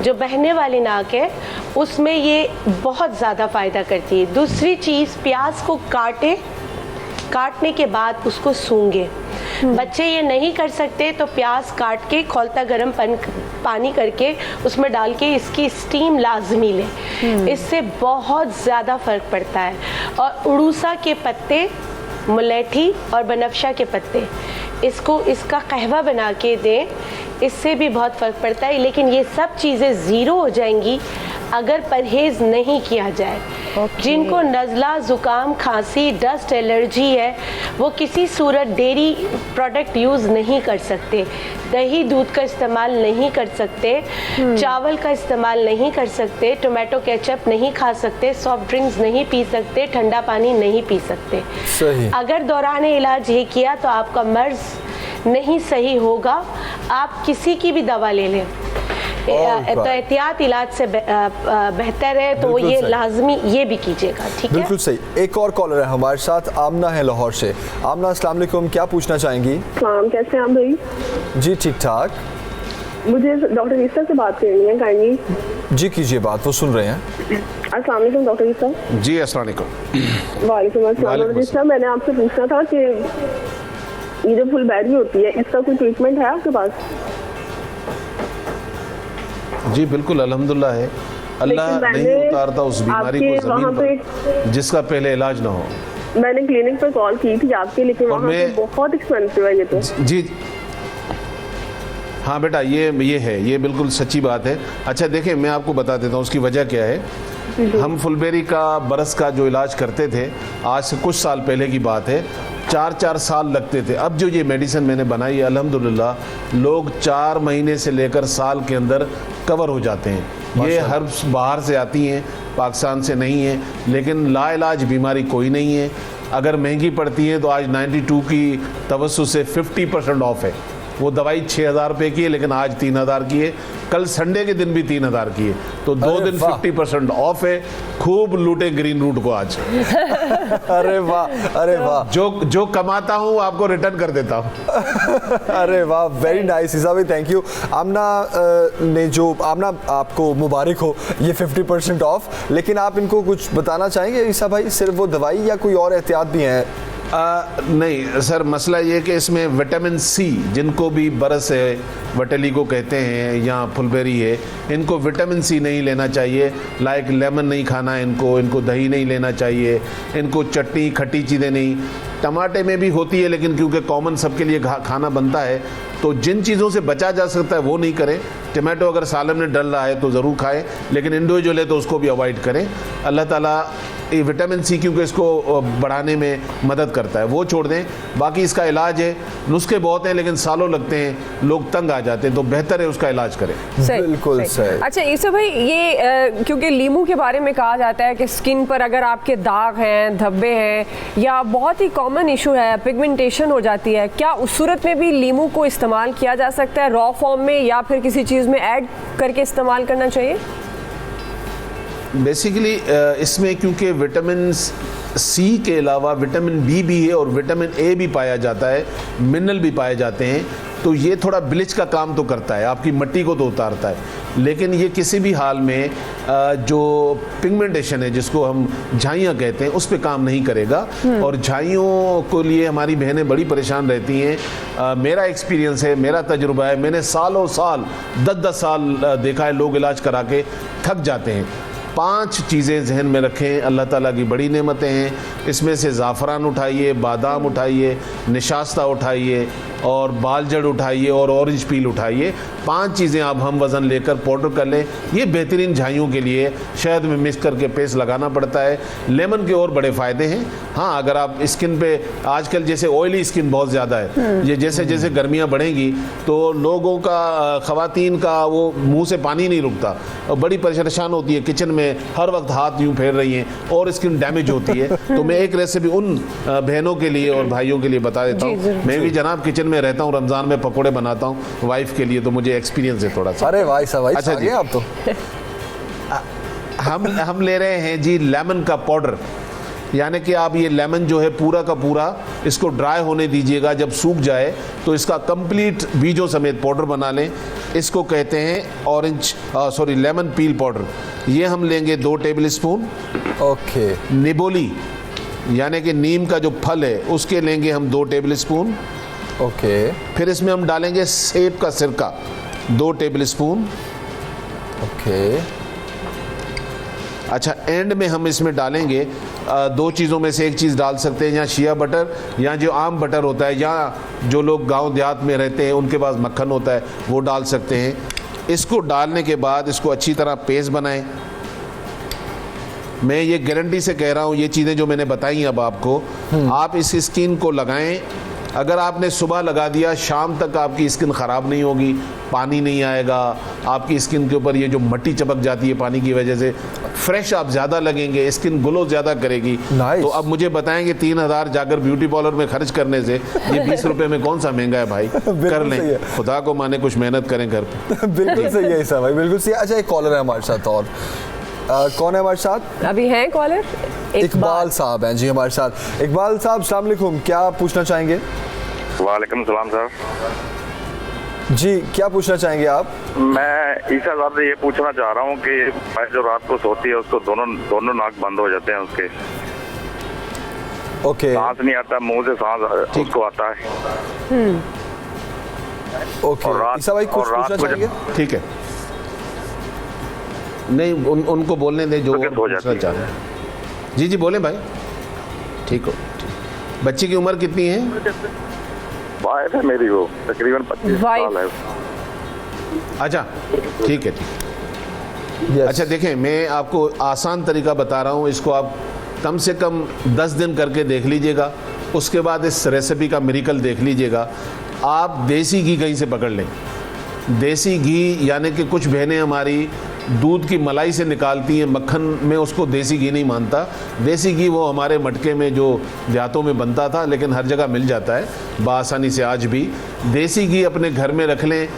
जो बहने वाली नाक है, उसमें ये बहुत ज़्यादा फ़ायदा करती है। दूसरी चीज़, प्याज को काटने के बाद उसको सूंघे। बच्चे ये नहीं कर सकते तो प्याज काट के खौलता गर्म पानी करके उसमें डाल के इसकी स्टीम लाजमी लें, इससे बहुत ज़्यादा फ़र्क पड़ता है। और उड़ूसा के पत्ते, मुलेठी और बनफशा के पत्ते, इसका कहवा बना के दें, इससे भी बहुत फ़र्क पड़ता है। लेकिन ये सब चीज़ें ज़ीरो हो जाएंगी अगर परहेज़ नहीं किया जाए। जिनको नज़ला, ज़ुकाम, खांसी, डस्ट एलर्जी है, वो किसी सूरत डेयरी प्रोडक्ट यूज़ नहीं कर सकते, दही दूध का इस्तेमाल नहीं कर सकते, चावल का इस्तेमाल नहीं कर सकते, टोमेटो केचप नहीं खा सकते, सॉफ्ट ड्रिंक्स नहीं पी सकते, ठंडा पानी नहीं पी सकते। सही। अगर दौरान इलाज ये किया तो आपका मर्ज़ नहीं सही होगा। आप किसी की भी दवा ले लें तो एहतियात इलाज से बेहतर है, तो वो ये लाजमी ये भी कीजिएगा। ठीक है, बिल्कुल सही। एक और कॉलर है हमारे साथ, आमना है लाहौर से। आमना अस्सलाम वालेकुम, क्या पूछना चाहेंगी? कैसे हैं आप भाई? जी ठीक ठाक। मुझे डॉक्टर ईसा से बात करनी है, काइंडली। जी कीजिए बात, वो सुन रहे हैं। अस्सलाम वालेकुम डॉक्टर ईसा। जी अस्सलाम वालेकुम। वालेकुम अस्सलाम। डॉक्टर ईसा, मैंने आपसे पूछना था कि ये जो फुलबेरी होती है, इसका कोई ट्रीटमेंट है आपके पास? जी बिल्कुल, अल्हम्दुलिल्लाह है। अल्लाह नहीं उतारता उस बीमारी को ज़मीन पर जिसका पहले इलाज ना हो। मैंने क्लिनिक पर कॉल की थी आपके, लेकिन वहाँ पे बहुत एक्सपेंसिव है ये तो। जी हाँ बेटा, ये बिल्कुल सच्ची बात है। अच्छा देखिए, मैं आपको बता देता हूँ उसकी वजह क्या है। हम फुलबेरी का बरस का जो इलाज करते थे, आज से कुछ साल पहले की बात है, 4 साल लगते थे। अब जो ये मेडिसिन मैंने बनाई है, अल्हम्दुलिल्लाह लोग 4 महीने से लेकर साल के अंदर कवर हो जाते हैं। ये हर्ब्स बाहर से आती हैं, पाकिस्तान से नहीं है, लेकिन लाइलाज बीमारी कोई नहीं है। अगर महंगी पड़ती है तो आज 92 की तवज्जो से 50% ऑफ है। वो दवाई 6,000 रुपये की है, लेकिन आज 3,000 की है। कल संडे के दिन भी 3,000 की है, तो 2 दिन 50% ऑफ है। खूब लूटे ग्रीन रूट को आज। अरे वाह, अरे वाह। जो कमाता हूँ आपको रिटर्न कर देता हूँ। अरे वाह, वेरी नाइस ईसा भाई, थैंक यू। आमना आपको मुबारक हो ये 50% ऑफ। लेकिन आप इनको कुछ बताना चाहेंगे ईसा भाई, सिर्फ वो दवाई या कोई और एहतियात भी हैं? नहीं सर, मसला ये कि इसमें विटामिन सी, जिनको भी बरस है, वटेली को कहते हैं, या फुलबेरी है, इनको विटामिन सी नहीं लेना चाहिए। लाइक लेमन नहीं खाना है इनको दही नहीं लेना चाहिए, इनको चटनी खट्टी चीज़ें नहीं। टमाटे में भी होती है, लेकिन क्योंकि कॉमन सबके लिए खाना बनता है, तो जिन चीज़ों से बचा जा सकता है वो नहीं करें। टमाटो अगर सालन में डल रहा है तो ज़रूर खाएं, लेकिन इंडिविजुअल है तो उसको भी अवॉइड करें। अल्लाह ताला ये विटामिन सी क्योंकि इसको बढ़ाने में मदद करता है, वो छोड़ दें। बाकी इसका इलाज है, नुस्खे बहुत हैं, लेकिन सालों लगते हैं, लोग तंग आ जाते हैं, तो बेहतर है उसका इलाज करें। बिल्कुल सही। अच्छा ईसा भाई, ये क्योंकि लीमू के बारे में कहा जाता है कि स्किन पर अगर आपके दाग हैं, धब्बे हैं, या बहुत ही कॉमन इशू है, पिगमेंटेशन हो जाती है, क्या उस सूरत में भी लीमू को इस्तेमाल किया जा सकता है रॉ फॉर्म में, या फिर किसी चीज़ में ऐड करके इस्तेमाल करना चाहिए? बेसिकली इसमें क्योंकि विटामिन सी के अलावा विटामिन बी भी है और विटामिन ए भी पाया जाता है, मिनरल भी पाए जाते हैं, तो ये थोड़ा ब्लीच का काम तो करता है, आपकी मिट्टी को तो उतारता है, लेकिन ये किसी भी हाल में जो पिगमेंटेशन है, जिसको हम झाइयाँ कहते हैं, उस पे काम नहीं करेगा। और झाइयों को लिए हमारी बहनें बड़ी परेशान रहती हैं। मेरा एक्सपीरियंस है, मेरा तजुर्बा है, मैंने सालों साल 10-10 साल देखा है, लोग इलाज करा के थक जाते हैं। 5 चीज़ें जहन में रखें, अल्लाह ताला की बड़ी नेमतें हैं। इसमें से ज़ाफ़रान उठाइए, बादाम उठाइए, निशास्ता उठाइए, और बाल जड़ उठाइए और ऑरेंज पील उठाइए। 5 चीज़ें आप हम वज़न लेकर पाउडर कर लें। ये बेहतरीन झाइयों के लिए शहद में मिक्स करके पेस्ट लगाना पड़ता है। लेमन के और बड़े फ़ायदे हैं। हाँ, अगर आप स्किन पे आजकल जैसे ऑयली स्किन बहुत ज़्यादा है, ये जैसे जैसे गर्मियाँ बढ़ेंगी तो लोगों का, ख़वातीन का वो मुंह से पानी नहीं रुकता और बड़ी परेशान होती है, किचन में हर वक्त हाथ यूँ फेर रही हैं और स्किन डैमेज होती है। तो मैं एक रेसिपी उन बहनों के लिए और भाइयों के लिए बता देता हूँ। मैं भी जनाब किचन में रहता हूँ, रमज़ान में पकौड़े बनाता हूँ वाइफ के लिए, तो मुझे एक्सपीरियंस है थोड़ा सा। अरे भाई साहब, अच्छा जी, आप तो हम ले रहे हैं जी लेमन का पाउडर। यानी कि आप ये लेमन जो है पूरा का पूरा इसको ड्राई होने दीजिएगा। जब सूख जाए तो इसका कंप्लीट बीजों समेत पाउडर बना लें। इसको कहते हैं लेमन पील पाउडर। ये हम लेंगे 2 टेबल स्पून। ओके। निबोली यानी कि नीम का जो फल है उसके लेंगे हम 2 टेबल स्पून। ओके। फिर इसमें हम डालेंगे सेब का सिरका 2 टेबल स्पून। ओके। अच्छा, एंड में हम इसमें डालेंगे 2 चीज़ों में से एक चीज़ डाल सकते हैं, या शिया बटर या जो आम बटर होता है, या जो लोग गांव देहात में रहते हैं उनके पास मक्खन होता है वो डाल सकते हैं। इसको डालने के बाद इसको अच्छी तरह पेस्ट बनाएं। मैं ये गारंटी से कह रहा हूँ, ये चीज़ें जो मैंने बताई अब आपको, आप इस स्किन को लगाएं। अगर आपने सुबह लगा दिया, शाम तक आपकी स्किन ख़राब नहीं होगी, पानी नहीं आएगा आपकी स्किन के ऊपर। ये जो मट्टी चपक जाती है पानी की वजह से, फ्रेश आप ज़्यादा लगेंगे, स्किन ग्लो ज़्यादा करेगी। तो अब मुझे बताएंगे 3000 जाकर ब्यूटी पार्लर में खर्च करने से ये 20 रुपये में कौन सा महंगा है भाई। कर लें, खुदा को माने कुछ मेहनत करें घर पर। बिल्कुल सही है ऐसा भाई, बिल्कुल सही। अच्छा, एक कॉलर है हमारे साथ और कौन है हमारे साथ? अभी हैं कॉलर, इकबाल साहब हैं जी हमारे साथ। इकबाल साहब, अस्सलाम वालेकुम, क्या पूछना चाहेंगे? वालेकुम सलाम सर जी, क्या पूछना चाहेंगे आप? मैं ईसा साहब से ये पूछना चाह रहा हूँ कि मैं जो रात को सोती है उसको दोनों नाक बंद हो जाते हैं उसके। ओके। सांस नहीं आता, मुंह से सांस उसको आता है। ओके। ईसा भाई कुछ पूछना चाहेंगे? ठीक है, नहीं उनको बोलने दें जो पूछना चाह रहे हैं। जी बोलें भाई। ठीक हो। बच्ची की उम्र कितनी है? वाइफ है मेरी, वो तकरीबन 25 साल है। अच्छा, ठीक है, ठीक। अच्छा देखें, मैं आपको आसान तरीका बता रहा हूँ, इसको आप कम से कम 10 दिन करके देख लीजिएगा। उसके बाद इस रेसिपी का मिरेकल देख लीजिएगा। आप देसी घी कहीं से पकड़ लें। देसी घी यानी कि कुछ बहनें हमारी दूध की मलाई से निकालती हैं, मक्खन में उसको देसी घी नहीं मानता। देसी घी वो हमारे मटके में जो देहातों में बनता था, लेकिन हर जगह मिल जाता है बआसानी से आज भी। देसी घी अपने घर में रख लें।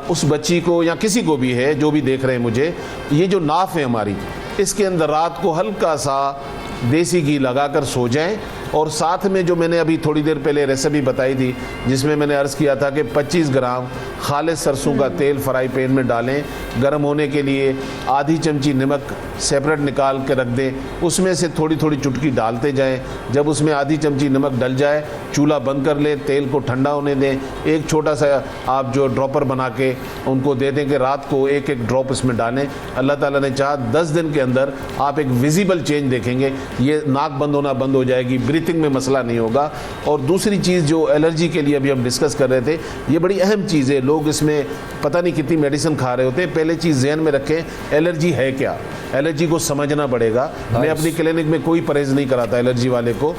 उस बच्ची को या किसी को भी है जो भी देख रहे हैं मुझे, ये जो नाफ है हमारी, इसके अंदर रात को हल्का सा देसी घी लगाकर सो जाएं। और साथ में जो मैंने अभी थोड़ी देर पहले रेसिपी बताई थी, जिसमें मैंने अर्ज़ किया था कि 25 ग्राम खालिस सरसों का तेल फ्राई पैन में डालें, गर्म होने के लिए आधी चमची नमक सेपरेट निकाल के रख दें, उसमें से थोड़ी थोड़ी चुटकी डालते जाएं। जब उसमें आधी चमची नमक डल जाए, चूल्हा बंद कर लें, तेल को ठंडा होने दें। एक छोटा सा आप जो ड्रॉपर बना के उनको दे दें कि रात को एक एक ड्रॉप इसमें डालें। अल्लाह ताला ने चाहा 10 दिन के अंदर आप एक विजिबल चेंज देखेंगे। ये नाक बंद होना बंद हो जाएगी, ब्रीथिंग में मसला नहीं होगा। और दूसरी चीज़ जो एलर्जी के लिए अभी हम डिस्कस कर रहे थे, ये बड़ी अहम चीज़ है। लोग इसमें पता नहीं कितनी मेडिसिन खा रहे होते हैं। पहले चीज़ ज़हन में रखें, एलर्जी है क्या, एलर्जी को समझना पड़ेगा। मैं अपनी क्लिनिक में कोई परहेज़ नहीं कराता एलर्जी वाले को।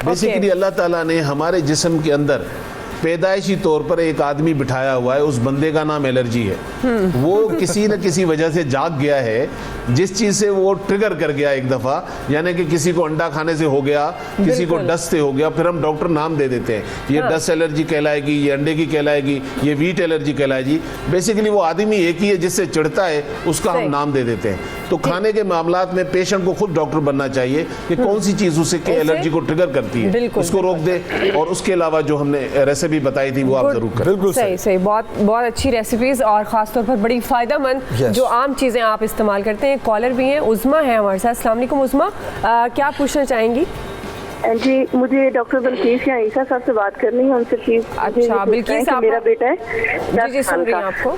बेसिकली अल्लाह ताला ने हमारे जिस्म के अंदर पैदाइशी तौर पर एक आदमी बिठाया हुआ है, उस बंदे का नाम एलर्जी है। वो किसी न किसी वजह से जाग गया है, जिस चीज़ से वो ट्रिगर कर गया एक दफ़ा, यानी कि किसी को अंडा खाने से हो गया, किसी को डस्ट से हो गया, फिर हम डॉक्टर नाम दे देते हैं, ये डस्ट एलर्जी कहलाएगी, ये अंडे की कहलाएगी, ये वीट एलर्जी कहलाएगी। बेसिकली वो आदमी एक ही है, जिससे चिढ़ता है उसका हम नाम दे देते हैं। तो खाने के मामलात में पेशेंट को खुद डॉक्टर बनना चाहिए कि कौन सी चीज़ उसे एलर्जी को ट्रिगर करती है, उसको रोक दे। और उसके अलावा जो हमने रेसिपी बताई थी वो आप जरूर करें। बिल्कुल सही। बहुत अच्छी रेसिपीज और खास तौर पर बड़ी फायदेमंद जो आम चीजें आप इस्तेमाल करते हैं। कॉलर भी हैं, उज़मा है हमारे साथ। अस्सलाम वालेकुम उज़मा, क्या पूछना चाहेंगी? जी, मुझे डॉक्टर बिल्किस या ईसा साहब से बात करनी है, उनसे प्लीज। अच्छा बिल्किस, मेरा बेटा है 10 साल का, आपको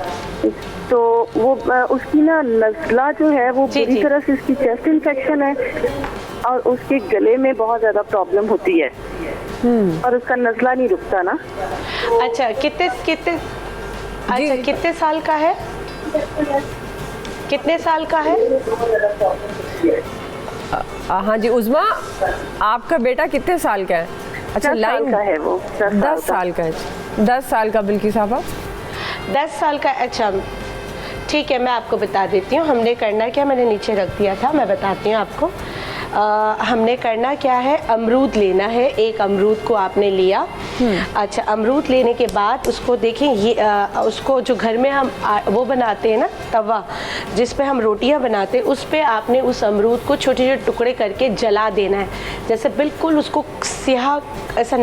तो वो उसकी ना नज़ला जो है वो पूरी तरह से उसकी चेस्ट इन्फेक्शन है और उसके गले में बहुत ज़्यादा प्रॉब्लम होती है। और उसका नज़ला नहीं रुकता ना। अच्छा कितने साल का है? कितने साल का है? हाँ जी उज़मा, आपका बेटा कितने साल का है? अच्छा 10 साल का है वो। 10 साल का है। 10 साल का बिल्किस साहबा? 10 साल का। अच्छा ठीक है, मैं आपको बता देती हूँ हमने करना क्या। मैंने नीचे रख दिया था, मैं बताती हूँ आपको। हमने करना क्या है, अमरूद लेना है। एक अमरूद को आपने लिया। अच्छा अमरूद लेने के बाद उसको देखें, ये उसको जो घर में हम वो बनाते हैं ना, तवा जिस पे हम रोटियां बनाते हैं, उस पे आपने उस अमरूद को छोटे छोटे टुकड़े करके जला देना है। जैसे बिल्कुल उसको स्याह ऐसा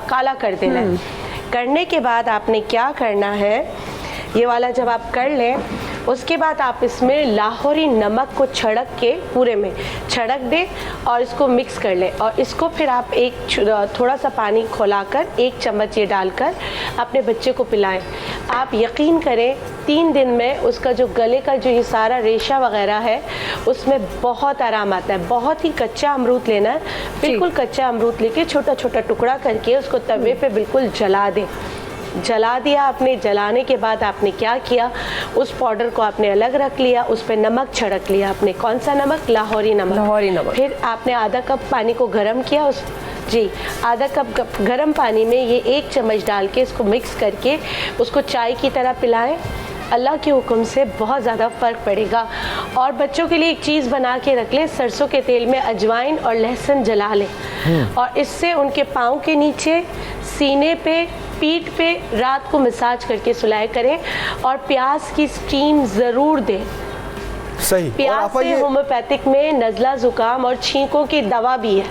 काला कर देना है। करने के बाद आपने क्या करना है, ये वाला जब आप कर लें उसके बाद आप इसमें लाहौरी नमक को छिड़क के पूरे में छिड़क दें और इसको मिक्स कर लें। और इसको फिर आप थोड़ा सा पानी खौलाकर 1 चम्मच ये डालकर अपने बच्चे को पिलाएं। आप यकीन करें 3 दिन में उसका जो गले का जो ये सारा रेशा वगैरह है उसमें बहुत आराम आता है। बहुत ही कच्चा अमरूद लेना है, बिल्कुल कच्चा अमरूद लेके छोटा छोटा टुकड़ा करके उसको तवे पे बिल्कुल जला दें। जला दिया आपने, जलाने के बाद आपने क्या किया, उस पाउडर को आपने अलग रख लिया, उस पर नमक छिड़क लिया आपने। कौन सा नमक? लाहौरी नमक। लाहौरी नमक। फिर आपने आधा कप पानी को गर्म किया, आधा कप गर्म पानी में ये 1 चम्मच डाल के इसको मिक्स करके उसको चाय की तरह पिलाएं। अल्लाह के हुक्म से बहुत ज़्यादा फ़र्क पड़ेगा। और बच्चों के लिए एक चीज़ बना के रख लें, सरसों के तेल में अजवाइन और लहसुन जला लें और इससे उनके पाँव के नीचे, सीने पे, पीठ पे रात को मसाज करके सुलाया करें। और प्याज की स्टीम ज़रूर दें। सही। प्याज से होम्योपैथिक में नज़ला ज़ुकाम और छींकों की दवा भी है,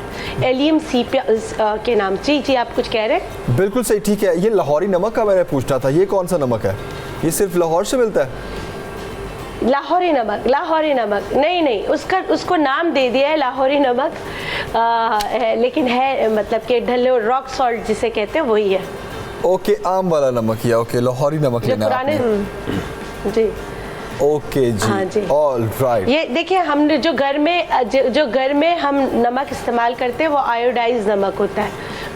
एलियम सी के नाम। जी आप कुछ कह रहे हैं? बिल्कुल सही, ठीक है। ये लाहौरी नमक का मैंने पूछना था, ये कौन सा नमक है? ये सिर्फ लाहौर से मिलता है? लाहौरी नमक। लाहौरी नमक नहीं, उसको नाम दे दिया है लाहौरी नमक है, लेकिन है मतलब कि ढल्ले रॉक सॉल्ट जिसे कहते हैं वही है। ओके, आम वाला नमक ही है। ओके, लाहौरी नमक लेना है जी। ओके जी, हाँ जी। All right. ये देखिए, हमने जो घर में हम नमक इस्तेमाल करते हैं वो आयोडाइज नमक होता है,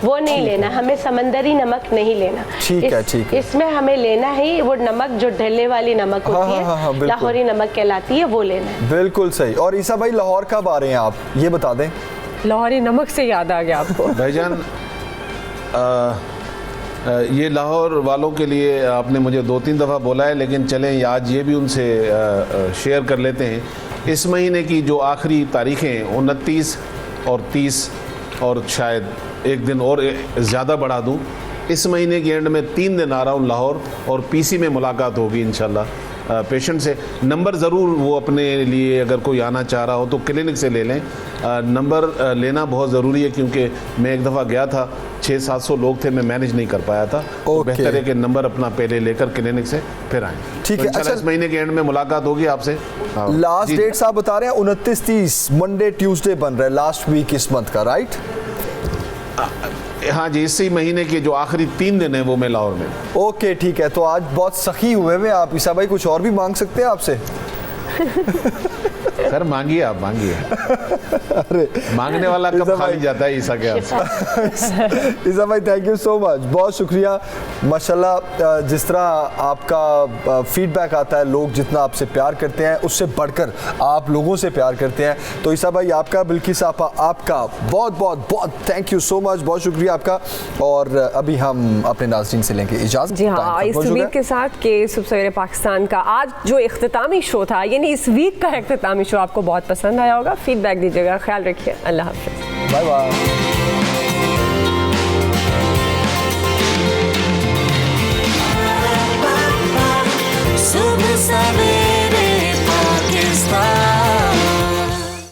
वो नहीं लेना। हमें समंदरी नमक नहीं लेना। ठीक है। इसमें हमें लेना ही वो नमक जो ढल्ले वाली नमक होती है, लाहौरी नमक कहलाती है, वो लेना है। बिल्कुल सही। और ईसा भाई, लाहौर कब आ रहे हैं आप, ये बता दें। लाहौरी नमक से याद आ गया आपको। भाईजान, ये लाहौर वालों के लिए आपने मुझे 2-3 दफ़ा बोला है, लेकिन चलें आज ये भी उनसे शेयर कर लेते हैं। इस महीने की जो आखिरी तारीखें 29 और 30 और शायद एक दिन और ज़्यादा बढ़ा दूं, इस महीने के एंड में 3 दिन आ रहा हूँ लाहौर और पीसी में मुलाकात होगी इंशाल्लाह पेशेंट से। नंबर ज़रूर वो अपने लिए अगर कोई आना चाह रहा हो तो क्लिनिक से ले लें। नंबर लेना बहुत ज़रूरी है, क्योंकि मैं एक दफ़ा गया था, 600-700 लोग थे, मैं मैनेज नहीं कर पाया था। तो बेहतर है कि नंबर अपना पहले लेकर क्लिनिक से फिर आएँ। ठीक है। अच्छा, इस महीने के एंड में मुलाकात होगी आपसे। लास्ट डेट साहब बता रहे हैं 29-30 मंडे ट्यूसडे बन रहा है, लास्ट वीक इस मंथ का, राइट? हाँ जी, इसी महीने के जो आखिरी 3 दिन है वो मैं लाहौर में। ओके ठीक है। तो आज बहुत सखी हुए हुए आप। ईसा भाई कुछ और भी मांग सकते हैं आपसे? सर मांगिए, आप मांगिए। अरे मांगने वाला कब खाली जाता है ईसा के हाथ। ईसा भाई थैंक यू सो मच, बहुत शुक्रिया। माशाल्लाह जिस तरह आपका फीडबैक आता है, लोग जितना आपसे प्यार करते हैं उससे बढ़कर आप लोगों से प्यार करते हैं। तो ईसा भाई आपका, बिल्किस आपा आपका बहुत बहुत बहुत थैंक यू सो मच, बहुत शुक्रिया आपका। और अभी हम अपने नाज़रीन से लेंगे इजाज़त। जी हाँ, इस उम्मीद के साथ कि सुबह सवेरे पाकिस्तान का आज जो इख्तितामी शो था, यानी इस वीक का इख्तितामी शो आपको बहुत पसंद आया होगा। फीडबैक दीजिएगा। ख्याल रखिए। अल्लाह हाफ़िज़। Bye bye. सुबह सवेरे